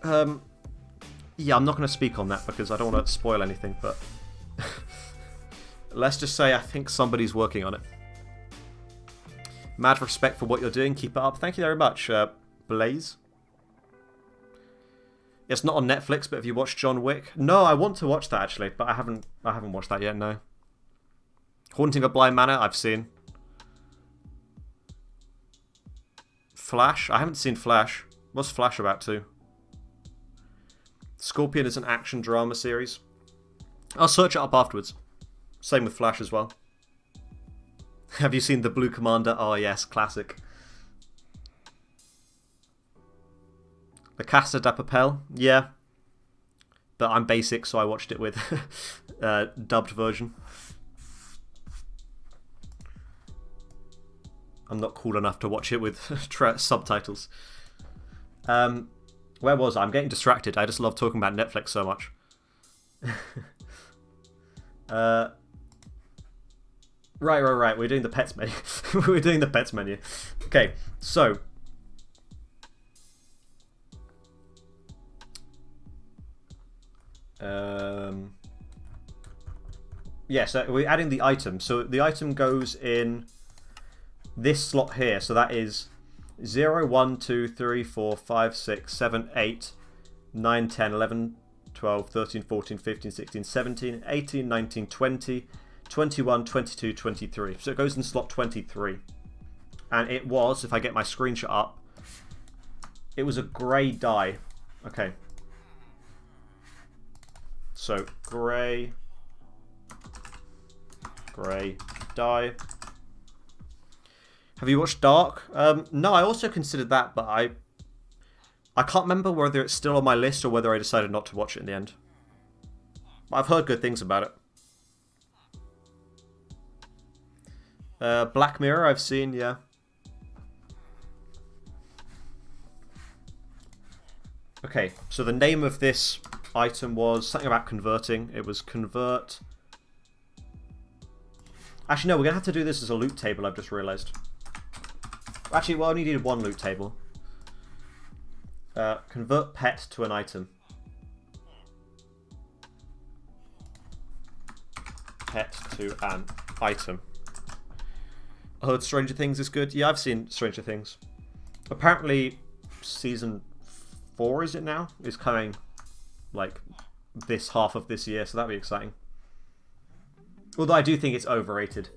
I'm not going to speak on that because I don't want to spoil anything, but let's just say I think somebody's working on it. Mad respect for what you're doing. Keep it up. Thank you very much, Blaze. It's not on Netflix, but have you watched John Wick? No, I want to watch that actually, but I haven't watched that yet. No. Haunting of Bly Manor, I've seen. Flash, I haven't seen Flash. What's Flash about too? Scorpion is an action drama series. I'll search it up afterwards. Same with Flash as well. Have you seen The Blue Commander? Oh yes, classic. The Casa de Papel? Yeah. But I'm basic, so I watched it with dubbed version. I'm not cool enough to watch it with subtitles. Where was I? I'm getting distracted. I just love talking about Netflix so much. Right. We're doing the pets menu. We're doing the pets menu. Okay, so yeah, so we're adding the item. So the item goes in this slot here. So that is 0, 1, 2, 3, 4, 5, 6, 7, 8, 9, 10, 11, 12, 13, 14, 15, 16, 17, 18, 19, 20, 21, 22, 23. So it goes in slot 23. And it was, if I get my screenshot up, it was a grey die. Okay. So, grey die. Have you watched Dark? No, I also considered that, but I can't remember whether it's still on my list or whether I decided not to watch it in the end. I've heard good things about it. Black Mirror, I've seen, yeah. Okay, so the name of this item was something about converting. It was convert. Actually, no, we're going to have to do this as a loot table, I've just realised. Actually, we only needed one loot table. Convert pet to an item. Pet to an item. I heard Stranger Things is good. Yeah, I've seen Stranger Things. Apparently, season 4, is it now? Is coming, like, this half of this year, so that'll be exciting. Although I do think it's overrated.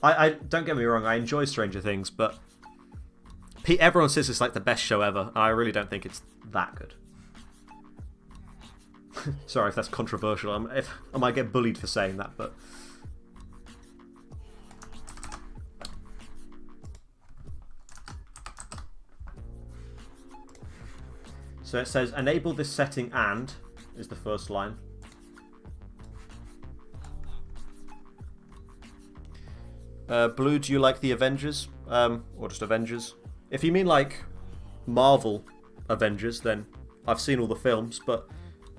I don't get me wrong, I enjoy Stranger Things, but everyone says it's like the best show ever, and I really don't think it's that good. Sorry if that's controversial. I might get bullied for saying that, but so it says enable this setting and is the first line. Blue, do you like the Avengers? Or just Avengers? If you mean like Marvel Avengers, then I've seen all the films, but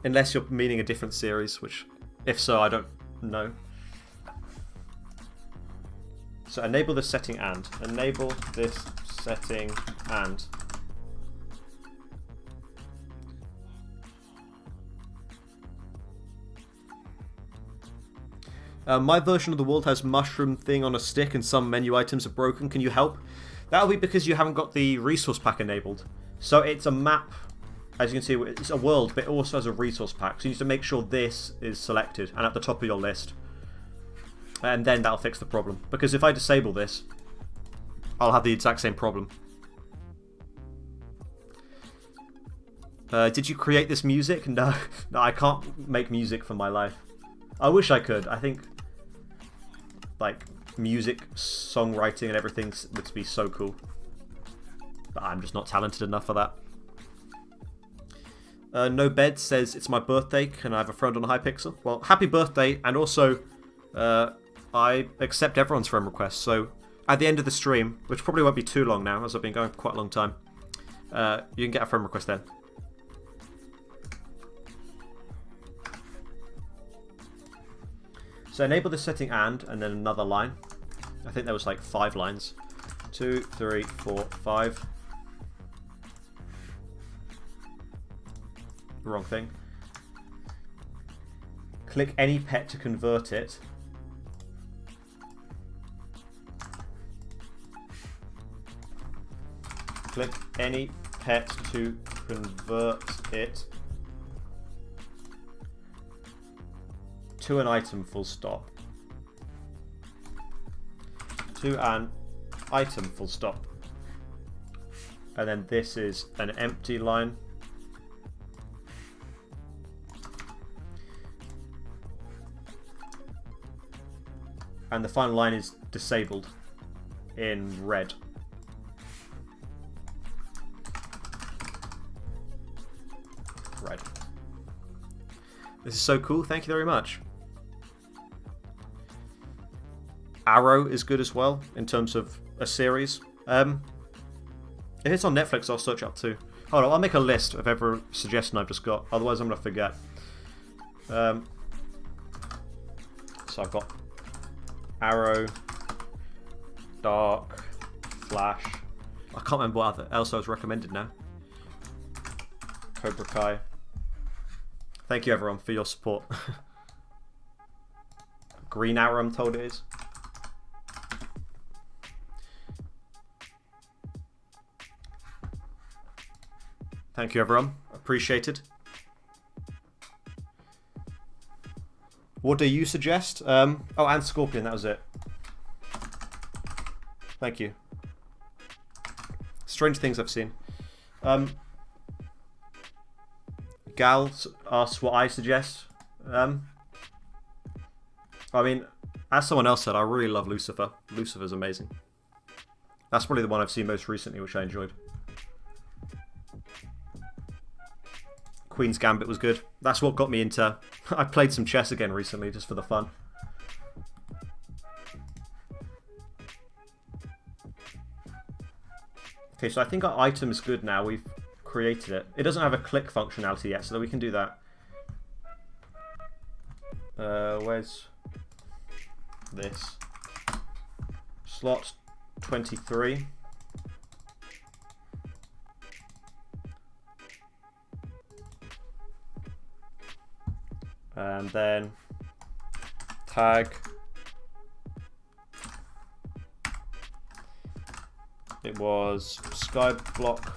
unless you're meaning a different series, which if so, I don't know. So enable this setting and. Enable this setting and. My version of the world has mushroom thing on a stick and some menu items are broken. Can you help? That'll be because you haven't got the resource pack enabled. So it's a map, as you can see, it's a world, but it also has a resource pack. So you need to make sure this is selected and at the top of your list. And then that'll fix the problem. Because if I disable this, I'll have the exact same problem. Did you create this music? No, no, I can't make music for my life. I wish I could. I think like music, songwriting and everything would be so cool. But I'm just not talented enough for that. No Bed says, it's my birthday, can I have a friend on Hypixel? Well, happy birthday, and also I accept everyone's friend requests, so at the end of the stream, which probably won't be too long now, as I've been going for quite a long time, you can get a friend request then. So enable the setting and then another line. I think there was like 5 lines. 2, 3, 4, 5. Wrong thing. Click any pet to convert it. Click any pet to convert it to an item, full stop. To an item, full stop. And then this is an empty line. And the final line is disabled in red. Red. This is so cool. Thank you very much. Arrow is good as well in terms of a series. If it's on Netflix, I'll search up too. Hold on, I'll make a list of every suggestion I've just got. Otherwise, I'm going to forget. So I've got Arrow, Dark, Flash. I can't remember what else I was recommended now. Cobra Kai. Thank you everyone for your support. Green Arrow, I'm told it is. Thank you everyone. Appreciated. What do you suggest? Oh, and Scorpion, that was it. Thank you. Strange things I've seen. Gal asks what I suggest. I mean, as someone else said, I really love Lucifer. Lucifer's amazing. That's probably the one I've seen most recently, which I enjoyed. Queen's Gambit was good. That's what got me into... I played some chess again recently, just for the fun. Okay, so I think our item is good now. We've created it. It doesn't have a click functionality yet, so we can do that. Where's this? Slot 23. And then tag. It was Skyblock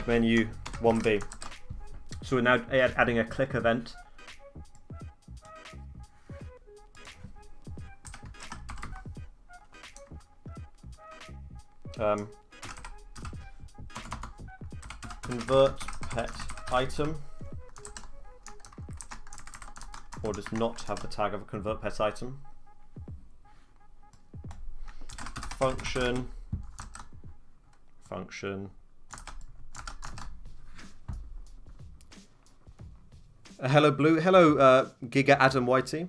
menu 1B. So we're now adding a click event. Convert pet item, or does not have the tag of a convert pet item. Function. Hello Blue, hello Giga Adam Whitey.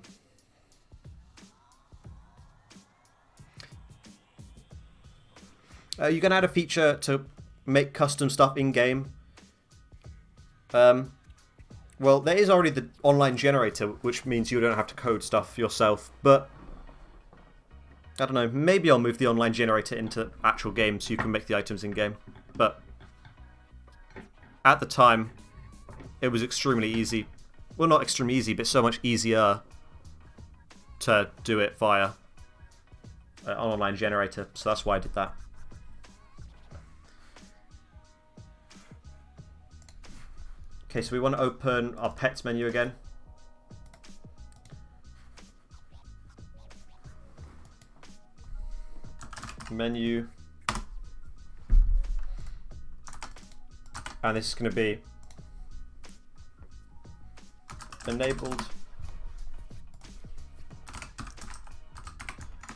You're going to add a feature to make custom stuff in-game. Well, there is already the online generator, which means you don't have to code stuff yourself, but I don't know, maybe I'll move the online generator into actual games so you can make the items in-game. But at the time, it was extremely easy. Well, not extremely easy, but so much easier to do it via an online generator, so that's why I did that. Okay, so we want to open our pets menu again. Menu. And this is going to be enabled.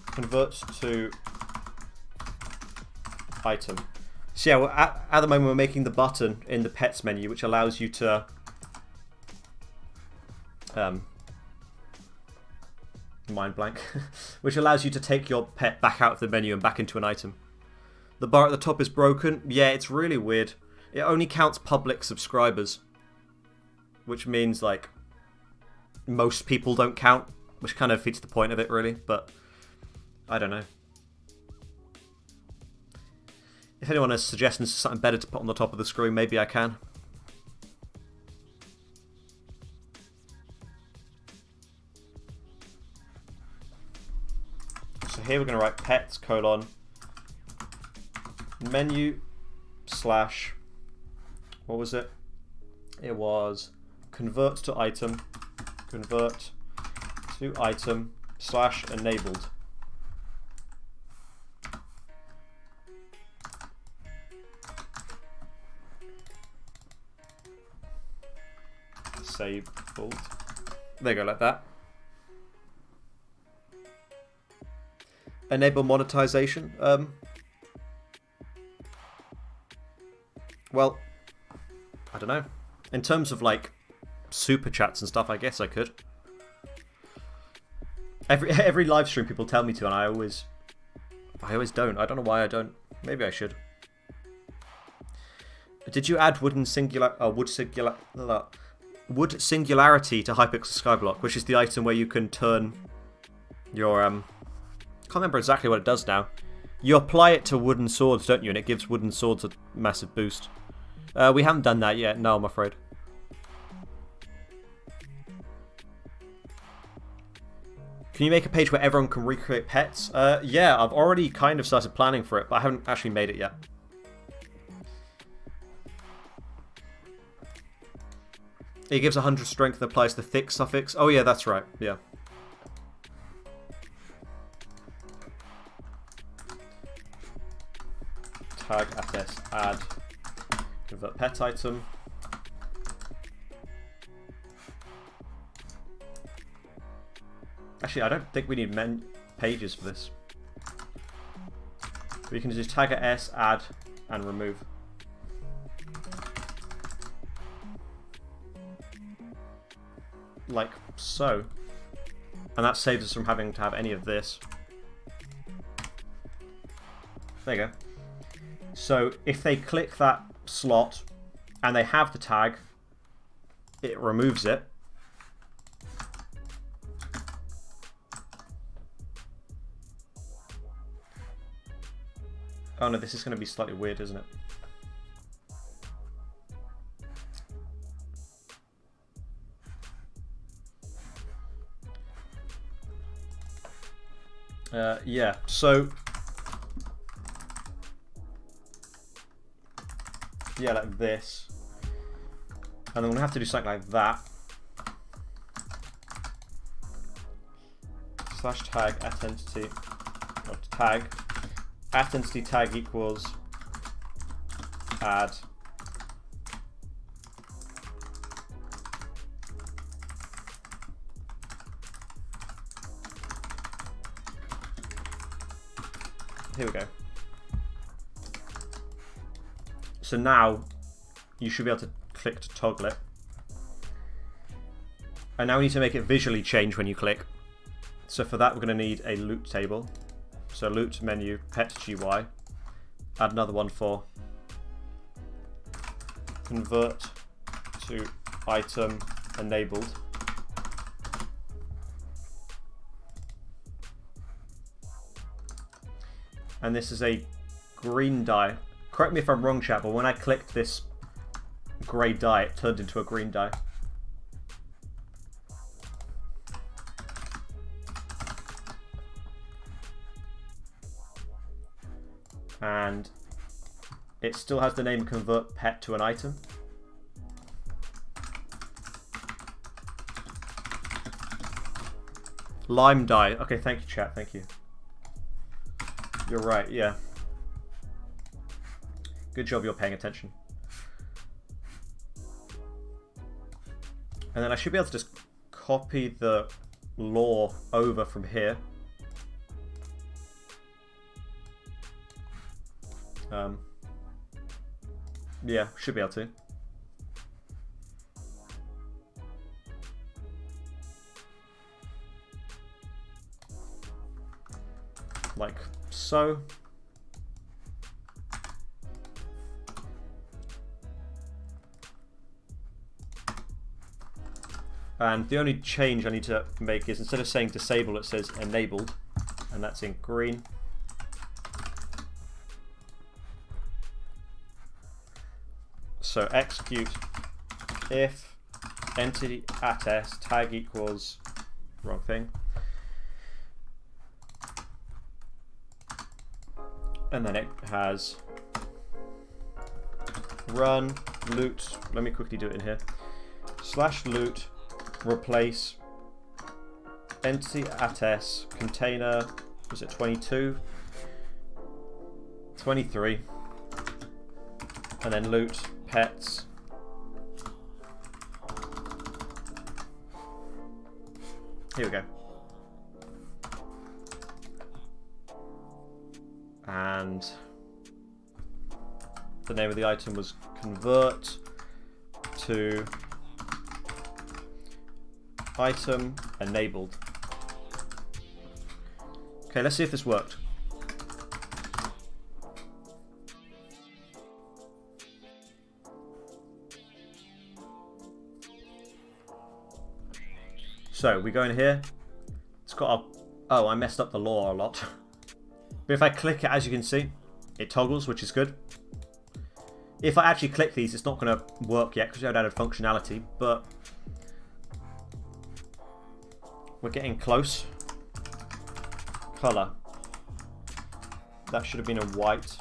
Converts to item. So yeah, at the moment we're making the button in the pets menu, which allows you to mind blank, which allows you to take your pet back out of the menu and back into an item. The bar at the top is broken. Yeah, it's really weird. It only counts public subscribers, which means like most people don't count, which kind of defeats the point of it really, but I don't know. If anyone has suggestions for something better to put on the top of the screen, maybe I can. So here we're going to write pets : menu slash, what was it? It was convert to item slash enabled. Disabled. There you go, like that. Enable monetization. Well, I don't know. In terms of like super chats and stuff, I guess I could. Every live stream people tell me to, and I always don't. I don't know why I don't. Maybe I should. Did you add wood singularity to Hypixel Skyblock, which is the item where you can turn your can't remember exactly what it does now. You apply it to wooden swords, don't you? And it gives wooden swords a massive boost. We haven't done that yet. No, I'm afraid. Can you make a page where everyone can recreate pets? Yeah, I've already kind of started planning for it, but I haven't actually made it yet. It gives 100 strength and applies the thick suffix. Oh yeah, that's right. Yeah. Tag @s add convert pet item. Actually, I don't think we need pages for this. We can just tag @s add and remove. Like so. And that saves us from having to have any of this. There you go. So if they click that slot and they have the tag, it removes it. Oh no, this is going to be slightly weird, isn't it? Yeah, so yeah, like this, and then we're gonna have to do something like that. Slash tag @entity, or tag @entity tag equals add Here we go. So now you should be able to click to toggle it. And now we need to make it visually change when you click. So for that we're going to need a loot table. So loot menu pet GY. Add another one for convert to item enabled. And this is a green dye. Correct me if I'm wrong, chat, but when I clicked this grey dye, it turned into a green dye. And it still has the name convert pet to an item. Lime dye. Okay, thank you, chat. Thank you. You're right, yeah. Good job you're paying attention. And then I should be able to just copy the lore over from here. Yeah, should be able to. Like so. And the only change I need to make is instead of saying disable, it says enabled, and that's in green. So execute if entity @s tag equals wrong thing. And then it has run loot. Let me quickly do it in here. /loot replace entity at s container. Was it 22? 23. And then loot pets. Here we go. And the name of the item was convert to item enabled. Okay, let's see if this worked. So we go in here. It's got a... Oh, I messed up the law a lot. But if I click it, as you can see, it toggles, which is good. If I actually click these, it's not going to work yet because we haven't added functionality, but we're getting close. Color. That should have been a white.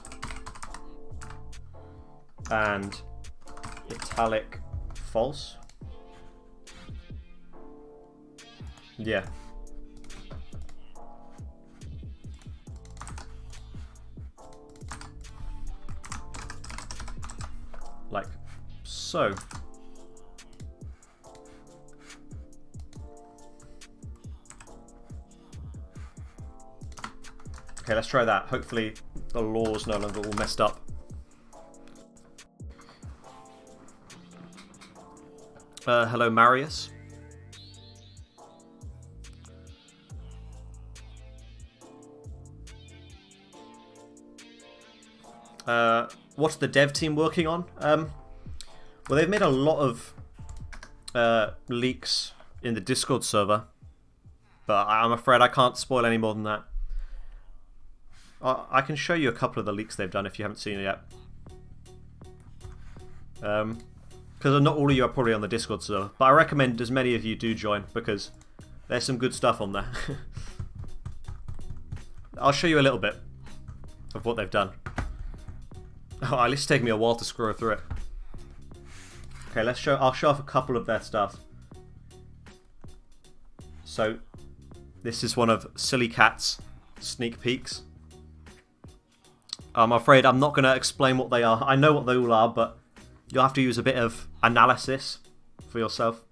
And italic false. Yeah. Like so. Okay, let's try that. Hopefully the law's no longer all messed up. Hello, Marius. What's the dev team working on? Well, they've made a lot of leaks in the Discord server, but I'm afraid I can't spoil any more than that. I can show you a couple of the leaks they've done if you haven't seen it yet. Because not all of you are probably on the Discord server, but I recommend as many of you do join because there's some good stuff on there. I'll show you a little bit of what they've done. Oh, at least it's taken me a while to scroll through it. Okay, I'll show off a couple of their stuff. So, this is one of Silly Cat's sneak peeks. I'm afraid I'm not going to explain what they are. I know what they all are, but you'll have to use a bit of analysis for yourself.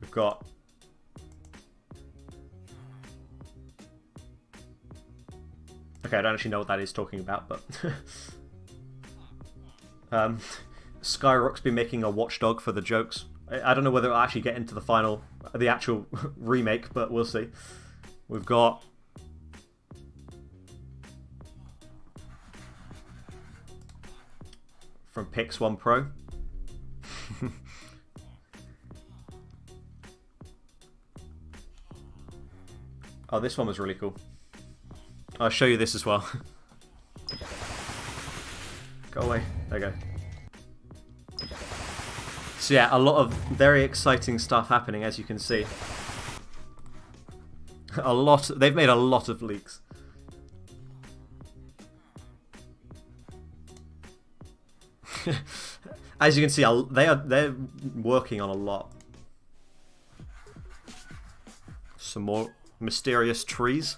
We've got... Okay, I don't actually know what that is talking about, but... Skyrock's been making a watchdog for the jokes. I don't know whether it'll actually get into the actual remake, but we'll see. We've got... From Pix1 Pro. Oh, this one was really cool. I'll show you this as well. Go away. There you go. So yeah, a lot of very exciting stuff happening, as you can see. They've made a lot of leaks. As you can see, they're working on a lot. Some more mysterious trees.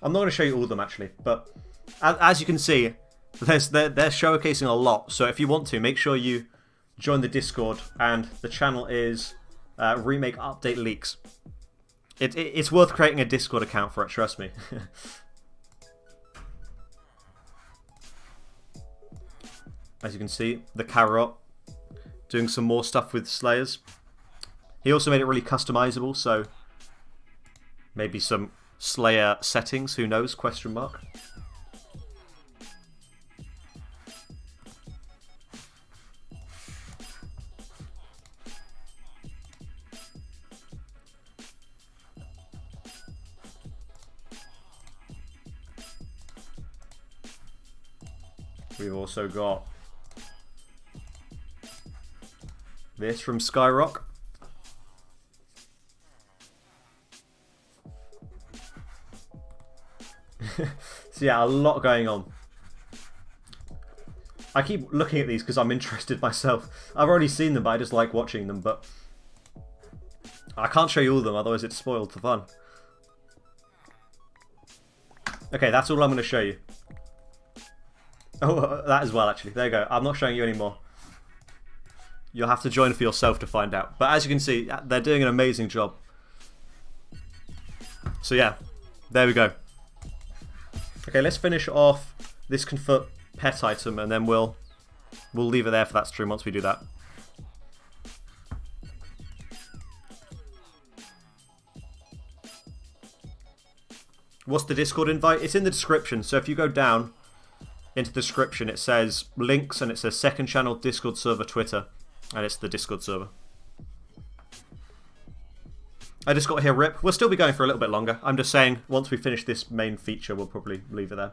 I'm not going to show you all of them actually, but as you can see, they're showcasing a lot. So if you want to, make sure you join the Discord, and the channel is Remake Update Leaks. It's worth creating a Discord account for it, trust me. As you can see, the Carrot doing some more stuff with Slayers. He also made it really customizable, so maybe some Slayer settings, who knows, question mark. We've also got this from Skyrock. So yeah, a lot going on. I keep looking at these because I'm interested myself. I've already seen them, but I just like watching them. But I can't show you all of them, otherwise it's spoiled the fun. Okay, that's all I'm going to show you. Oh, that as well, actually. There you go. I'm not showing you anymore. You'll have to join for yourself to find out. But as you can see, they're doing an amazing job. So yeah, there we go. Okay, let's finish off this convert pet item, and then we'll leave it there for that stream once we do that. What's the Discord invite? It's in the description. So if you go down into the description, it says links, and it says second channel, Discord server, Twitter, and it's the Discord server. I just got here, rip. We'll still be going for a little bit longer. I'm just saying, once we finish this main feature, we'll probably leave it there.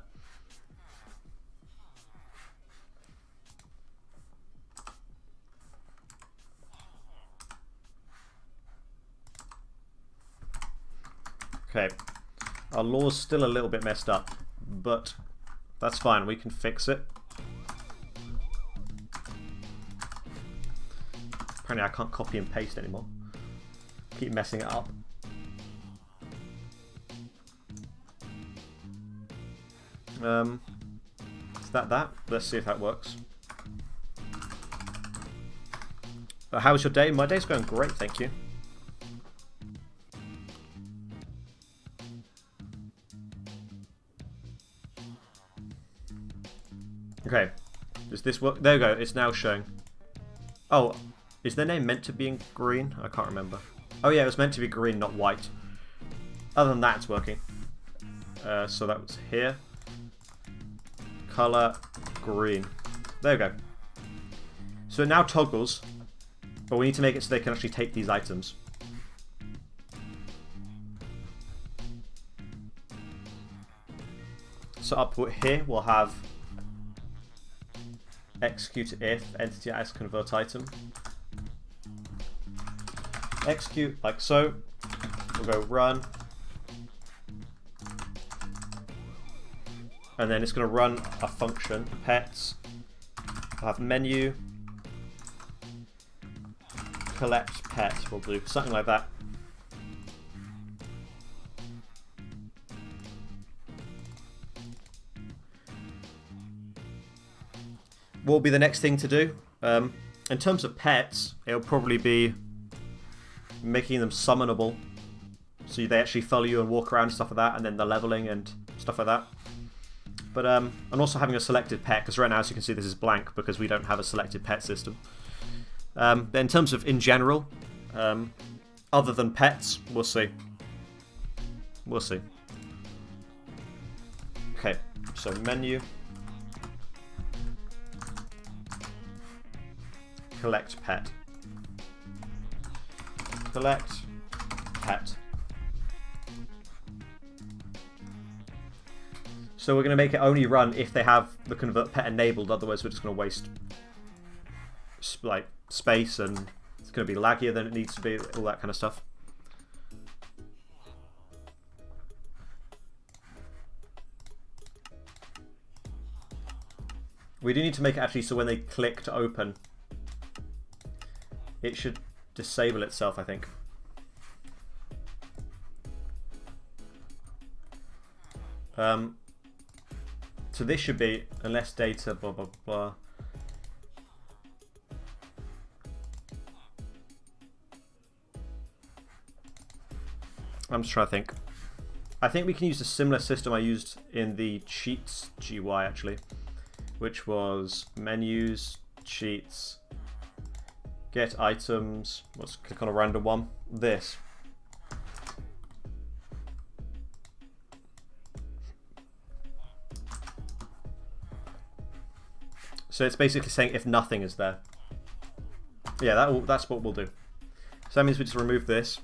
Okay. Our law's still a little bit messed up, but that's fine. We can fix it. Apparently I can't copy and paste anymore. Keep messing it up. Is that? Let's see if that works. How was your day? My day's going great, thank you. Okay, does this work? There we go, it's now showing. Oh, is their name meant to be in green? I can't remember. Oh yeah, it was meant to be green, not white. Other than that, it's working. So that was here. Color green. There we go. So it now toggles, but we need to make it so they can actually take these items. So up here, we'll have execute if entity as convert item. Execute like so. We'll go run. And then it's going to run a function, pets. We'll have menu. Collect pet. We'll do something like that. What will be the next thing to do? In terms of pets, it'll probably be making them summonable, so they actually follow you and walk around and stuff like that, and then the leveling and stuff like that. But and also having a selected pet, because right now, as you can see, this is blank because we don't have a selected pet system. Then in terms of in general, other than pets, we'll see. We'll see. Okay, so menu. Collect pet. Collect pet. So we're going to make it only run if they have the convert pet enabled, otherwise we're just going to waste like space, and it's going to be laggier than it needs to be, all that kind of stuff. We do need to make it actually so when they click to open, it should disable itself, I think. So this should be, unless data, blah, blah, blah. I'm just trying to think. I think we can use a similar system I used in the cheats GUI, actually, which was menus, cheats, get items. Let's click on a random one. This. So it's basically saying if nothing is there. Yeah, that's what we'll do. So that means we just remove this.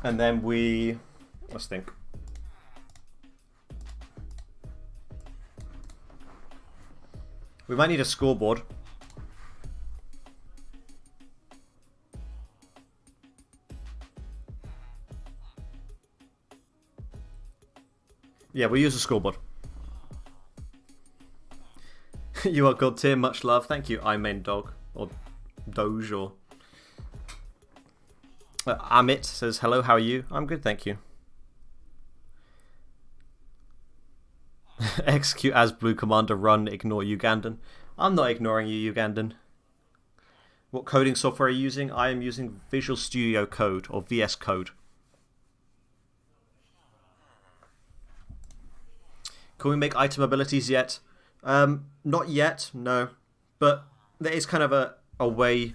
And then let's think. We might need a scoreboard. Yeah, we'll use a scoreboard. You are God tier, much love. Thank you, I main dog. Or Doge, or... Amit says, hello, how are you? I'm good, thank you. Execute as Blue Commander, run, ignore Ugandan. I'm not ignoring you, Ugandan. What coding software are you using? I am using Visual Studio Code, or VS Code. Can we make item abilities yet? Not yet, no. But there is kind of a way,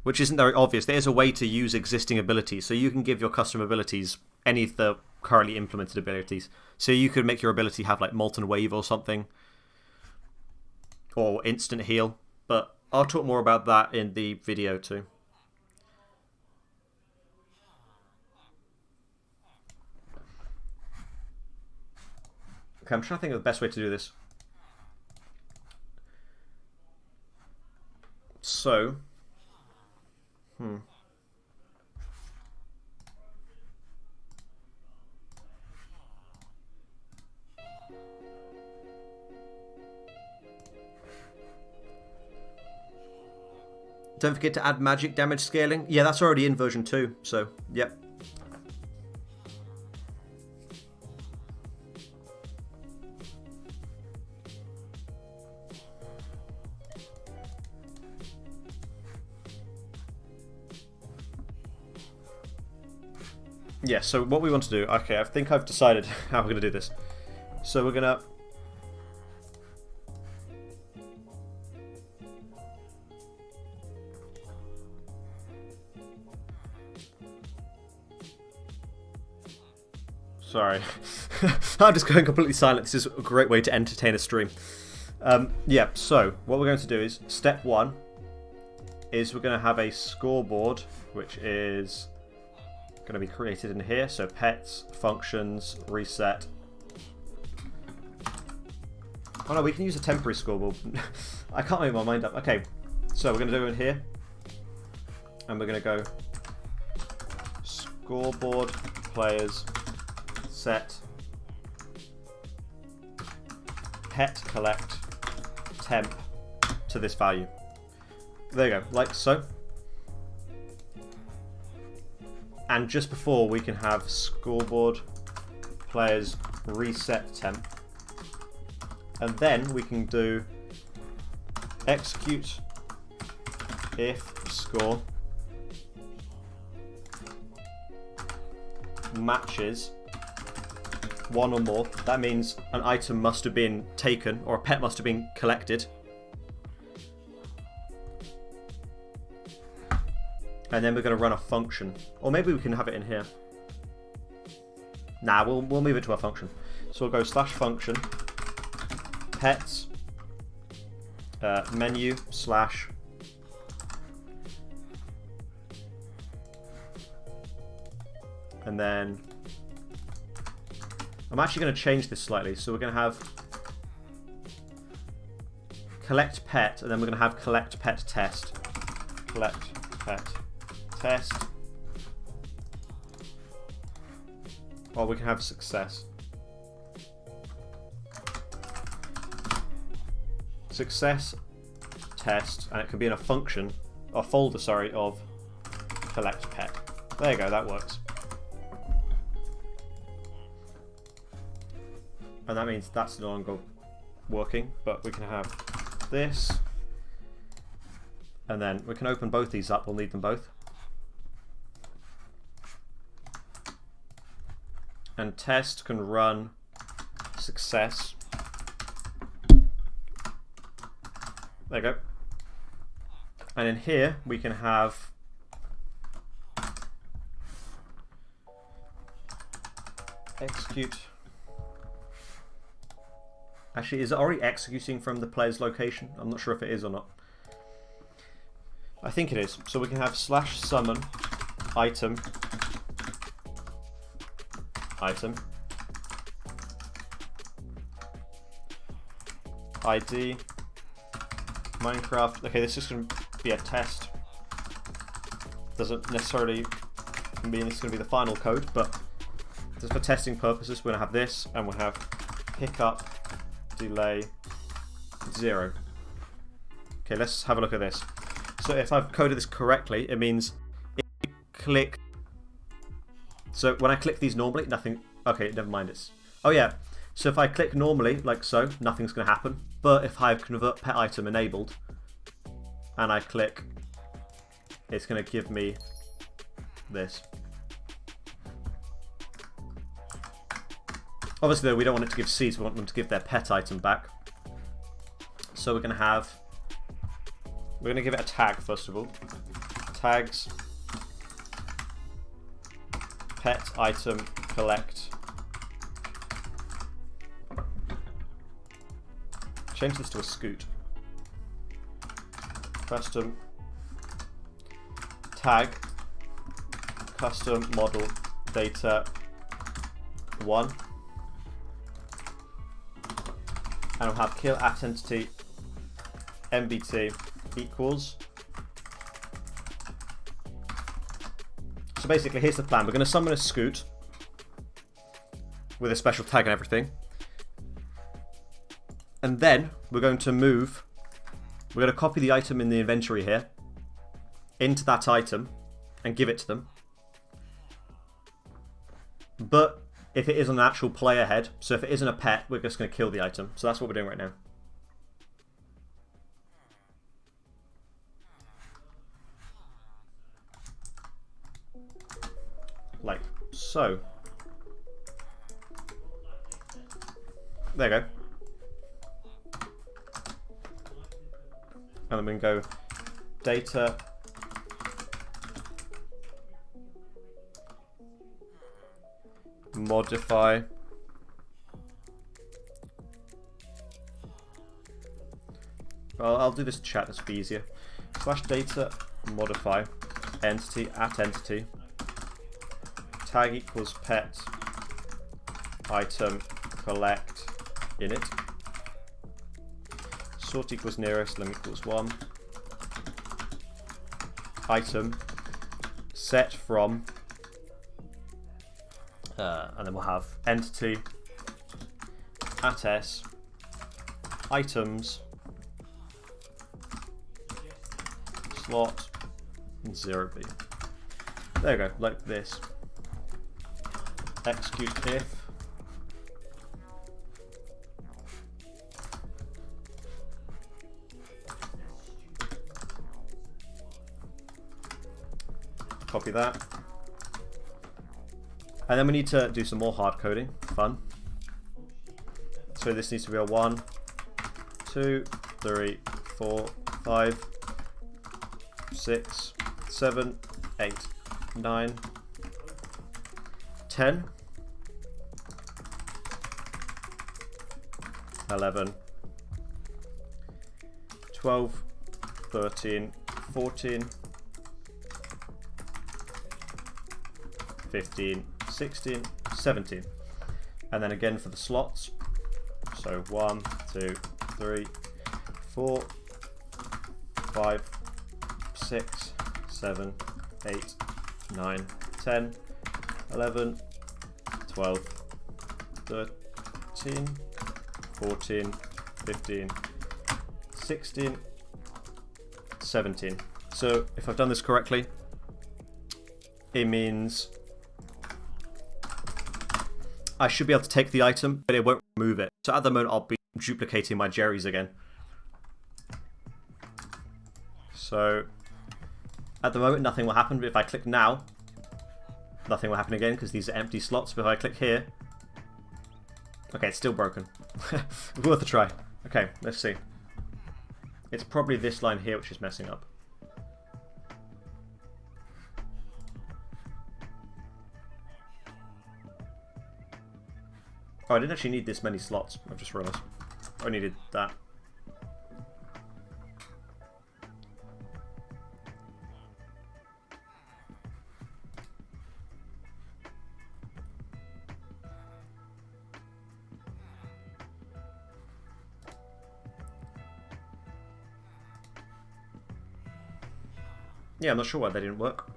which isn't very obvious. There is a way to use existing abilities. So you can give your custom abilities any of the currently implemented abilities. So you could make your ability have like Molten Wave or something. Or Instant Heal. But I'll talk more about that in the video too. Okay, I'm trying to think of the best way to do this. So, don't forget to add magic damage scaling. Yeah, that's already in version 2, so, yep. Yeah, so what we want to do, okay, I think I've decided how we're going to do this. So we're going to... Sorry. I'm just going completely silent. This is a great way to entertain a stream. Yeah, so what we're going to do is, step 1 is we're going to have a scoreboard, which is going to be created in here. So pets, functions, reset. Oh no, we can use a temporary scoreboard. I can't make my mind up. Okay, so we're going to do it in here. And we're going to go scoreboard players set pet collect temp to this value. There you go, like so. And just before we can have scoreboard players reset temp. And then we can do execute if score matches 1 or more. That means an item must have been taken or a pet must have been collected. And then we're going to run a function. Or maybe we can have it in here. Nah, we'll move it to a function. So we'll go /function pets menu slash and then I'm actually going to change this slightly. So we're going to have collect pet, and then we're going to have collect pet test. Collect pet test. Or we can have success. Success test, and it can be in a function, or folder, sorry, of collect pet. There you go, that works. And that means that's no longer working, but we can have this. And then we can open both these up, we'll need them both. And test can run success. There you go. And in here we can have execute. Actually, is it already executing from the player's location? I'm not sure if it is or not. I think it is. So we can have /summon item ID Minecraft. Okay, this is going to be a test. Doesn't necessarily mean it's going to be the final code, but Just for testing purposes, we're going to have this, and we'll have pickup delay 0. Okay, let's have a look at this. So if I've coded this correctly, it means if you click... So when I click these normally, nothing... Okay, never mind. It's... Oh yeah. So if I click normally, like so, nothing's going to happen. But if I have convert pet item enabled, and I click, it's going to give me this. Obviously, though, we don't want it to give seeds. We want them to give their pet item back. So we're going to have... We're going to give it a tag, first of all. Tags pet item collect. Change this to a scoot. Custom tag custom model data 1. And we'll have kill at entity MBT equals. So basically, here's the plan. We're going to summon a scoot with a special tag and everything. And then we're going to move, we're going to copy the item in the inventory here into that item and give it to them. But if it is an actual player head, so if it isn't a pet, we're just going to kill the item. So that's what we're doing right now. Like so. There you go. And then we can go data modify well, I'll do this chat, this will be easier. / data modify entity at entity tag equals pet item collect init sort equals nearest lim equals 1 item set from and then we'll have entity at s items slot 0b. There you go, like this. Execute if copy that. And then we need to do some more hard coding. Fun. So this needs to be a 1, 2, 3, 4, 5, 6, 7, 8, 9, 10, 11, 12, 13, 14, 15, 16, 17. And then again for the slots. So 1, 2, 3, 4, 5, 6, 7, 8, 9, 10, 11, 12, 13, 14, 15, 16, 17. So if I've done this correctly, it means I should be able to take the item, but it won't remove it. So at the moment, I'll be duplicating my Jerry's again. So at the moment, nothing will happen. But if I click now, nothing will happen again because these are empty slots. But if I click here, okay, it's still broken. Worth a try. Okay, let's see. It's probably this line here which is messing up. Oh, I didn't actually need this many slots. I've just realised. I needed that. Yeah, I'm not sure why they didn't work.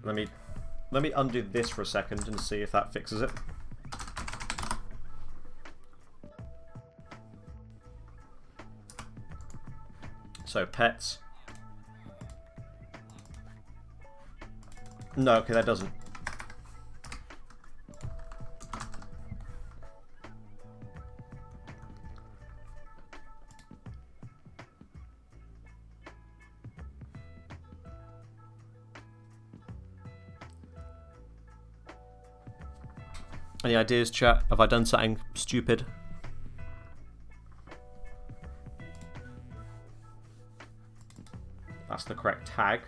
let me undo this for a second and see if that fixes it. So pets. No, okay, that doesn't. Any ideas, chat? Have I done something stupid? That's the correct tag.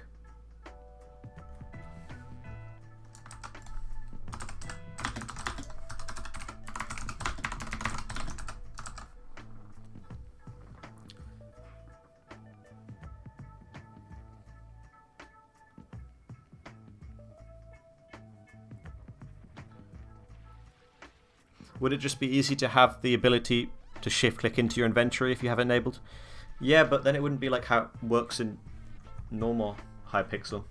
Would it just be easy to have the ability to shift click into your inventory if you have it enabled? Yeah, but then it wouldn't be like how it works in normal Hypixel.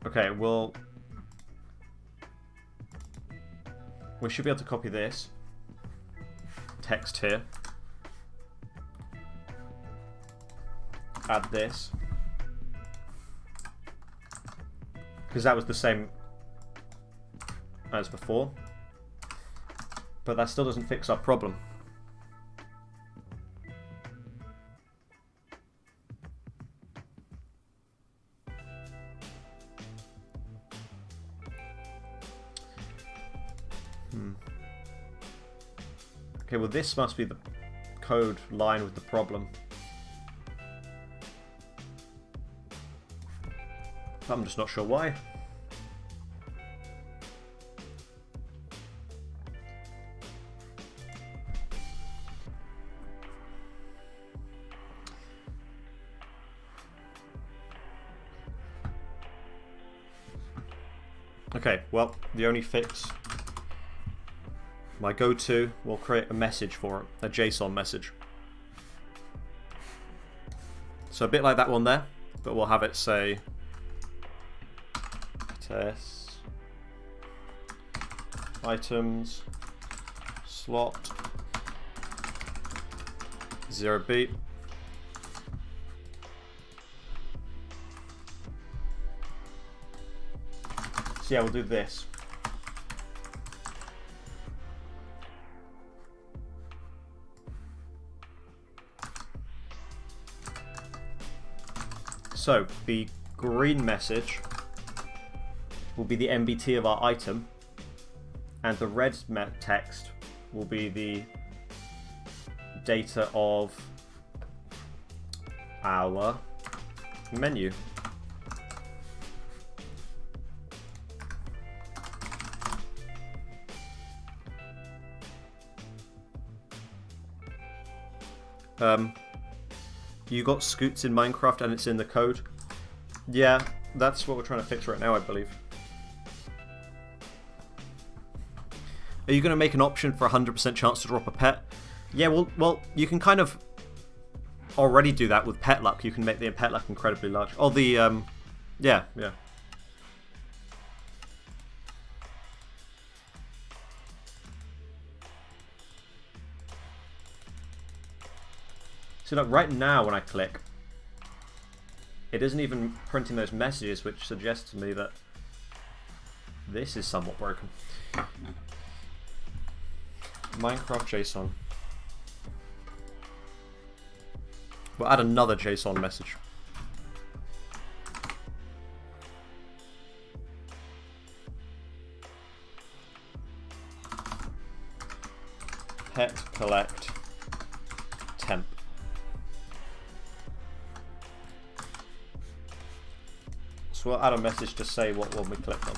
Okay, well, we should be able to copy this text here, add this, because that was the same as before, but that still doesn't fix our problem. Okay, well this must be the code line with the problem. I'm just not sure why. Okay, well, the only fix, my go-to will create a message for it, a JSON message. So a bit like that one there, but we'll have it say test items slot 0B. So yeah, we'll do this. So the green message will be the MBT of our item, and the red text will be the data of our menu. You got scoots in Minecraft and it's in the code? Yeah, that's what we're trying to fix right now, I believe. Are you going to make an option for 100% chance to drop a pet? Yeah, well, you can kind of already do that with pet luck. You can make the pet luck incredibly large. Oh, the, yeah. So look, right now when I click, it isn't even printing those messages, which suggests to me that this is somewhat broken. Minecraft JSON. We'll add another JSON message. Pet collect temp. So we'll add a message to say what one we clicked on.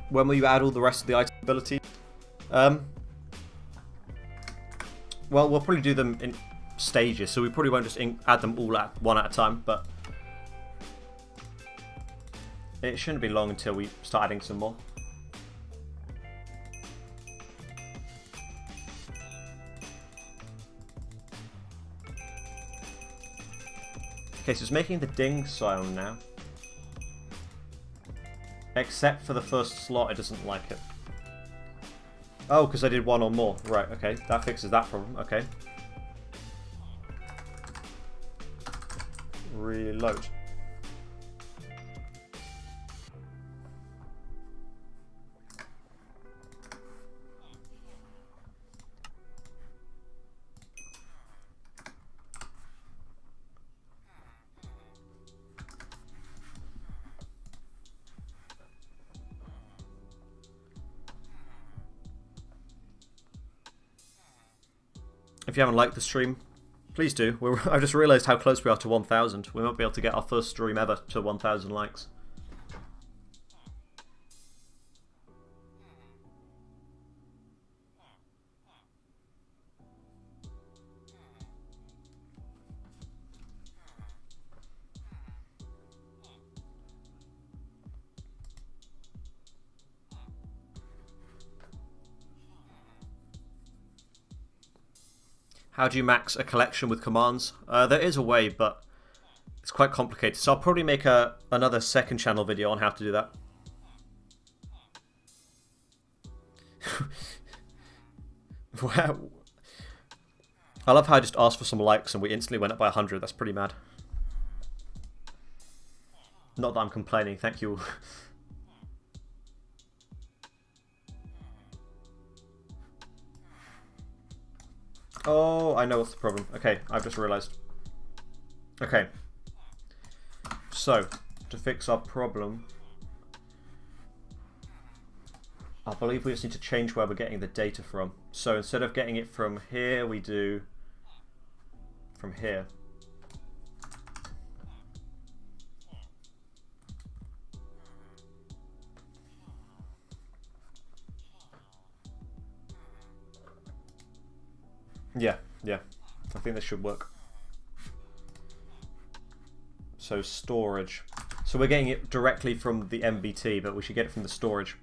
When will you add all the rest of the item ability? Well, we'll probably do them in stages, so we probably won't just add them all one at a time, but it shouldn't be long until we start adding some more. Okay, so it's making the ding sound now. Except for the first slot, it doesn't like it. Oh, because I did one or more. Right, okay. That fixes that problem. Okay. Reload. If you haven't liked the stream, please do. I just realised how close we are to 1,000. We might be able to get our first stream ever to 1,000 likes. How do you max a collection with commands? There is a way, but it's quite complicated. So I'll probably make another second channel video on how to do that. Wow. I love how I just asked for some likes and we instantly went up by 100. That's pretty mad. Not that I'm complaining, thank you. Oh, I know what's the problem. Okay, I've just realised. Okay. So, to fix our problem, I believe we just need to change where we're getting the data from. So instead of getting it from here, we do from here. Yeah. I think this should work. So storage. So we're getting it directly from the MBT, but we should get it from the storage.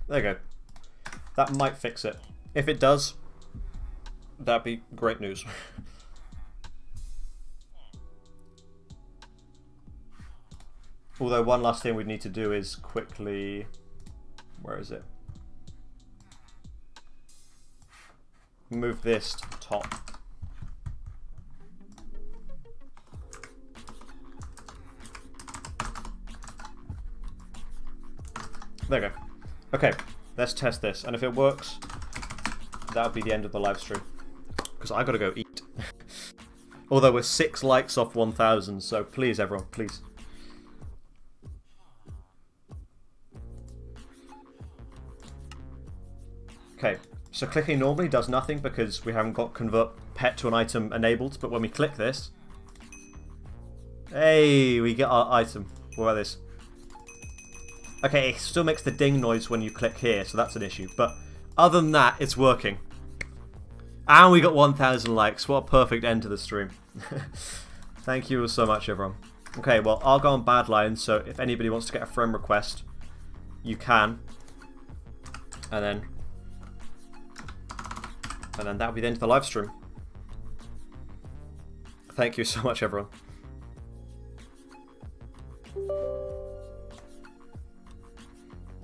There you go. That might fix it. If it does, that'd be great news. Although one last thing we need to do is quickly... Where is it? Move this to the top. There you go. Okay, let's test this. And if it works, that'll be the end of the live stream. Because I gotta go eat. Although we're 6 likes off 1,000, so please everyone, please. Okay, so clicking normally does nothing because we haven't got convert pet to an item enabled, but when we click this, hey, we get our item. What about this? Okay, it still makes the ding noise when you click here, so that's an issue. But other than that, it's working. And we got 1,000 likes. What a perfect end to the stream. Thank you so much, everyone. Okay, well, I'll go on bad line, so if anybody wants to get a friend request, you can. And then that'll be the end of the live stream. Thank you so much, everyone.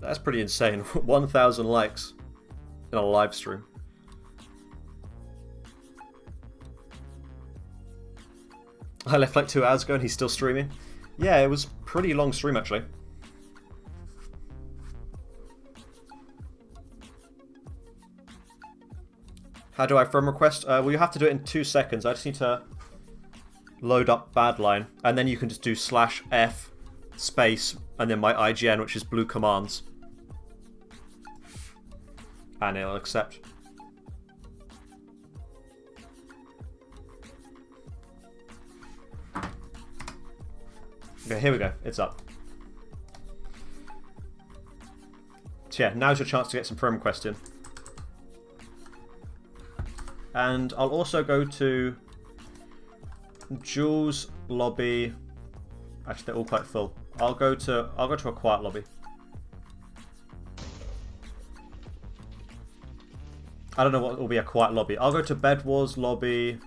That's pretty insane. 1,000 likes in a live stream. I left like 2 hours ago and he's still streaming. Yeah, it was a pretty long stream actually. How do I friend request? Well, you have to do it in 2 seconds. I just need to load up Badline, and then you can just do /F space and then my IGN, which is BlueCommands, and it'll accept. Okay, here we go. It's up. So yeah, now's your chance to get some friend requests in. And I'll also go to Jules lobby. Actually, they're all quite full. I'll go to a quiet lobby. I don't know what will be a quiet lobby. I'll go to Bed Wars lobby.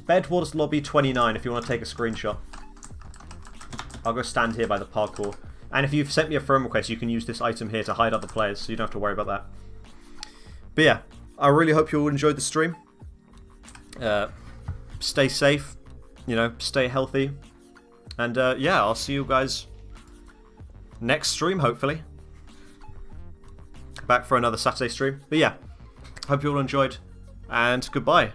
Bed Wars lobby 29 if you want to take a screenshot. I'll go stand here by the parkour. And if you've sent me a friend request, you can use this item here to hide other players, so you don't have to worry about that. But yeah, I really hope you all enjoyed the stream. Stay safe, you know, stay healthy. And yeah, I'll see you guys next stream, hopefully. Back for another Saturday stream. But yeah, hope you all enjoyed, and goodbye.